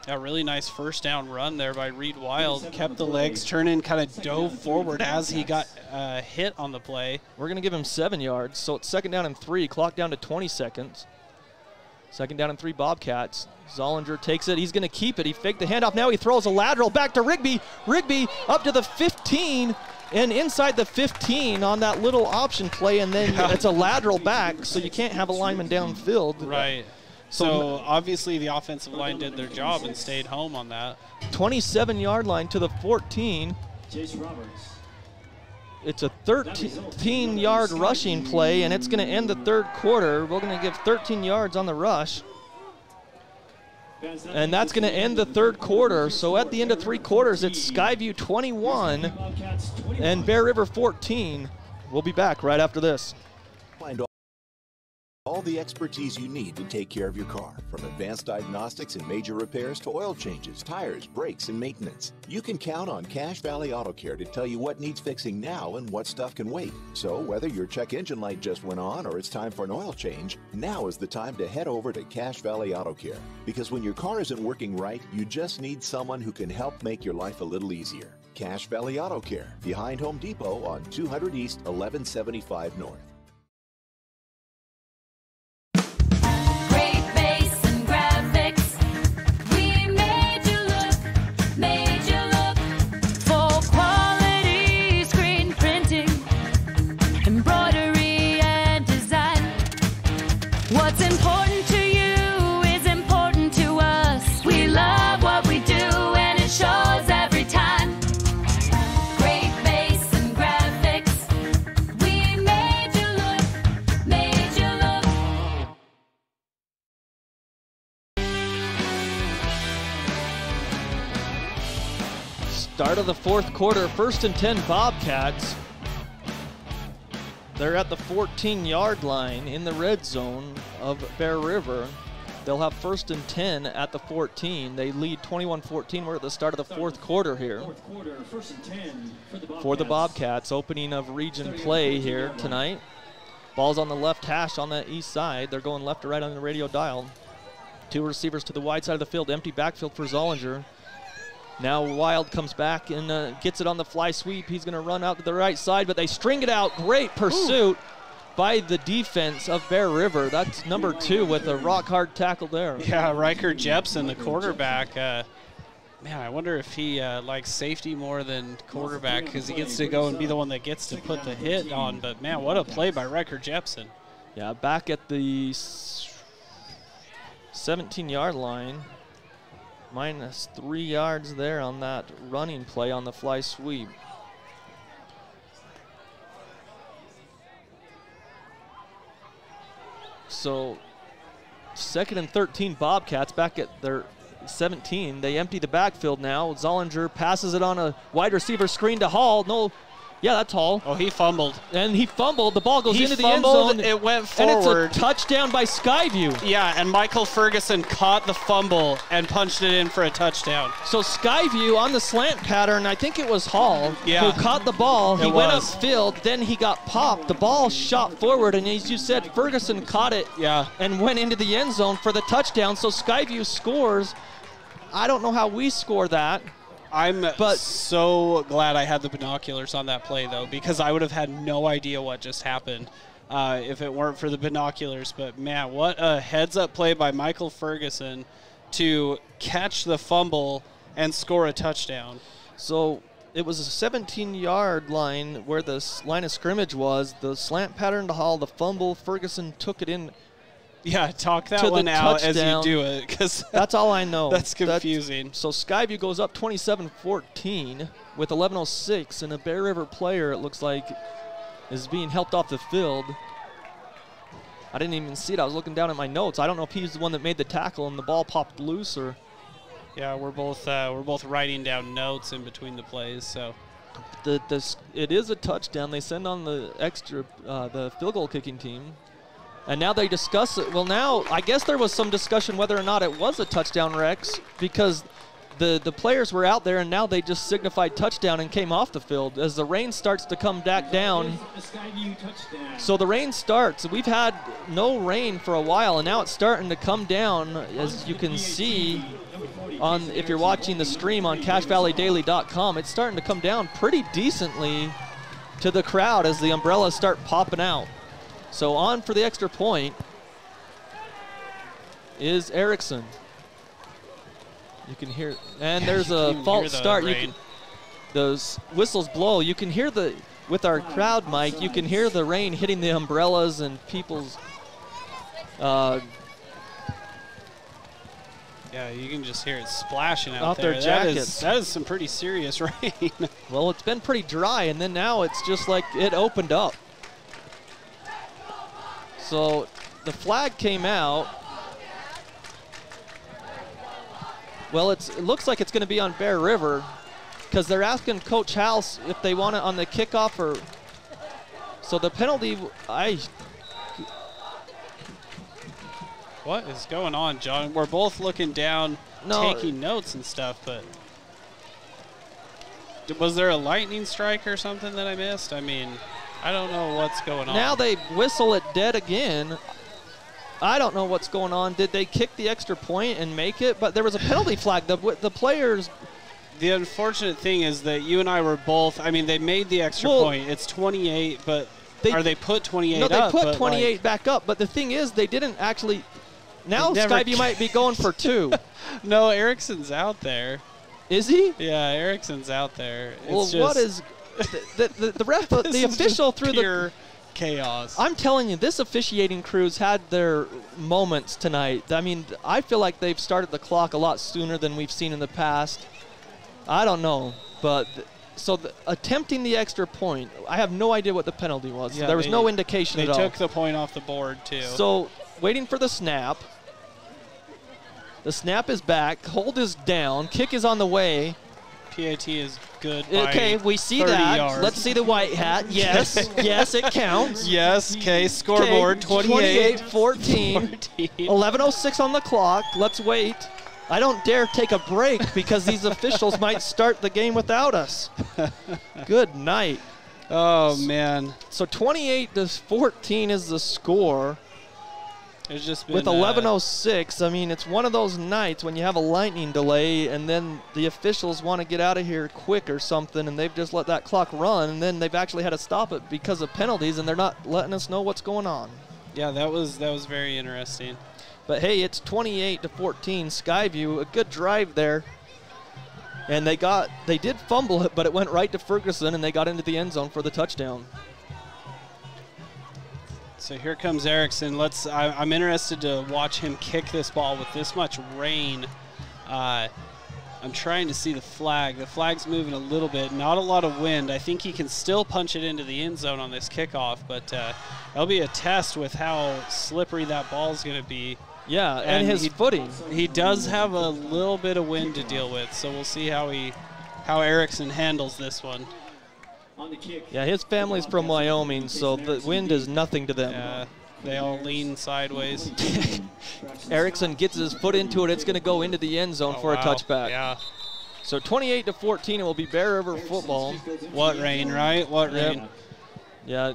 A really nice first down run there by Reed Wild. Kept the legs turning, kind of dove forward as he got hit on the play. We're going to give him 7 yards, so it's 2nd down and 3, clock down to 20 seconds. 2nd down and 3 Bobcats. Zollinger takes it. He's going to keep it. He faked the handoff. Now he throws a lateral back to Rigby. Rigby up to the 15 and inside the 15 on that little option play, and then it's a lateral back, so you can't have a lineman downfield. Right. So obviously the offensive line did their job and stayed home on that. 27-yard line to the 14. It's a 13-yard rushing play, and it's going to end the 3rd quarter. We're going to give 13 yards on the rush. And that's going to end the 3rd quarter. So at the end of 3 quarters, it's Skyview 21 and Bear River 14. We'll be back right after this. Find all the expertise you need to take care of your car, from advanced diagnostics and major repairs to oil changes, tires, brakes, and maintenance. You can count on Cache Valley Auto Care to tell you what needs fixing now and what stuff can wait. So whether your check engine light just went on or it's time for an oil change, now is the time to head over to Cache Valley Auto Care. Because when your car isn't working right, you just need someone who can help make your life a little easier. Cache Valley Auto Care, behind Home Depot on 200 East, 1175 North. Start of the 4th quarter, 1st and 10 Bobcats. They're at the 14-yard line in the red zone of Bear River. They'll have 1st and 10 at the 14. They lead 21-14. We're at the start of the 4th quarter here. For the Bobcats, opening of region play here tonight. Ball's on the left hash on the east side. They're going left to right on the radio dial. 2 receivers to the wide side of the field. Empty backfield for Zollinger. Now Wild comes back and gets it on the fly sweep. He's going to run out to the right side, but they string it out. Great pursuit by the defense of Bear River. That's number 2 with a rock-hard tackle there. Yeah, Riker Jepson, the quarterback. Man, I wonder if he likes safety more than quarterback because he gets to go and be the one that gets to put the hit on. But, man, what a play by Riker Jepson. Yeah, back at the 17-yard line. Minus 3 yards there on that running play on the fly sweep. So 2nd and 13 Bobcats back at their 17. They empty the backfield now. Zollinger passes it on a wide receiver screen to Hall. No. Yeah, that's Hall. Oh, he fumbled. And he fumbled. The ball goes into the end zone. It went forward. And it's a touchdown by Skyview. Yeah, and Michael Ferguson caught the fumble and punched it in for a touchdown. So Skyview on the slant pattern, I think it was Hall who caught the ball. He went upfield, then he got popped. The ball shot forward, and as you said, Ferguson caught it and went into the end zone for the touchdown. So Skyview scores. I don't know how we score that. I'm so glad I had the binoculars on that play, though, because I would have had no idea what just happened if it weren't for the binoculars. But, man, what a heads-up play by Michael Ferguson to catch the fumble and score a touchdown. So it was a 17-yard line where the line of scrimmage was. The slant pattern to Hall, the fumble, Ferguson took it in. Yeah, talk that one out as you do it, because that's all I know. That's confusing. So Skyview goes up 27-14 with 11:06, and a Bear River player, it looks like, is being helped off the field. I didn't even see it. I was looking down at my notes. I don't know if he's the one that made the tackle and the ball popped loose or. Yeah, we're both writing down notes in between the plays. So. It is a touchdown. They send on the extra the field goal kicking team. And now they discuss it. Well, now I guess there was some discussion whether or not it was a touchdown, Rex, because the players were out there, and now they just signified touchdown and came off the field as the rain starts to come back down. So the rain starts. We've had no rain for a while, and now it's starting to come down, as you can see if you're watching the stream on CacheValleyDaily.com. It's starting to come down pretty decently to the crowd as the umbrellas start popping out. So on for the extra point is Erickson. You can hear, and there's a false start. Those whistles blow. You can hear with our crowd mic, you can hear the rain hitting the umbrellas and people's. Yeah, you can just hear it splashing out there. Their jackets. That is some pretty serious rain. Well, it's been pretty dry, and then now it's just like it opened up. So the flag came out. Well, it looks like it's going to be on Bear River because they're asking Coach House if they want it on the kickoff or. So the penalty, What is going on, John? We're both looking down, taking notes and stuff, but was there a lightning strike or something that I missed? I mean, I don't know what's going on. Now they whistle it dead again. I don't know what's going on. Did they kick the extra point and make it? But there was a penalty flag. The players. The unfortunate thing is that you and I were both. I mean, they made the extra point. It's 28, but they put 28 up? No, they put 28 back up. But the thing is, they didn't actually. Now Skyview might be going for 2. No, Erickson's out there. Is he? Yeah, Erickson's out there. Well, what is the ref? The official through pure chaos. I'm telling you, this officiating crew's had their moments tonight. I mean, I feel like they've started the clock a lot sooner than we've seen in the past. I don't know, but attempting the extra point, I have no idea what the penalty was. Yeah, there was no indication at all. They took the point off the board, too. So, waiting for the snap. The snap is back. Hold is down. Kick is on the way. PAT is good. Okay, we see that. Yards. Let's see the white hat. Yes, yes, it counts. Yes, okay, scoreboard 28-14. 11:06 on the clock. Let's wait. I don't dare take a break because these officials might start the game without us. Good night. Oh, man. So 28-14 is the score. It's just been, with 11:06, I mean, it's one of those nights when you have a lightning delay and then the officials want to get out of here quick or something, and they've just let that clock run, and then they've actually had to stop it because of penalties, and they're not letting us know what's going on. Yeah, that was very interesting. But hey, it's 28-14, Skyview, a good drive there. And they did fumble it, but it went right to Ferguson, and they got into the end zone for the touchdown. So here comes Erickson. I'm interested to watch him kick this ball with this much rain. I'm trying to see the flag. The flag's moving a little bit. Not a lot of wind. I think he can still punch it into the end zone on this kickoff, but that'll be a test with how slippery that ball's going to be. Yeah, and his footing. He does have a little bit of wind to deal with, so we'll see how Erickson handles this one. Yeah, his family's from Wyoming, so the wind is nothing to them. Yeah, they all lean sideways. Erickson gets his foot into it. It's going to go into the end zone for a touchback. Yeah. So 28-14, it will be Bear River football. What rain, right? What rain? Yeah.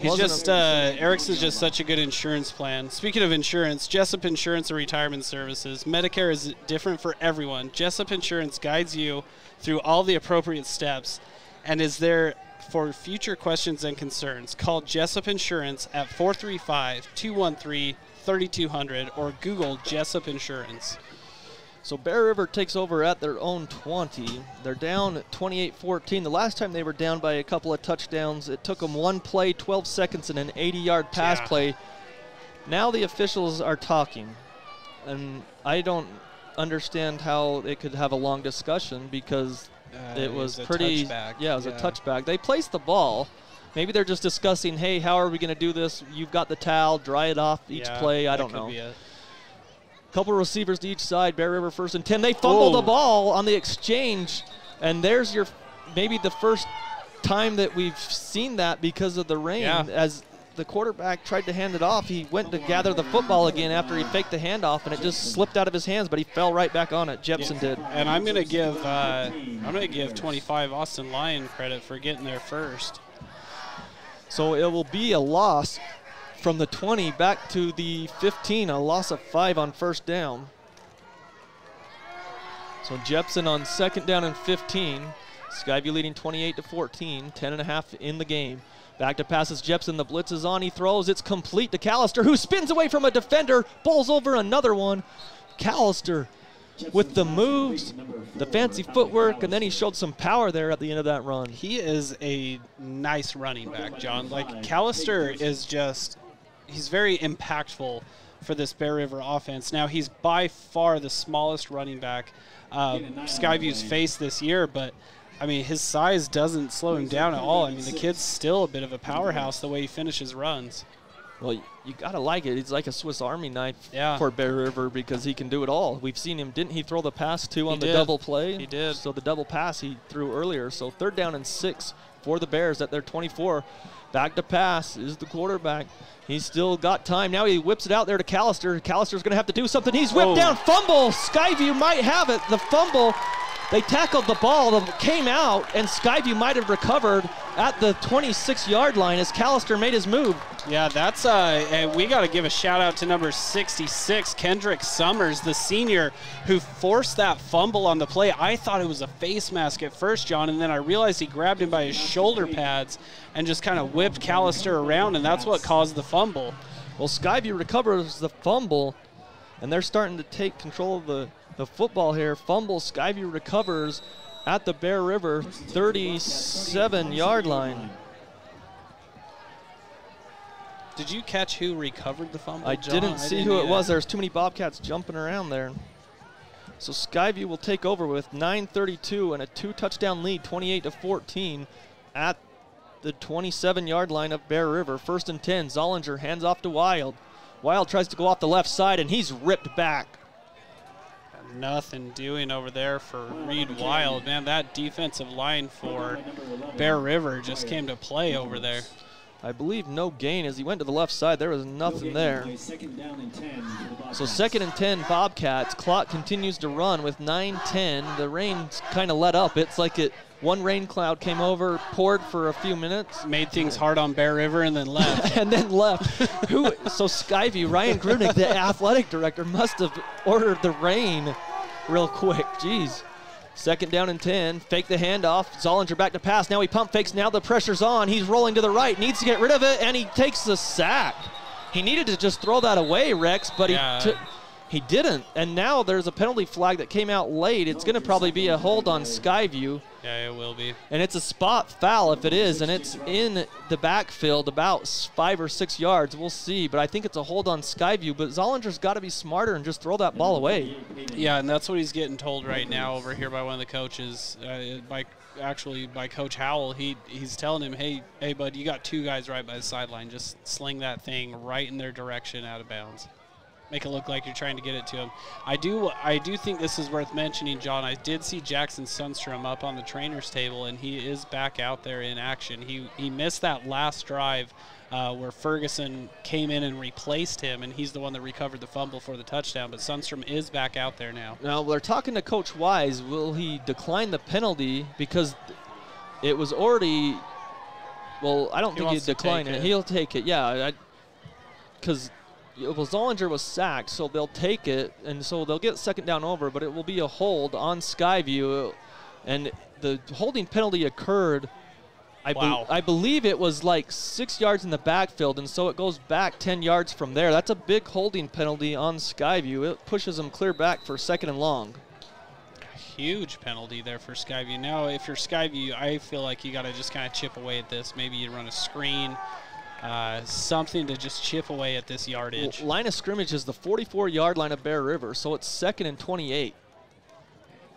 He's just Erickson's just such a good insurance plan. Speaking of insurance, Jessup Insurance and Retirement Services. Medicare is different for everyone. Jessup Insurance guides you through all the appropriate steps and is there for future questions and concerns. Call Jessup Insurance at 435-213-3200 or Google Jessup Insurance. So Bear River takes over at their own 20. They're down 28-14. The last time they were down by a couple of touchdowns, it took them one play, 12 seconds, and an 80-yard pass play. Now the officials are talking, and I don't understand how they could have a long discussion because it was pretty. Touchback. Yeah, it was a touchback. They placed the ball. Maybe they're just discussing, hey, how are we going to do this? You've got the towel, dry it off each play. I don't know. Couple receivers to each side. Bear River 1st and 10. They fumble the ball on the exchange, and there's maybe the first time that we've seen that because of the rain. As the quarterback tried to hand it off. He went to gather the football again after he faked the handoff, and it just slipped out of his hands, but he fell right back on it. Jepson did. And I'm going to give 25 Austin Lyon credit for getting there first. So it will be a loss from the 20 back to the 15, a loss of 5 on first down. So Jepson on second down and 15. Skyview leading 28-14, 10.5 in the game. Back to passes Jepson, the blitz is on, he throws, it's complete to Callister, who spins away from a defender, bowls over another one. Callister with the moves, the fancy footwork, and then he showed some power there at the end of that run. He is a nice running back, John. Like, Callister is just, he's very impactful for this Bear River offense. Now, he's by far the smallest running back Skyview's faced this year, but I mean, his size doesn't slow him down at all. I mean, the kid's still a bit of a powerhouse the way he finishes runs. Well, you got to like it. He's like a Swiss Army knife for Bear River because he can do it all. We've seen him. Didn't he throw the pass, too, on the double play? He did. So the double pass he threw earlier. So third down and 6 for the Bears at their 24. Back to pass is the quarterback. He's still got time. Now he whips it out there to Callister. Callister's going to have to do something. He's whipped down. Fumble. Skyview might have it. The fumble. They tackled the ball, came out, and Skyview might have recovered at the 26-yard line as Callister made his move. Yeah, that's we got to give a shout out to number 66, Kendrick Summers, the senior who forced that fumble on the play. I thought it was a face mask at first, John, and then I realized he grabbed him by his shoulder pads and just kind of whipped Callister around, and that's what caused the fumble. Well, Skyview recovers the fumble, and they're starting to take control of the football here. Fumble, Skyview recovers at the Bear River 37-yard line. Did you catch who recovered the fumble, I John? didn't see who it was. There's too many Bobcats jumping around there. So Skyview will take over with 9:32 and a 2-touchdown lead, 28-14 at the 27-yard line of Bear River. First and 10, Zollinger hands off to Wild. Wild tries to go off the left side, and he's ripped back. Nothing doing over there for Reed Wild. Man, that defensive line for Bear River just came to play over there. I believe no gain as he went to the left side. There was nothing there. So second and 10 Bobcats. Clock continues to run with 9:10. The rain's kind of let up. It's like one rain cloud came over, poured for a few minutes. Made things hard on Bear River and then left. So Skyview, Ryan Grunick, the athletic director, must have ordered the rain real quick. Jeez. Second down and 10. Fake the handoff. Zollinger back to pass. Now he pump fakes. Now the pressure's on. He's rolling to the right. Needs to get rid of it, and he takes the sack. He needed to just throw that away, Rex, but he didn't. And now there's a penalty flag that came out late. It's going to probably be a hold on Skyview. Yeah, it will be. And it's a spot foul if it is, and it's in the backfield about 5 or 6 yards. We'll see, but I think it's a hold on Skyview. But Zollinger's got to be smarter and just throw that ball away. Yeah, and that's what he's getting told right now over here by one of the coaches, by Coach Howell. He's telling him, hey, bud, you got 2 guys right by the sideline. Just sling that thing right in their direction out of bounds. Make it look like you're trying to get it to him. I do think this is worth mentioning, John. I did see Jackson Sundstrom up on the trainer's table, and he is back out there in action. He missed that last drive where Ferguson came in and replaced him, and he's the one that recovered the fumble for the touchdown. But Sundstrom is back out there now. Now, they're talking to Coach Wise. Will he decline the penalty? Because it was already – well, I don't think he'd decline it. He'll take it, yeah. Because – Zollinger was sacked, so they'll take it, and so they'll get second down over, but it will be a hold on Skyview. And the holding penalty occurred, I believe it was like 6 yards in the backfield, and so it goes back 10 yards from there. That's a big holding penalty on Skyview. It pushes them clear back for second and long. Huge penalty there for Skyview. Now, if you're Skyview, I feel like you got to just kind of chip away at this. Maybe you run a screen. Something to just chip away at this yardage. Well, line of scrimmage is the 44-yard line of Bear River, so it's second and 28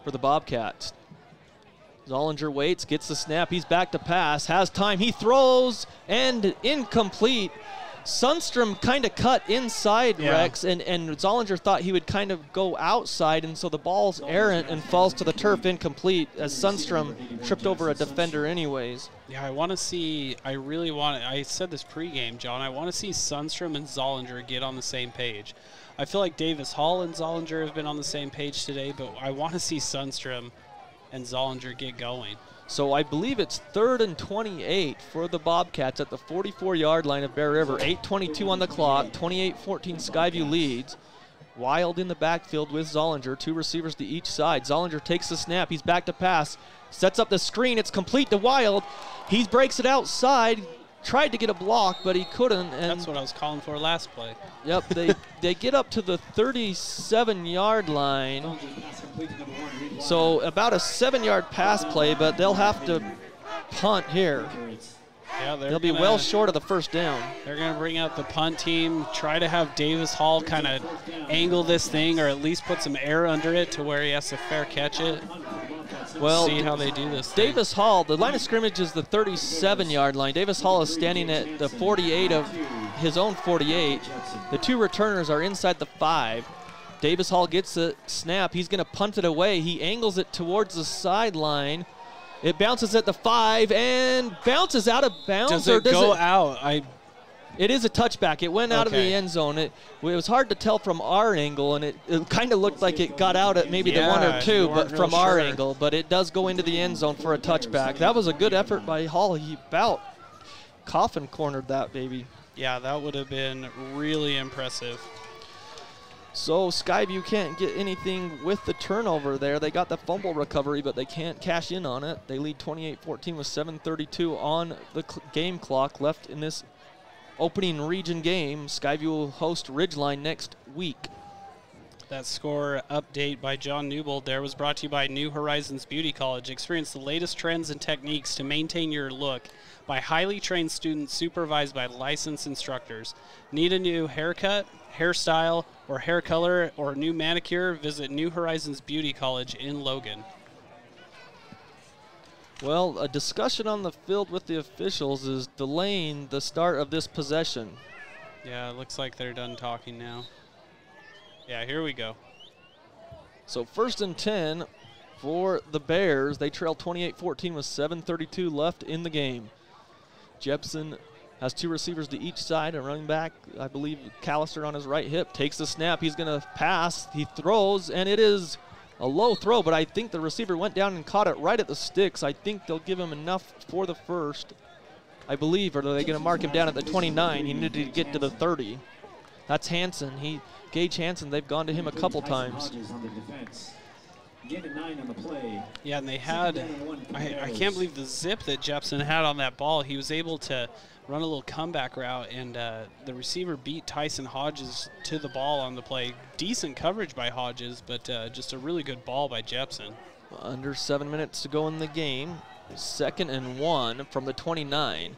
for the Bobcats. Zollinger waits, gets the snap. He's back to pass, has time. He throws, and incomplete. Sundstrom kind of cut inside Rex, and Zollinger thought he would kind of go outside, and so the ball's errant and falls to the turf incomplete as Sundstrom tripped over a defender anyways. Yeah, I said this pregame, John, I want to see Sundstrom and Zollinger get on the same page. I feel like Davis Hall and Zollinger have been on the same page today, but I want to see Sundstrom and Zollinger get going. So I believe it's 3rd and 28 for the Bobcats at the 44-yard line of Bear River. 8:22 on the clock, 28-14 Skyview leads. Wild in the backfield with Zollinger, 2 receivers to each side. Zollinger takes the snap, he's back to pass, sets up the screen, it's complete to Wild. He breaks it outside, tried to get a block, but he couldn't. And that's what I was calling for last play. Yep, they get up to the 37-yard line. So about a 7-yard pass play, but they'll have to punt here. Yeah, they'll be well short of the first down. They're going to bring out the punt team, try to have Davis Hall kind of angle this thing or at least put some air under it to where he has to fair catch it. Well, see how they do this. Davis Hall, the line of scrimmage is the 37-yard line. Davis Hall is standing at the 48 of his own 48. The 2 returners are inside the 5. Davis Hall gets the snap. He's going to punt it away. He angles it towards the sideline. It bounces at the 5 and bounces out of bounds. Does it go out? It is a touchback. It went out of the end zone. It was hard to tell from our angle, and it kind of looked like it got out at maybe the 1 or 2, but from our angle. But it does go into the end zone for a touchback. That was a good effort by Hall. He about coffin cornered that baby. Yeah, that would have been really impressive. So Skyview can't get anything with the turnover there. They got the fumble recovery, but they can't cash in on it. They lead 28-14 with 7:32 on the game clock left in this opening region game. Skyview will host Ridgeline next week. That score update by John Newbold there was brought to you by New Horizons Beauty College. Experience the latest trends and techniques to maintain your look by highly trained students supervised by licensed instructors. Need a new haircut, hairstyle, or hair color, or new manicure? Visit New Horizons Beauty College in Logan. Well, a discussion on the field with the officials is delaying the start of this possession. Yeah, it looks like they're done talking now. Yeah, here we go. So 1st and 10 for the Bears. They trail 28-14 with 7:32 left in the game. Jepson has 2 receivers to each side, a running back, I believe Callister on his right hip, takes the snap. He's going to pass. He throws, and it is a low throw, but I think the receiver went down and caught it right at the sticks. I think they'll give him enough for the first, I believe, or are they going to mark him down at the 29? He needed to get to the 30. That's Hansen. Gage Hansen, they've gone to him a couple times. Yeah, and they had, I can't believe the zip that Jepson had on that ball. He was able to run a little comeback route, and the receiver beat Tyson Hodges to the ball on the play. Decent coverage by Hodges, but just a really good ball by Jepson. Under 7 minutes to go in the game. 2nd and 1 from the 29.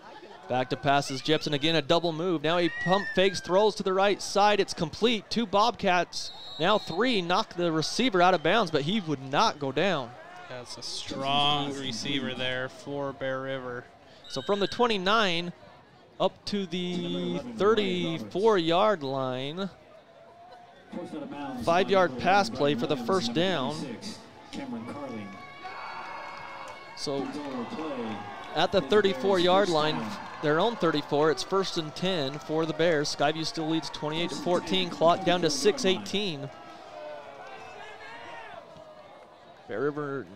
Back to passes Jepson again, a double move. Now he pump fakes, throws to the right side. It's complete. 2 Bobcats, now 3, knock the receiver out of bounds, but he would not go down. That's a strong receiver there for Bear River. So from the 29 up to the 34-yard line, 5-yard pass play for the first down. So at the 34-yard line, their own 34, it's 1st and 10 for the Bears. Skyview still leads 28-14, clock down to 6:18. Bear River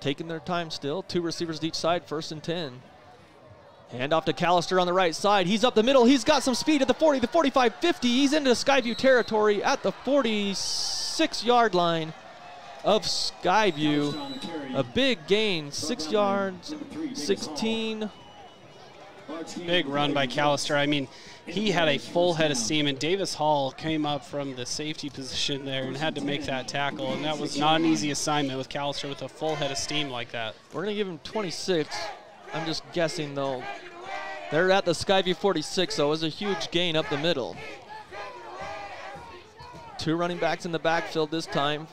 taking their time still. 2 receivers to each side, 1st and 10. Hand off to Callister on the right side. He's up the middle. He's got some speed at the 40, the 45, 50. He's into Skyview territory at the 46-yard line of Skyview. A big gain, 6 yards, 16. Big run by Callister. I mean, he had a full head of steam, and Davis Hall came up from the safety position there and had to make that tackle, and that was not an easy assignment with Callister with a full head of steam like that. We're going to give him 26. I'm just guessing, though. They're at the Skyview 46, though. It was a huge gain up the middle. 2 running backs in the backfield this time.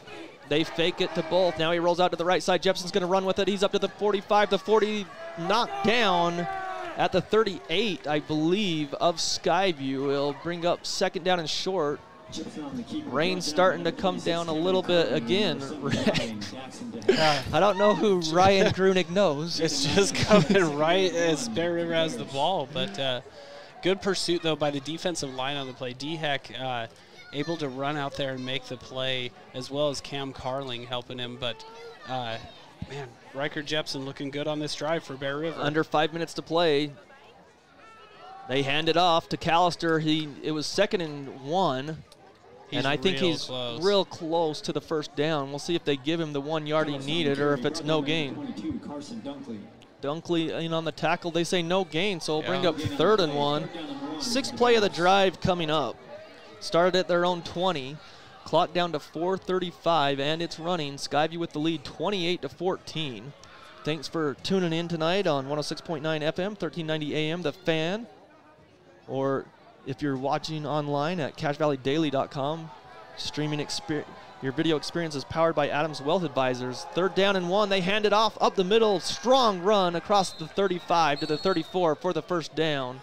They fake it to both. Now he rolls out to the right side. Jepson's going to run with it. He's up to the 45, the 40, knocked down at the 38, I believe, of Skyview. It'll bring up second down and short. Rain's starting to come down a little bit again. I don't know who Ryan Grunig knows. It's just coming right as Bear River has the ball, but good pursuit, though, by the defensive line on the play. Dehek able to run out there and make the play, as well as Cam Carling helping him. But, man, Riker Jepson looking good on this drive for Bear River. Under 5 minutes to play. They hand it off to Callister. It was 2nd and 1. And I think he's real close to the first down. We'll see if they give him the 1 yard he needed or if it's no gain. Dunkley in on the tackle. They say no gain, so we'll bring up 3rd and 1. 6th play of the drive coming up. Started at their own 20. Clock down to 4:35, and it's running. Skyview with the lead, 28-14. Thanks for tuning in tonight on 106.9 FM, 1390 AM, The Fan. Or if you're watching online at CashValleyDaily.com, streaming your video experience is powered by Adams Wealth Advisors. 3rd down and 1. They hand it off up the middle. Strong run across the 35 to the 34 for the first down.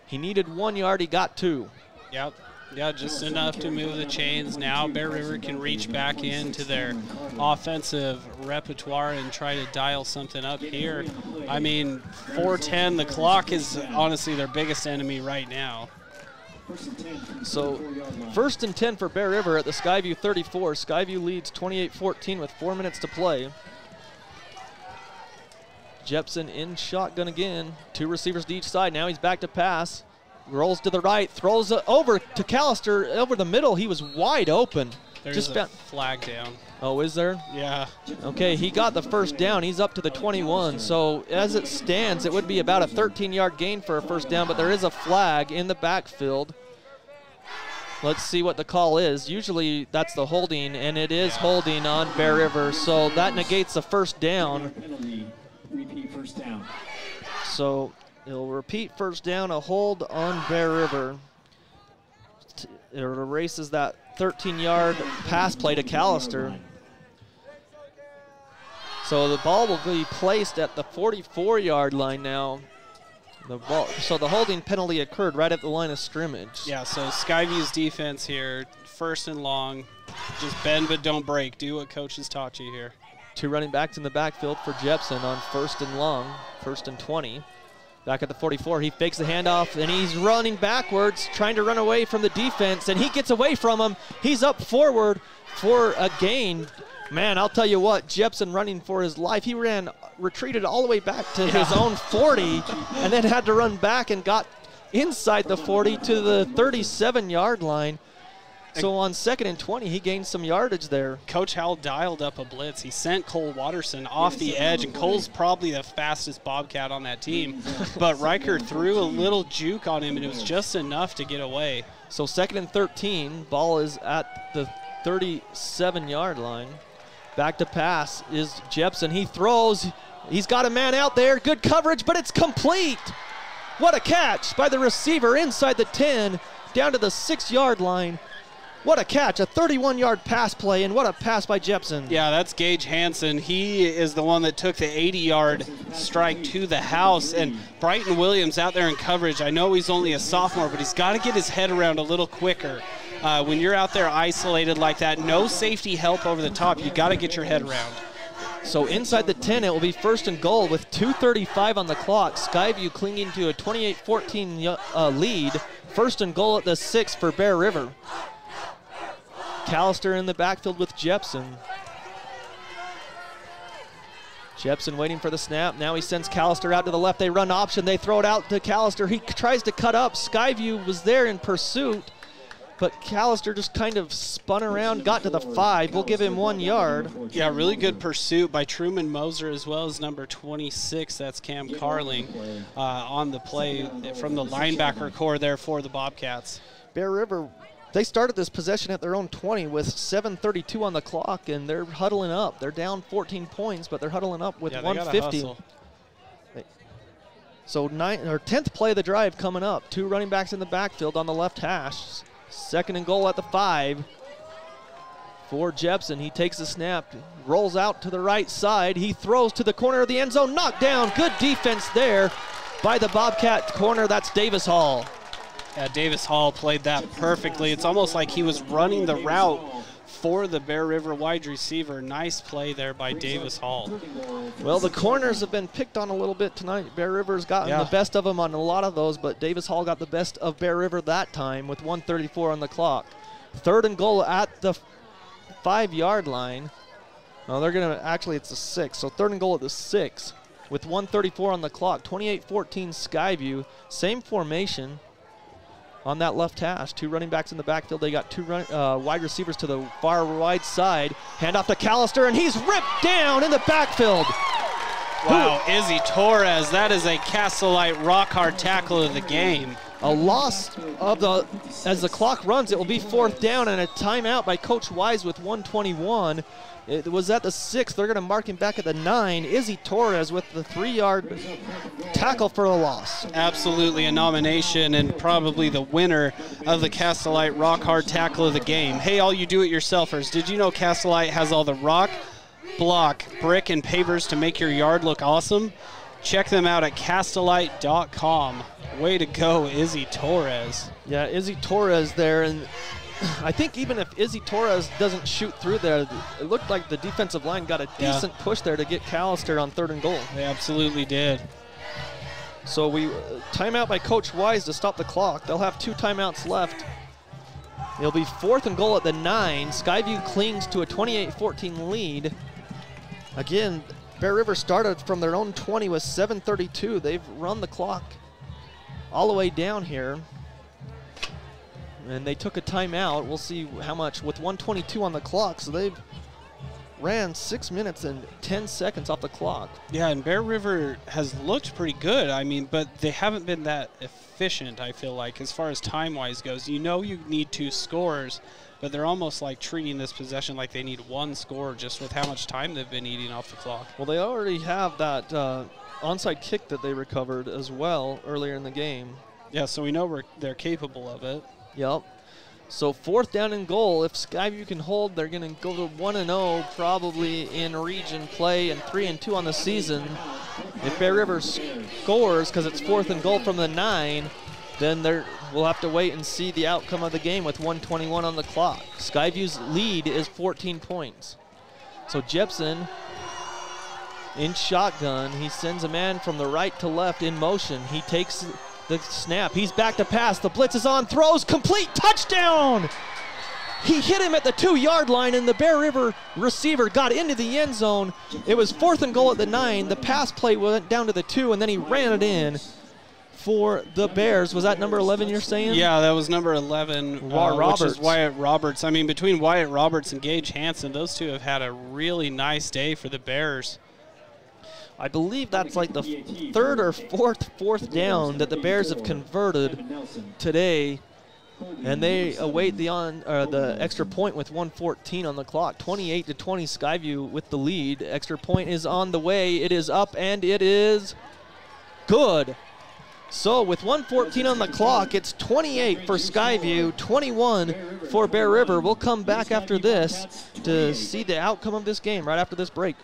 He needed 1 yard. He got 2. Yep. Yeah, just enough to move the chains. Now Bear River can reach back into their offensive repertoire and try to dial something up here. I mean, 4:10, the clock is honestly their biggest enemy right now. So 1st and 10 for Bear River at the Skyview 34. Skyview leads 28-14 with 4 minutes to play. Jepson in shotgun again. 2 receivers to each side. Now he's back to pass. Rolls to the right, throws it over to Callister over the middle. He was wide open. There's a flag down. Oh, is there? Yeah. Okay, he got the first down. He's up to the 21. So as it stands, it would be about a 13-yard gain for a first down, but there is a flag in the backfield. Let's see what the call is. Usually that's the holding, and it is holding on Bear River. So that negates the first down. Repeat first down. So it'll repeat first down, a hold on Bear River. It erases that 13-yard pass play to Callister. So the ball will be placed at the 44-yard line now. So the holding penalty occurred right at the line of scrimmage. Yeah, so Skyview's defense here, 1st and long. Just bend but don't break. Do what coach has taught you here. 2 running backs in the backfield for Jepson on 1st and long, 1st and 20. Back at the 44, he fakes the handoff, and he's running backwards, trying to run away from the defense, and he gets away from him. He's up forward for a gain. Man, I'll tell you what, Jepson running for his life. He retreated all the way back to his own 40, and then had to run back and got inside the 40 to the 37-yard line. So on 2nd and 20, he gained some yardage there. Coach Howell dialed up a blitz. He sent Cole Watterson off the edge, and Cole's probably the fastest Bobcat on that team. But Riker threw a little juke on him, and it was just enough to get away. So 2nd and 13, ball is at the 37-yard line. Back to pass is Jepson. He throws. He's got a man out there. Good coverage, but it's complete. What a catch by the receiver inside the 10, down to the 6-yard line. What a catch, a 31-yard pass play, and what a pass by Jepson. Yeah, that's Gage Hansen. He is the one that took the 80-yard strike to the house, and Brighton Williams out there in coverage. I know he's only a sophomore, but he's got to get his head around a little quicker. When you're out there isolated like that, no safety help over the top, you got to get your head around. So inside the 10, it will be 1st and goal with 2:35 on the clock. Skyview clinging to a 28-14 lead. 1st and goal at the 6 for Bear River. Callister in the backfield with Jepson. Jepson waiting for the snap. Now he sends Callister out to the left. They run option. They throw it out to Callister. He tries to cut up. Skyview was there in pursuit, but Callister just kind of spun around, got to the 5. We'll give him 1 yard. Yeah, really good pursuit by Truman Moser as well as number 26. That's Cam Carling on the play from the linebacker core there for the Bobcats. Bear River, they started this possession at their own 20 with 7:32 on the clock, and they're huddling up. They're down 14 points, but they're huddling up with 150. So 10th play of the drive coming up. 2 running backs in the backfield on the left hash. 2nd and goal at the 5 for Jepson. He takes the snap, rolls out to the right side. He throws to the corner of the end zone, knocked down. Good defense there by the Bobcat corner. That's Davis Hall. Yeah, Davis Hall played that perfectly. It's almost like he was running the route for the Bear River wide receiver. Nice play there by Davis Hall. Well, the corners have been picked on a little bit tonight. Bear River's gotten the best of them on a lot of those, but Davis Hall got the best of Bear River that time with 1:34 on the clock. 3rd and goal at the 5-yard line. No, they're going to, actually it's a 6, so 3rd and goal at the 6 with 1:34 on the clock. 28-14 Skyview, same formation on that left hash. 2 running backs in the backfield. They got 2 wide receivers to the far wide side. Hand off to Callister, and he's ripped down in the backfield. Wow, Izzy Torres, that is a Castleite rock-hard tackle of the game. A loss of the, as the clock runs, it will be 4th down and a timeout by Coach Wise with 1:21. It was at the 6. They're going to mark him back at the 9. Izzy Torres with the 3-yard tackle for a loss. Absolutely a nomination and probably the winner of the Castleite rock hard tackle of the game. Hey, all you do-it-yourselfers, did you know Castleite has all the rock, block, brick, and pavers to make your yard look awesome? Check them out at castleite.com. Way to go, Izzy Torres. Yeah, Izzy Torres there, and I think even if Izzy Torres doesn't shoot through there, it looked like the defensive line got a decent push there to get Callister on 3rd and goal. They absolutely did. So we timeout by Coach Wise to stop the clock. They'll have 2 timeouts left. It'll be 4th and goal at the 9. Skyview clings to a 28-14 lead. Again, Bear River started from their own 20 with 7:32. They've run the clock all the way down here. And they took a timeout. We'll see how much with 1:22 on the clock. So they've ran 6 minutes and 10 seconds off the clock. Yeah, and Bear River has looked pretty good. I mean, but they haven't been that efficient, I feel like, as far as time-wise goes. You know you need 2 scores, but they're almost like treating this possession like they need 1 score just with how much time they've been eating off the clock. Well, they already have that onside kick that they recovered as well earlier in the game. Yeah, so we know they're capable of it. Yep. So 4th down and goal. If Skyview can hold, they're going to go to 1-0 probably in region play and 3-2 on the season. If Bear River scores, because it's 4th and goal from the 9, then we'll have to wait and see the outcome of the game with 1:21 on the clock. Skyview's lead is 14 points. So Jepson in shotgun. He sends a man from the right to left in motion. He takes the snap. He's back to pass. The blitz is on. Throws. Complete. Touchdown! He hit him at the 2-yard line, and the Bear River receiver got into the end zone. It was 4th and goal at the 9. The pass play went down to the 2, and then he ran it in for the Bears. Was that number 11 you're saying? Yeah, that was number 11, which is Wyatt Roberts. I mean, between Wyatt Roberts and Gage Hansen, those two have had a really nice day for the Bears. I believe that's like the 3rd or 4th down that the Bears have converted today, and they await the extra point with 1:14 on the clock. 28-20 Skyview with the lead. Extra point is on the way. It is up, and it is good. So with 1:14 on the clock, it's 28 for Skyview, 21 for Bear River. We'll come back after this to see the outcome of this game right after this break.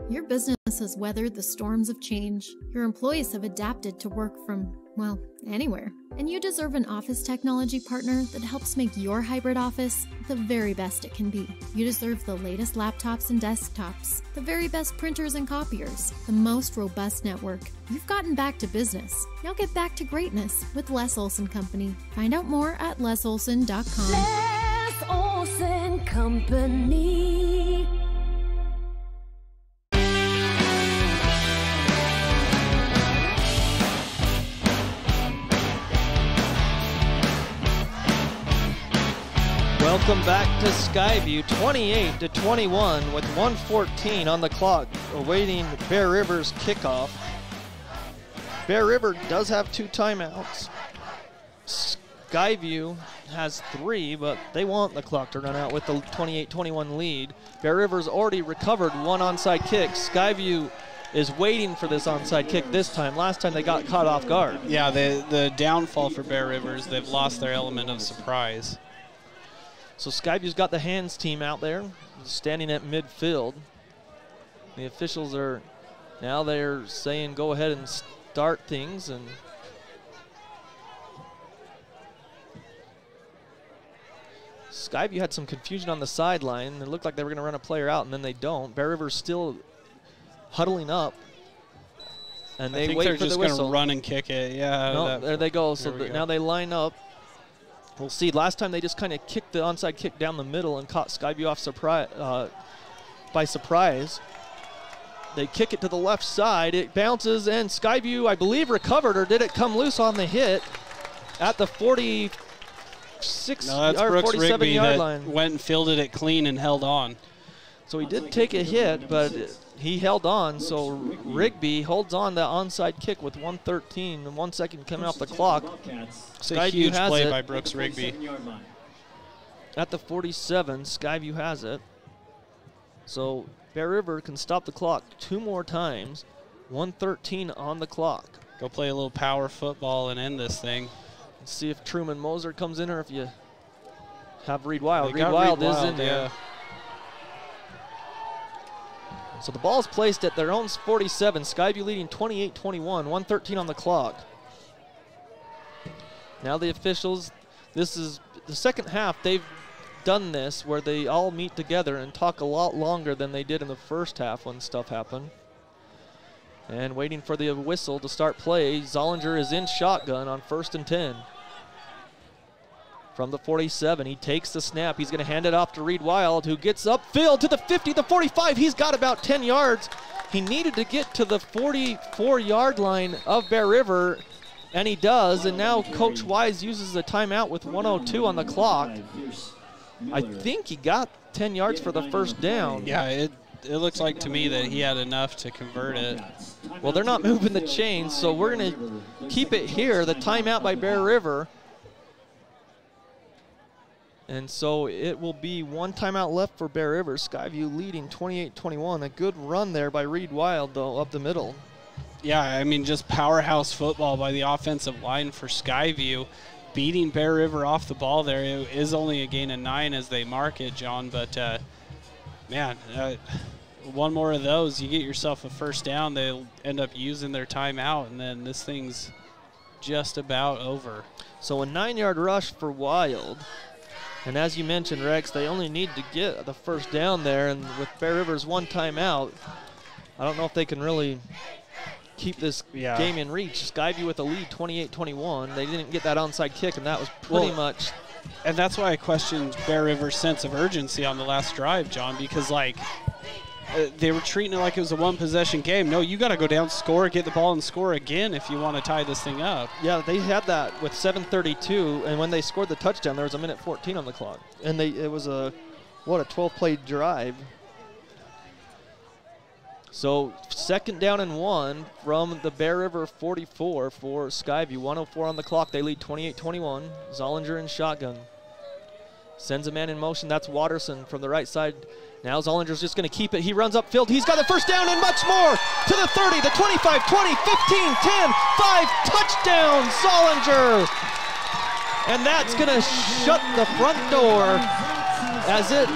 Your business has weathered the storms of change. Your employees have adapted to work from, well, anywhere. And you deserve an office technology partner that helps make your hybrid office the very best it can be. You deserve the latest laptops and desktops, the very best printers and copiers, the most robust network. You've gotten back to business. Now get back to greatness with Les Olson Company. Find out more at lesolson.com. Les Olson Company. Welcome back to Skyview, 28-21 with 1:14 on the clock, awaiting Bear River's kickoff. Bear River does have 2 timeouts. Skyview has 3, but they want the clock to run out with the 28-21 lead. Bear River's already recovered 1 onside kick. Skyview is waiting for this onside kick this time. Last time they got caught off guard. Yeah, the downfall for Bear River is they've lost their element of surprise. So Skyview's got the hands team out there, standing at midfield. The officials are Now they're saying go ahead and start things, and Skyview had some confusion on the sideline. It looked like they were going to run a player out, and then they don't. Bear River's still huddling up, and they wait for the whistle. I think they're just going to run and kick it. Yeah. No, there they go. So go. Now they line up. We'll see. Last time they just kind of kicked the onside kick down the middle and caught Skyview off by surprise. They kick it to the left side. It bounces, and Skyview, I believe, recovered, or did it come loose on the hit at the 47 yard line. Went and fielded it clean and held on. So he did take a hit, but he held on. So Rigby holds on that onside kick with 1:13 and 1 second coming off the clock. It's a huge play by Brooks Rigby. At the 47, Skyview has it. So Bear River can stop the clock 2 more times. 1:13 on the clock. Go play a little power football and end this thing. Let's see if Truman Moser comes in or if you have Reed Wild. Reed Wild is in there. Yeah. So the ball is placed at their own 47. Skyview leading 28-21, 1:13 on the clock. Now the officials, this is the second half, they've done this where they all meet together and talk a lot longer than they did in the first half when stuff happened. And waiting for the whistle to start play, Zollinger is in shotgun on 1st and 10. From the 47, he takes the snap. He's going to hand it off to Reed Wild, who gets upfield to the 50, the 45. He's got about 10 yards. He needed to get to the 44-yard line of Bear River, and he does. And now Coach Wise uses the timeout with 1:02 on the clock. I think he got 10 yards for the first down. Yeah, it looks like to me that he had enough to convert it. Well, they're not moving the chains, so we're going to keep it here. The timeout by Bear River. And so it will be 1 timeout left for Bear River. Skyview leading 28-21. A good run there by Reed Wild, though, up the middle. Yeah, I mean, just powerhouse football by the offensive line for Skyview. Beating Bear River off the ball there. It is only a gain of 9 as they mark it, John. But, man, one more of those, you get yourself a first down. They'll end up using their timeout, and then this thing's just about over. So a 9-yard rush for Wild. And as you mentioned, Rex, they only need to get the first down there. And with Bear River's 1 timeout, I don't know if they can really keep this game in reach. Skyview with a lead, 28-21. They didn't get that onside kick, and that was pretty much. And that's why I questioned Bear River's sense of urgency on the last drive, John, because, like, they were treating it like it was a 1-possession game. No, you got to go down, score, get the ball, and score again if you want to tie this thing up. Yeah, they had that with 7:32, and when they scored the touchdown, there was 1:14 on the clock. And it was a 12-play drive. So 2nd down and 1 from the Bear River 44 for Skyview. 1:04 on the clock. They lead 28-21. Zollinger in shotgun. Sends a man in motion. That's Watterson from the right side. Now Zollinger's just going to keep it. He runs upfield. He's got the first down and much more. To the 30, the 25, 20, 15, 10, 5. Touchdown, Zollinger. And that's going to shut the front door as it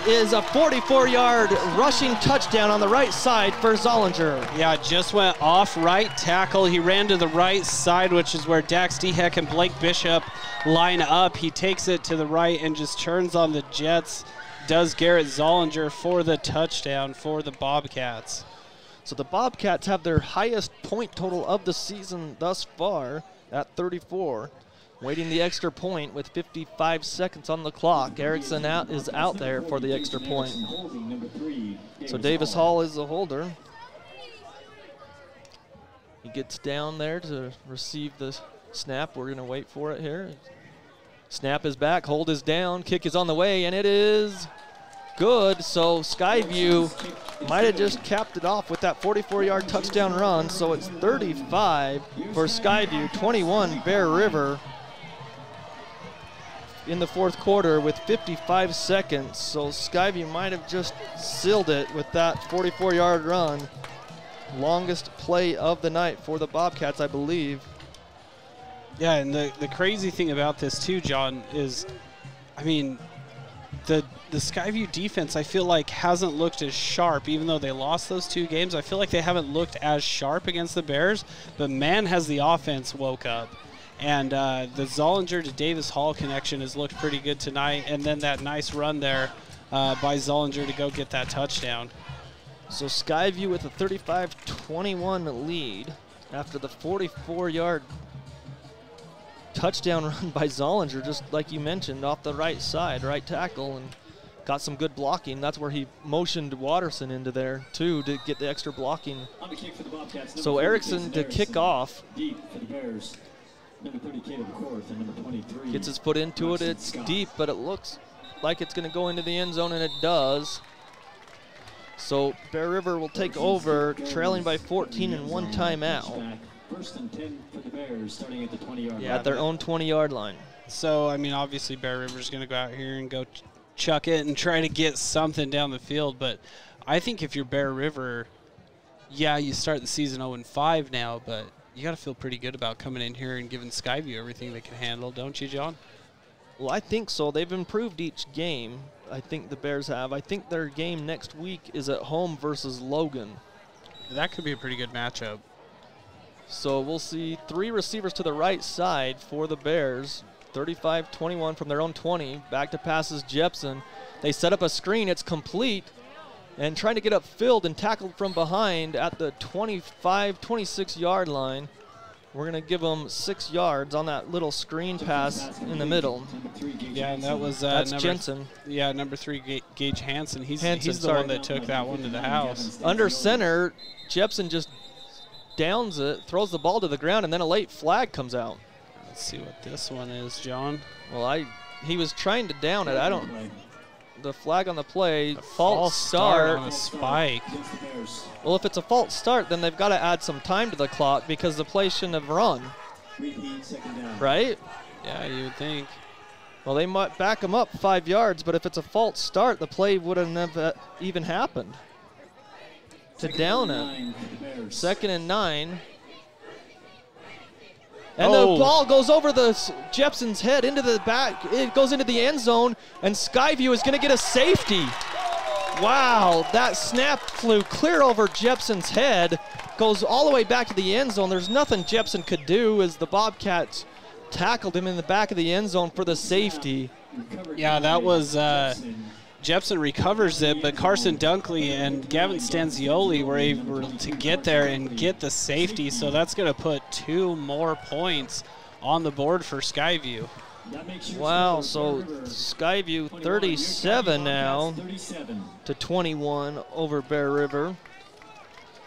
is a 44-yard rushing touchdown on the right side for Zollinger. Yeah, just went off right tackle. He ran to the right side, which is where Dax Deheck and Blake Bishop line up. He takes it to the right and just turns on the Jets. Does Garrett Zollinger for the touchdown for the Bobcats. So the Bobcats have their highest point total of the season thus far at 34. Waiting the extra point with 55 seconds on the clock. Erickson is out there for the extra point. So Davis Hall is the holder. He gets down there to receive the snap. We're going to wait for it here. Snap is back, hold is down, kick is on the way, and it is good. So Skyview might have just capped it off with that 44-yard touchdown run. So it's 35 for Skyview, 21 Bear River in the 4th quarter with 55 seconds. So Skyview might have just sealed it with that 44-yard run. Longest play of the night for the Bobcats, I believe. Yeah, and the crazy thing about this too, John, is, I mean, the Skyview defense, I feel like, hasn't looked as sharp. Even though they lost those 2 games, I feel like they haven't looked as sharp against the Bears. But man, has the offense woke up. And the Zollinger to Davis Hall connection has looked pretty good tonight. And then that nice run there by Zollinger to go get that touchdown. So Skyview with a 35-21 lead after the 44-yard touchdown run by Zollinger, just like you mentioned, off the right side, right tackle, and got some good blocking. That's where he motioned Watterson into there, too, to get the extra blocking. On the kick for the Bobcats, So Erickson to kick off. Deep for the Bears. Number 30, Caleb Korth, and number 23. Gets his foot into it. It's deep, but it looks like it's going to go into the end zone, and it does. So Bear River will take over, trailing by 14 and 1 timeout. First and 10 for the Bears, starting at the 20-yard line. At their own 20-yard line. So, I mean, obviously Bear River's going to go out here and go chuck it and try to get something down the field. But I think if you're Bear River, yeah, you start the season 0-5 now, but you got to feel pretty good about coming in here and giving Skyview everything they can handle, don't you, John? Well, I think so. They've improved each game. I think the Bears have. I think their game next week is at home versus Logan. That could be a pretty good matchup. So we'll see 3 receivers to the right side for the Bears. 35-21 from their own 20. Back to passes Jepson. They set up a screen. It's complete. And trying to get upfield and tackled from behind at the 25, 26-yard line. We're going to give them 6 yards on that little screen pass in the middle. Yeah, and that was that's Jensen. Yeah, number 3, Gage Hansen. He's the sorry. one that took that one to the house. Under center, Jepson just downs it, throws the ball to the ground, and then a late flag comes out. Let's see what this one is, John. Well, he was trying to down it. The flag on the play, false start on a spike. Well, if it's a false start, then they've got to add some time to the clock because the play shouldn't have run. Right? Yeah, you would think. Well, they might back them up 5 yards, but if it's a false start, the play wouldn't have even happened. To down it. 2nd and 9. And the ball goes over Jepson's head into the back. It goes into the end zone, and Skyview is going to get a safety. Wow, that snap flew clear over Jepson's head, goes all the way back to the end zone. There's nothing Jepson could do as the Bobcats tackled him in the back of the end zone for the safety. Yeah, that was Jepson recovers it, but Carson Dunkley and Gavin Stanzioli were able to get there and get the safety, so that's going to put 2 more points on the board for Skyview. Wow, so Skyview 37 now to 21 over Bear River.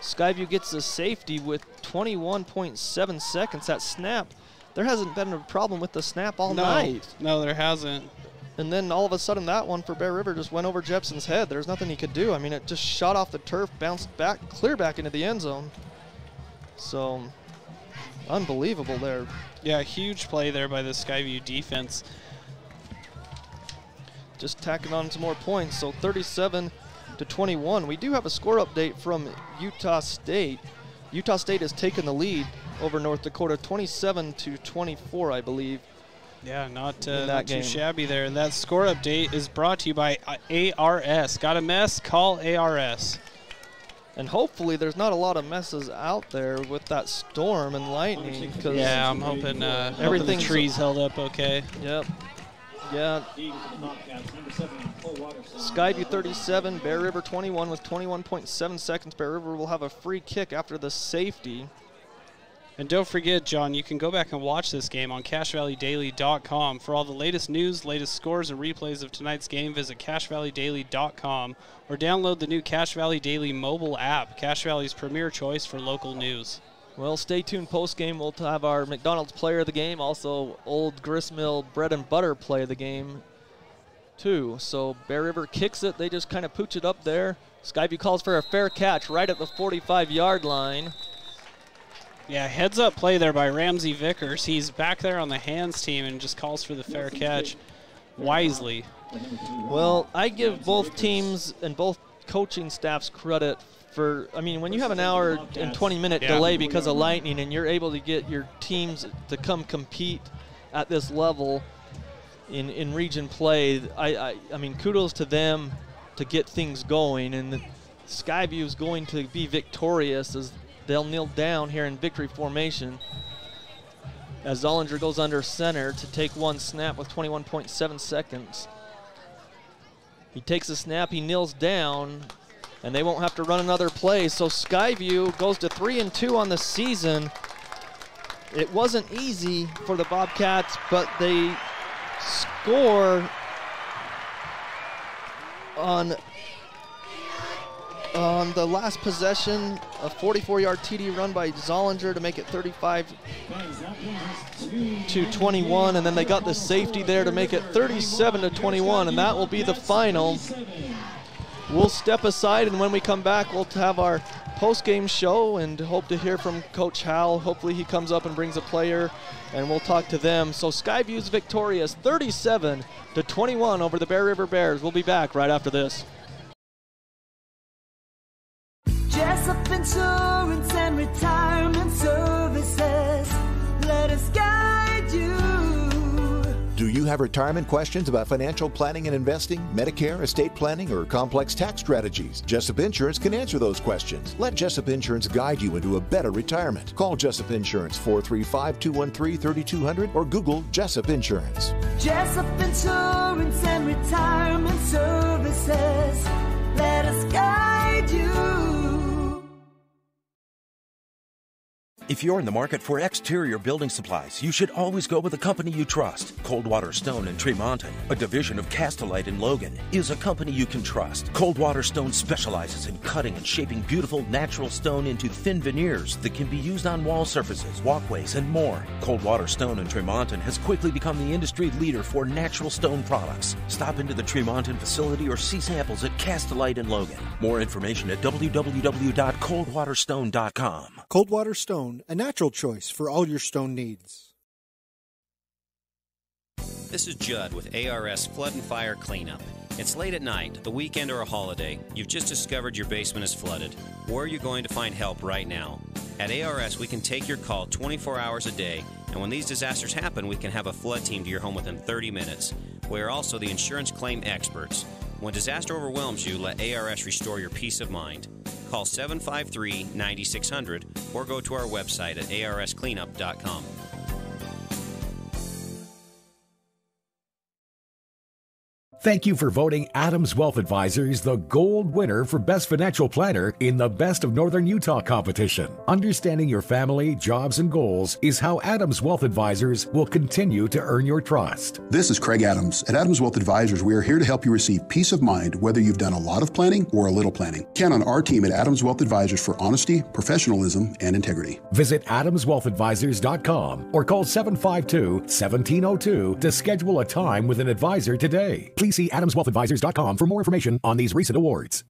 Skyview gets the safety with 21.7 seconds. That snap, there hasn't been a problem with the snap all night. No, there hasn't. And then all of a sudden that one for Bear River just went over Jepson's head. There's nothing he could do. I mean, it just shot off the turf, bounced back, clear back into the end zone. So, unbelievable there. Yeah, huge play there by the Skyview defense. Just tacking on some more points. So 37-21. We do have a score update from Utah State. Utah State has taken the lead over North Dakota, 27-24, I believe. Yeah, not too shabby there. And that score update is brought to you by ARS. Got a mess? Call ARS. And hopefully there's not a lot of messes out there with that storm and lightning. Yeah, I'm hoping the trees held up okay. Yep. Yeah. Skyview 37, Bear River 21 with 21.7 seconds. Bear River will have a free kick after the safety. And don't forget, John, you can go back and watch this game on CacheValleyDaily.com. For all the latest news, latest scores, and replays of tonight's game, visit CacheValleyDaily.com or download the new Cache Valley Daily mobile app, Cache Valley's premier choice for local news. Well, stay tuned post-game. We'll have our McDonald's player of the game, also Old Gristmill bread and butter play of the game, too. So Bear River kicks it. They just kind of pooch it up there. Skyview calls for a fair catch right at the 45-yard line. Yeah, heads-up play there by Ramsey Vickers. He's back there on the hands team and just calls for the fair catch wisely. Well, I give both teams and both coaching staffs credit for, I mean, when you have an hour and 20-minute delay because of lightning and you're able to get your teams to come compete at this level, in region play. I mean, kudos to them to get things going, and Skyview is going to be victorious as they'll kneel down here in victory formation as Zollinger goes under center to take one snap with 21.7 seconds. He takes a snap, he kneels down, and they won't have to run another play. So Skyview goes to 3-2 on the season. It wasn't easy for the Bobcats, but they score on the last possession, a 44-yard TD run by Zollinger to make it 35-21, and then they got the safety there to make it 37-21, and that will be the final. We'll step aside, and when we come back, we'll have our post-game show and hope to hear from Coach Howell. Hopefully he comes up and brings a player, and we'll talk to them. So Skyview's victorious 37-21 over the Bear River Bears. We'll be back right after this. Jessup Insurance and Retirement Services, let us guide you. Do you have retirement questions about financial planning and investing, Medicare, estate planning, or complex tax strategies? Jessup Insurance can answer those questions. Let Jessup Insurance guide you into a better retirement. Call Jessup Insurance 435-213-3200 or Google Jessup Insurance. Jessup Insurance and Retirement Services, let us guide you. If you're in the market for exterior building supplies, you should always go with a company you trust. Coldwater Stone in Tremonton, a division of Castellite in Logan, is a company you can trust. Coldwater Stone specializes in cutting and shaping beautiful natural stone into thin veneers that can be used on wall surfaces, walkways, and more. Coldwater Stone in Tremonton has quickly become the industry leader for natural stone products. Stop into the Tremonton facility or see samples at Castellite in Logan. More information at www.coldwaterstone.com. Coldwater Stone, a natural choice for all your stone needs. This is Judd with ARS Flood and Fire Cleanup. It's late at night, the weekend or a holiday. You've just discovered your basement is flooded. Where are you going to find help right now? At ARS, we can take your call 24 hours a day, and when these disasters happen, we can have a flood team to your home within 30 minutes. We are also the insurance claim experts. When disaster overwhelms you, let ARS restore your peace of mind. Call 753-9600 or go to our website at arscleanup.com. Thank you for voting Adams Wealth Advisors the gold winner for Best Financial Planner in the Best of Northern Utah competition. Understanding your family, jobs, and goals is how Adams Wealth Advisors will continue to earn your trust. This is Craig Adams. At Adams Wealth Advisors, we are here to help you receive peace of mind whether you've done a lot of planning or a little planning. Count on our team at Adams Wealth Advisors for honesty, professionalism, and integrity. Visit adamswealthadvisors.com or call 752-1702 to schedule a time with an advisor today. Please see adamswealthadvisors.com for more information on these recent awards.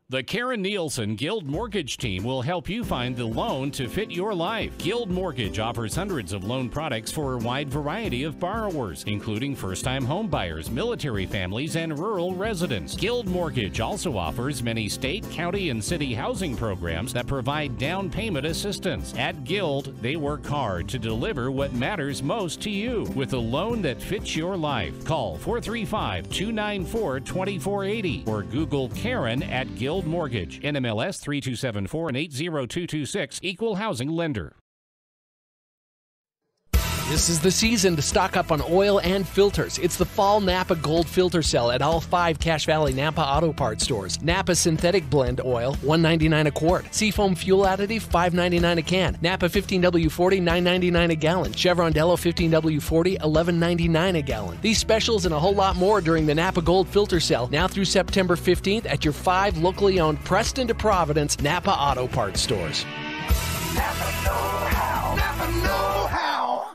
The Karen Nielsen Guild Mortgage Team will help you find the loan to fit your life. Guild Mortgage offers hundreds of loan products for a wide variety of borrowers, including first-time home buyers, military families, and rural residents. Guild Mortgage also offers many state, county, and city housing programs that provide down payment assistance. At Guild, they work hard to deliver what matters most to you with a loan that fits your life. Call 435-294-2480 or Google Karen at Guild Mortgage, NMLS 3274 and 80226, Equal Housing Lender. This is the season to stock up on oil and filters. It's the fall Napa Gold Filter Sale at all 5 Cache Valley Napa Auto Parts stores. Napa Synthetic Blend Oil, $1.99 a quart. Seafoam Fuel Additive, $5.99 a can. Napa 15W40, $9.99 a gallon. Chevron Delo 15W40, $11.99 a gallon. These specials and a whole lot more during the Napa Gold Filter Sale now through September 15th at your 5 locally owned Preston to Providence Napa Auto Parts stores. Napa know-how. Napa know-how.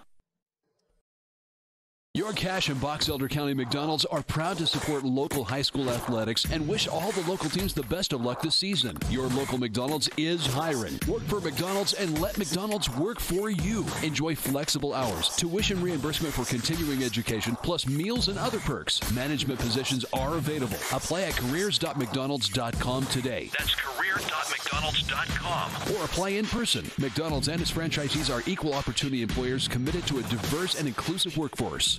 Your Cache and Box Elder County McDonald's are proud to support local high school athletics and wish all the local teams the best of luck this season. Your local McDonald's is hiring. Work for McDonald's and let McDonald's work for you. Enjoy flexible hours, tuition reimbursement for continuing education, plus meals and other perks. Management positions are available. Apply at careers.mcdonalds.com today. That's careers.mcdonalds.com. AdamsWealthAdvisors.com. Or apply in person. McDonald's and its franchisees are equal opportunity employers committed to a diverse and inclusive workforce.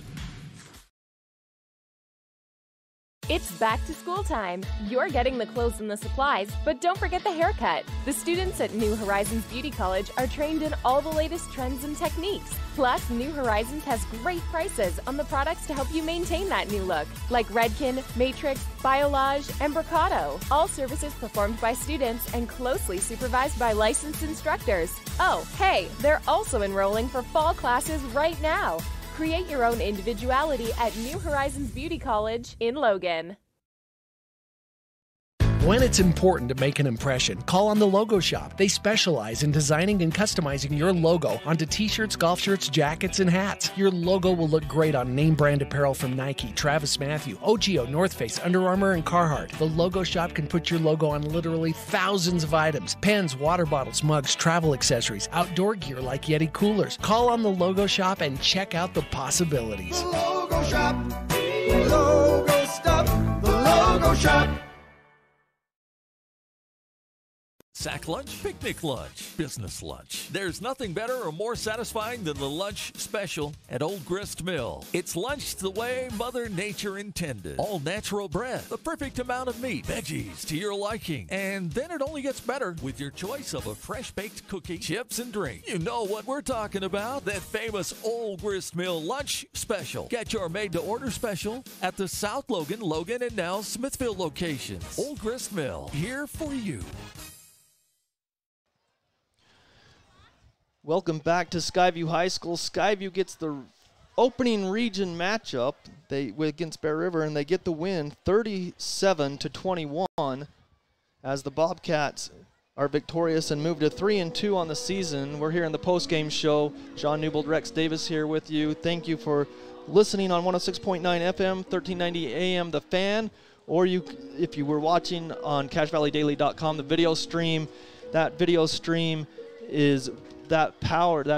It's back to school time. You're getting the clothes and the supplies, but don't forget the haircut. The students at New Horizons Beauty College are trained in all the latest trends and techniques. Plus, New Horizons has great prices on the products to help you maintain that new look, like Redken, Matrix, Biolage, and Bricado. All services performed by students and closely supervised by licensed instructors. Oh, hey, they're also enrolling for fall classes right now. Create your own individuality at New Horizons Beauty College in Logan. When it's important to make an impression, call on the Logo Shop. They specialize in designing and customizing your logo onto t-shirts, golf shirts, jackets, and hats. Your logo will look great on name brand apparel from Nike, Travis Mathew, OGIO, North Face, Under Armour, and Carhartt. The Logo Shop can put your logo on literally thousands of items: pens, water bottles, mugs, travel accessories, outdoor gear like Yeti coolers. Call on the Logo Shop and check out the possibilities. The Logo Shop, logo stuff, the Logo Shop. Sack lunch, picnic lunch, business lunch. There's nothing better or more satisfying than the lunch special at Old Grist Mill. It's lunch the way Mother Nature intended. All natural bread, the perfect amount of meat, veggies to your liking. And then it only gets better with your choice of a fresh-baked cookie, chips, and drink. You know what we're talking about, that famous Old Grist Mill lunch special. Get your made-to-order special at the South Logan, and now Smithville locations. Old Grist Mill, here for you. Welcome back to Skyview High School. Skyview gets the opening region matchup against Bear River, and they get the win 37-21 as the Bobcats are victorious and move to 3-2 on the season. We're here in the post-game show. John Newbold, Rex Davis here with you. Thank you for listening on 106.9 FM, 1390 AM, The Fan, or if you were watching on CashValleyDaily.com, the video stream. That video stream is that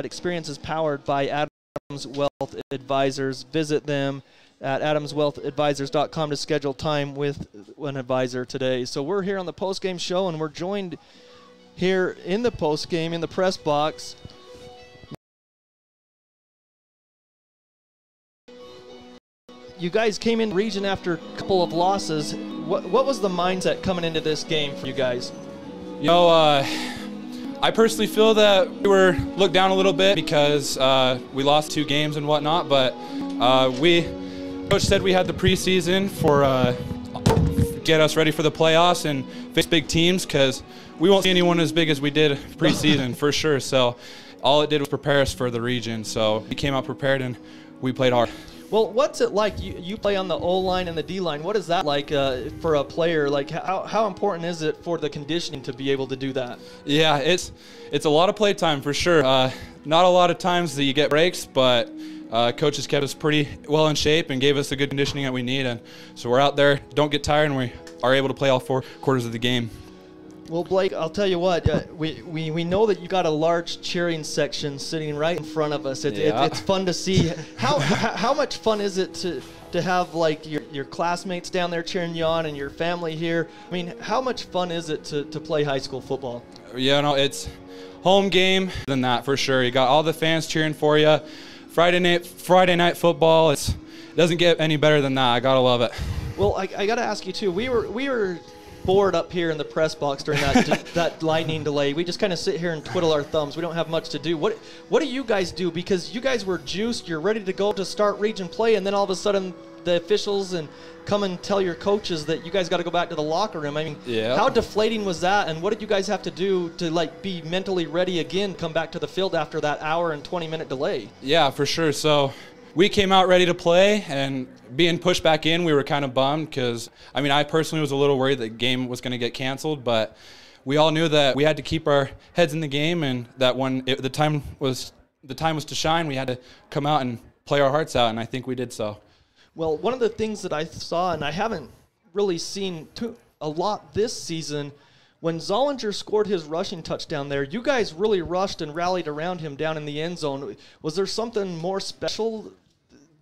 experience is powered by Adams Wealth Advisors. Visit them at AdamsWealthAdvisors.com to schedule time with an advisor today. So we're here on the post-game show, and we're joined here in the post-game in the press box. You guys came in region after a couple of losses. What was the mindset coming into this game for you guys? You know, I personally feel that we were looked down a little bit because we lost 2 games and whatnot, but Coach said we had the preseason for get us ready for the playoffs and face big teams, because we won't see anyone as big as we did preseason for sure. So all it did was prepare us for the region. So we came out prepared and we played hard. Well, what's it like? You play on the O-line and the D-line. What is that like for a player? Like, how important is it for the conditioning to be able to do that? Yeah, it's a lot of play time for sure. Not a lot of times that you get breaks, but coaches kept us pretty well in shape and gave us the good conditioning that we need. And so we're out there, don't get tired, and we are able to play all 4 quarters of the game. Well, Blake, I'll tell you what, we know that you got a large cheering section sitting right in front of us. It's fun to see. How much fun is it to have like your classmates down there cheering you on and your family here? I mean, how much fun is it to play high school football? Yeah, no, it's home game than that for sure. You got all the fans cheering for you. Friday night football, it doesn't get any better than that. I gotta love it. Well, I gotta ask you too. We were bored up here in the press box during that lightning delay. We just kind of sit here and twiddle our thumbs. We don't have much to do. What do you guys do? Because you guys were juiced. You're ready to go to start region play, and then all of a sudden the officials come and tell your coaches that you guys got to go back to the locker room. I mean, how deflating was that? And what did you guys have to do to like be mentally ready again, come back to the field after that hour and 20-minute delay? Yeah, for sure. So we came out ready to play, and being pushed back in, we were kind of bummed because, I mean, I personally was a little worried the game was going to get canceled, but we all knew that we had to keep our heads in the game, and that when the time was to shine, we had to come out and play our hearts out, and I think we did so. Well, one of the things that I saw, and I haven't really seen a lot this season, when Zollinger scored his rushing touchdown there, you guys really rushed and rallied around him down in the end zone. Was there something more special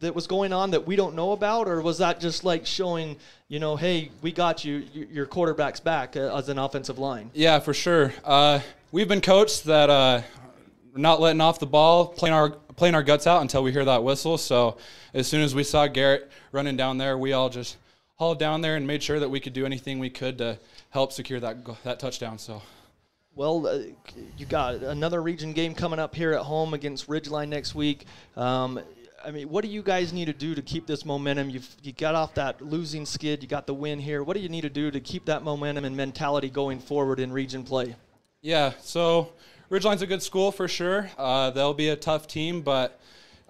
that was going on that we don't know about, or was that just like showing, hey, we got you, your quarterback's back as an offensive line? Yeah, for sure. We've been coached that not letting off the ball, playing our guts out until we hear that whistle. So as soon as we saw Garrett running down there, we all just hauled down there and made sure that we could do anything we could to help secure that touchdown. So. Well, you got another region game coming up here at home against Ridgeline next week. What do you guys need to do to keep this momentum? You got off that losing skid. You got the win here. What do you need to do to keep that momentum and mentality going forward in region play? Yeah, so Ridgeline's a good school for sure. They'll be a tough team, but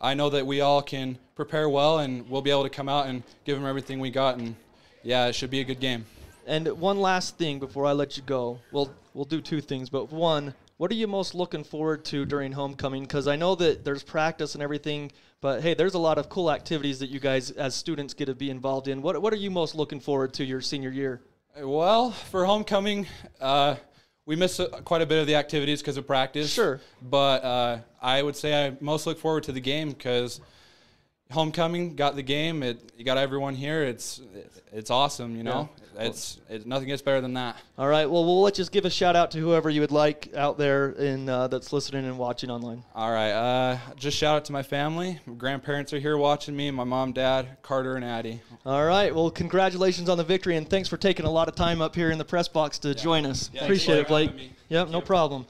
I know that we all can prepare well, and we'll be able to come out and give them everything we got. And, yeah, it should be a good game. And one last thing before I let you go. We'll do two things, but one, what are you most looking forward to during homecoming? Because I know that there's practice and everything, but, hey, there's a lot of cool activities that you guys as students get to be involved in. What are you most looking forward to your senior year? Well, for homecoming, we miss quite a bit of the activities because of practice. Sure. But I would say I most look forward to the game because homecoming, got the game. You got everyone here. It's awesome, Yeah. It's nothing gets better than that. All right. Well, we'll just give a shout out to whoever you would like out there that's listening and watching online. All right. Just shout out to my family. My grandparents are here watching me. My mom, dad, Carter, and Addie. All right. Well, congratulations on the victory, and thanks for taking a lot of time up here in the press box to join us. Yeah, appreciate it, Blake. Yep, no problem.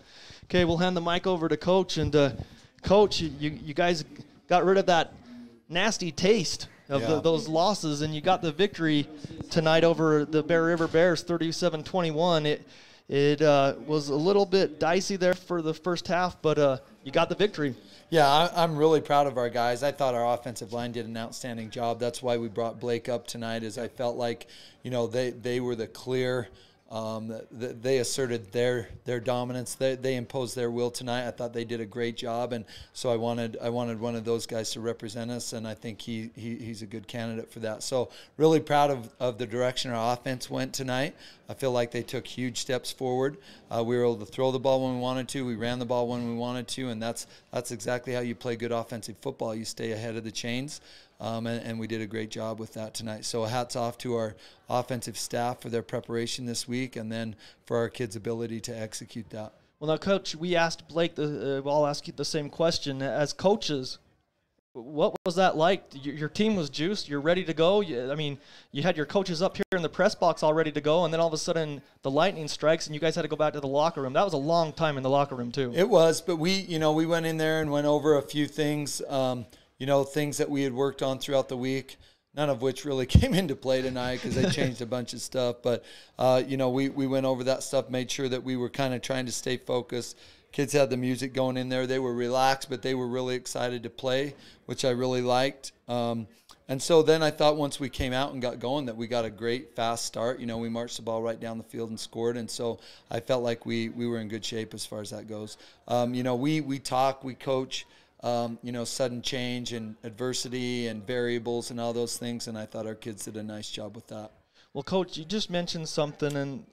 Okay, we'll hand the mic over to Coach. And, Coach, you guys got rid of that nasty taste of those losses, and you got the victory tonight over the Bear River Bears, 37-21. It was a little bit dicey there for the first half, but you got the victory. Yeah, I'm really proud of our guys. I thought our offensive line did an outstanding job. That's why we brought Blake up tonight, is I felt like, they were the clear. They asserted their dominance. They imposed their will tonight. I thought they did a great job, and so I wanted one of those guys to represent us, and I think he's a good candidate for that. So really proud of the direction our offense went tonight. I feel like they took huge steps forward. We were able to throw the ball when we wanted to. We ran the ball when we wanted to, and that's exactly how you play good offensive football. You stay ahead of the chains. And we did a great job with that tonight. So hats off to our offensive staff for their preparation this week, and then for our kids' ability to execute that. Well, now, Coach, we asked Blake, I'll ask you the same question. As coaches, what was that like? Your team was juiced. You're ready to go. You had your coaches up here in the press box all ready to go, and then all of a sudden the lightning strikes, and you guys had to go back to the locker room. That was a long time in the locker room, too. It was, but we went in there and went over a few things, things that we had worked on throughout the week, none of which really came into play tonight because they changed a bunch of stuff. But, we went over that stuff, made sure that we were kind of trying to stay focused. Kids had the music going in there. They were relaxed, but they were really excited to play, which I really liked. And so then I thought once we came out and got going that we got a great, fast start. We marched the ball right down the field and scored. And so I felt like we were in good shape as far as that goes. We talk, we coach. Sudden change and adversity and variables and all those things, and I thought our kids did a nice job with that. Well, Coach, you just mentioned something, and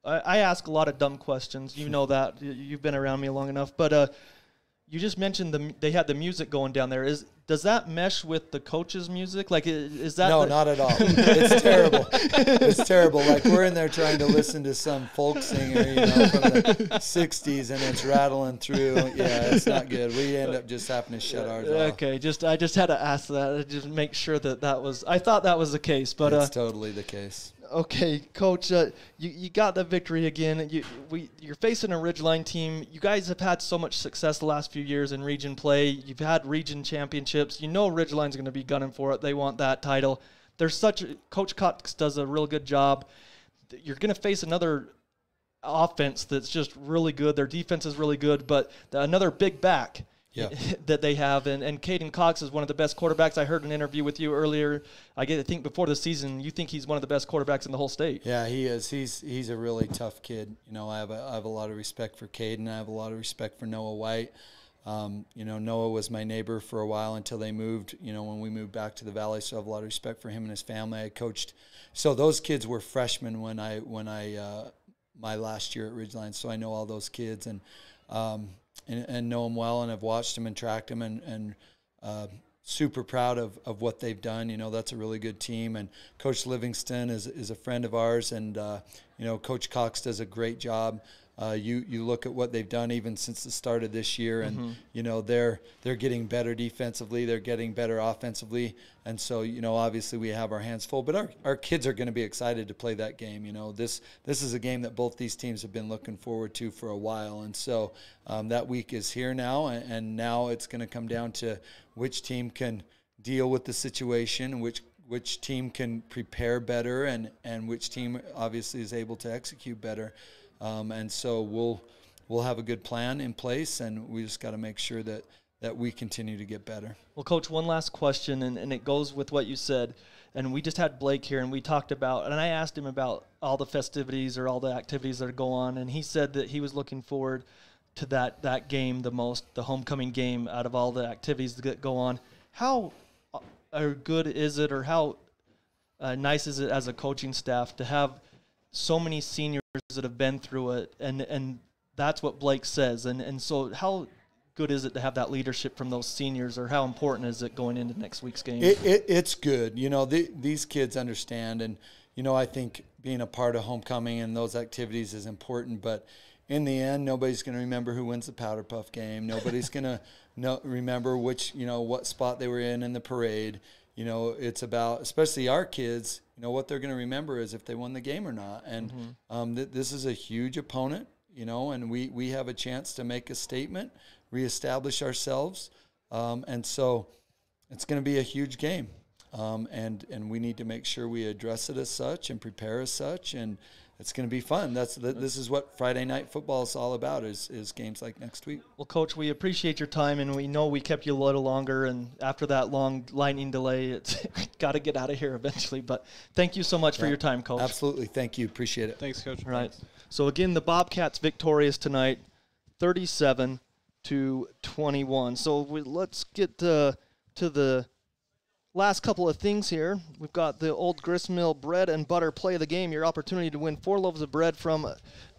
I ask a lot of dumb questions. You know that. You've been around me long enough. But you just mentioned they had the music going down there. Does that mesh with the coach's music? Like, is that? No, not at all. It's terrible. It's terrible. Like, we're in there trying to listen to some folk singer, from the 60s, and it's rattling through. Yeah, it's not good. We end up just having to shut ours off. Okay, I just had to ask that. Just make sure that was. I thought that was the case, but it's totally the case. Okay, Coach, you got the victory again. You're facing a Ridgeline team. You guys have had so much success the last few years in region play. You've had region championships. Ridgeline's going to be gunning for it. They want that title. Coach Cox does a real good job. You're going to face another offense that's just really good. Their defense is really good, but another big back. Yeah. That they have, and Caden Cox is one of the best quarterbacks. I heard an interview with you earlier. I think before the season, you think he's one of the best quarterbacks in the whole state. Yeah, he is. He's a really tough kid. I have a lot of respect for Caden. I have a lot of respect for Noah White. Noah was my neighbor for a while until they moved. When we moved back to the Valley, so I have a lot of respect for him and his family. I coached. So those kids were freshmen when I my last year at Ridgeline. So I know all those kids and know them well, and I've watched them and tracked them, and super proud of what they've done. You know, that's a really good team. And Coach Livingston is a friend of ours. And, you know, Coach Cox does a great job. You look at what they've done even since the start of this year, and you know they're getting better defensively, they're getting better offensively, and so you know obviously we have our hands full. But our kids are going to be excited to play that game. You know this is a game that both these teams have been looking forward to for a while, and so that week is here now, and now it's going to come down to which team can deal with the situation, which team can prepare better, and which team obviously is able to execute better. And so we'll have a good plan in place, and we just got to make sure that we continue to get better. Well, Coach, one last question, and it goes with what you said. And we just had Blake here, and we talked about, and I asked him about all the festivities or all the activities that go on, and he said that he was looking forward to that game the most, the homecoming game, out of all the activities that go on. How good is it, or how nice is it as a coaching staff to have so many seniors that have been through it, and that's what Blake says, and so how good is it to have that leadership from those seniors, or how important is it going into next week's game? It's good. You know, these kids understand, and you know I think being a part of homecoming and those activities is important, but in the end, nobody's going to remember who wins the Powder Puff game. Nobody's going to remember what spot they were in the parade. You know, it's about, especially our kids, you know, what they're going to remember is if they won the game or not. And this is a huge opponent, you know, and we have a chance to make a statement, reestablish ourselves. And so it's going to be a huge game. And we need to make sure we address it as such and prepare as such. And it's going to be fun. This is what Friday night football is all about, is games like next week. Well, Coach, we appreciate your time, and we know we kept you a little longer, and after that long lightning delay, it's got to get out of here eventually. But thank you so much for your time, Coach. Absolutely. Thank you. Appreciate it. Thanks, Coach. All right. So, again, the Bobcats victorious tonight, 37-21. So let's get to the last couple of things here. We've got the Old Grist Mill bread and butter play of the game. Your opportunity to win 4 loaves of bread from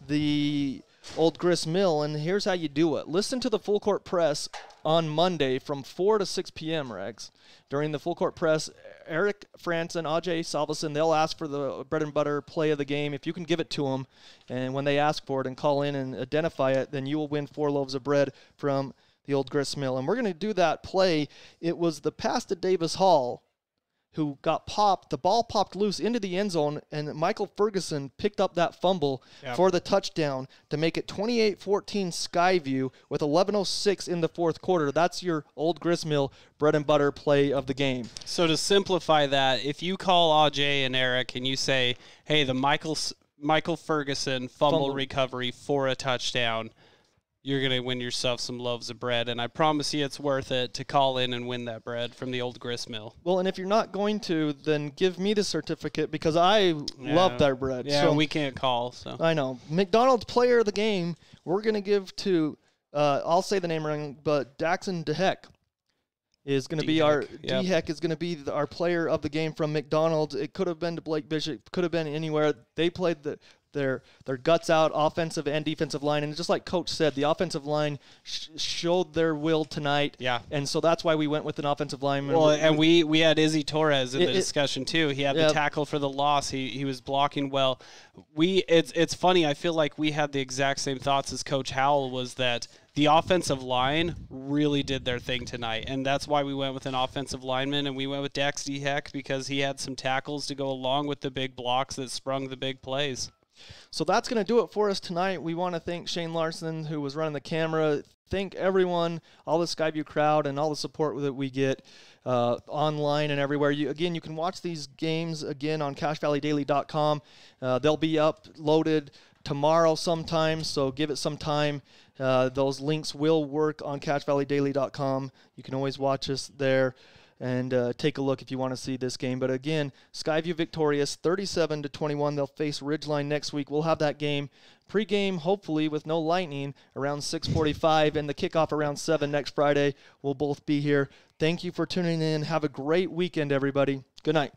the Old Grist Mill. And here's how you do it. Listen to the Full Court Press on Monday from 4 to 6 p.m., Rex. During the Full Court Press, Eric Franson, Ajay Salveson, they'll ask for the bread and butter play of the game. If you can give it to them, and when they ask for it and call in and identify it, then you will win 4 loaves of bread from the Old Grist Mill. And we're going to do that play. It was the pass to Davis Hall who got popped. The ball popped loose into the end zone, and Michael Ferguson picked up that fumble for the touchdown to make it 28-14 Skyview with 11:06 in the fourth quarter. That's your Old Grist Mill bread and butter play of the game. So to simplify that, if you call Ajay and Eric and you say, hey, the Michael Ferguson fumble recovery for a touchdown, you're going to win yourself some loaves of bread, and I promise you it's worth it to call in and win that bread from the Old Grist Mill. Well, and if you're not going to, then give me the certificate, because I love that bread. Yeah, so we can't call. So I know. McDonald's player of the game, we're going to give to, I'll say the name wrong, but Daxon DeHeck is going to be our DeHeck is going to be our player of the game from McDonald's. It could have been to Blake Bishop, could have been anywhere. They played their guts out, offensive and defensive line, and just like Coach said, the offensive line showed their will tonight. Yeah, and so that's why we went with an offensive lineman. Well, and we had Izzy Torres in the discussion too. He had the tackle for the loss. He was blocking well. It's funny. I feel like we had the exact same thoughts as Coach Howell, was that the offensive line really did their thing tonight, and that's why we went with an offensive lineman, and we went with Dax DeHeck because he had some tackles to go along with the big blocks that sprung the big plays. So that's going to do it for us tonight. We want to thank Shane Larson, who was running the camera. Thank everyone, all the Skyview crowd, and all the support that we get online and everywhere. You can watch these games again on CashValleyDaily.com. They'll be uploaded tomorrow sometime, so give it some time. Those links will work on CashValleyDaily.com. You can always watch us there and take a look if you want to see this game. But again, Skyview victorious, 37-21. They'll face Ridgeline next week. We'll have that game pregame, hopefully with no lightning, around 6:45, and the kickoff around 7 next Friday. We'll both be here. Thank you for tuning in. Have a great weekend, everybody. Good night.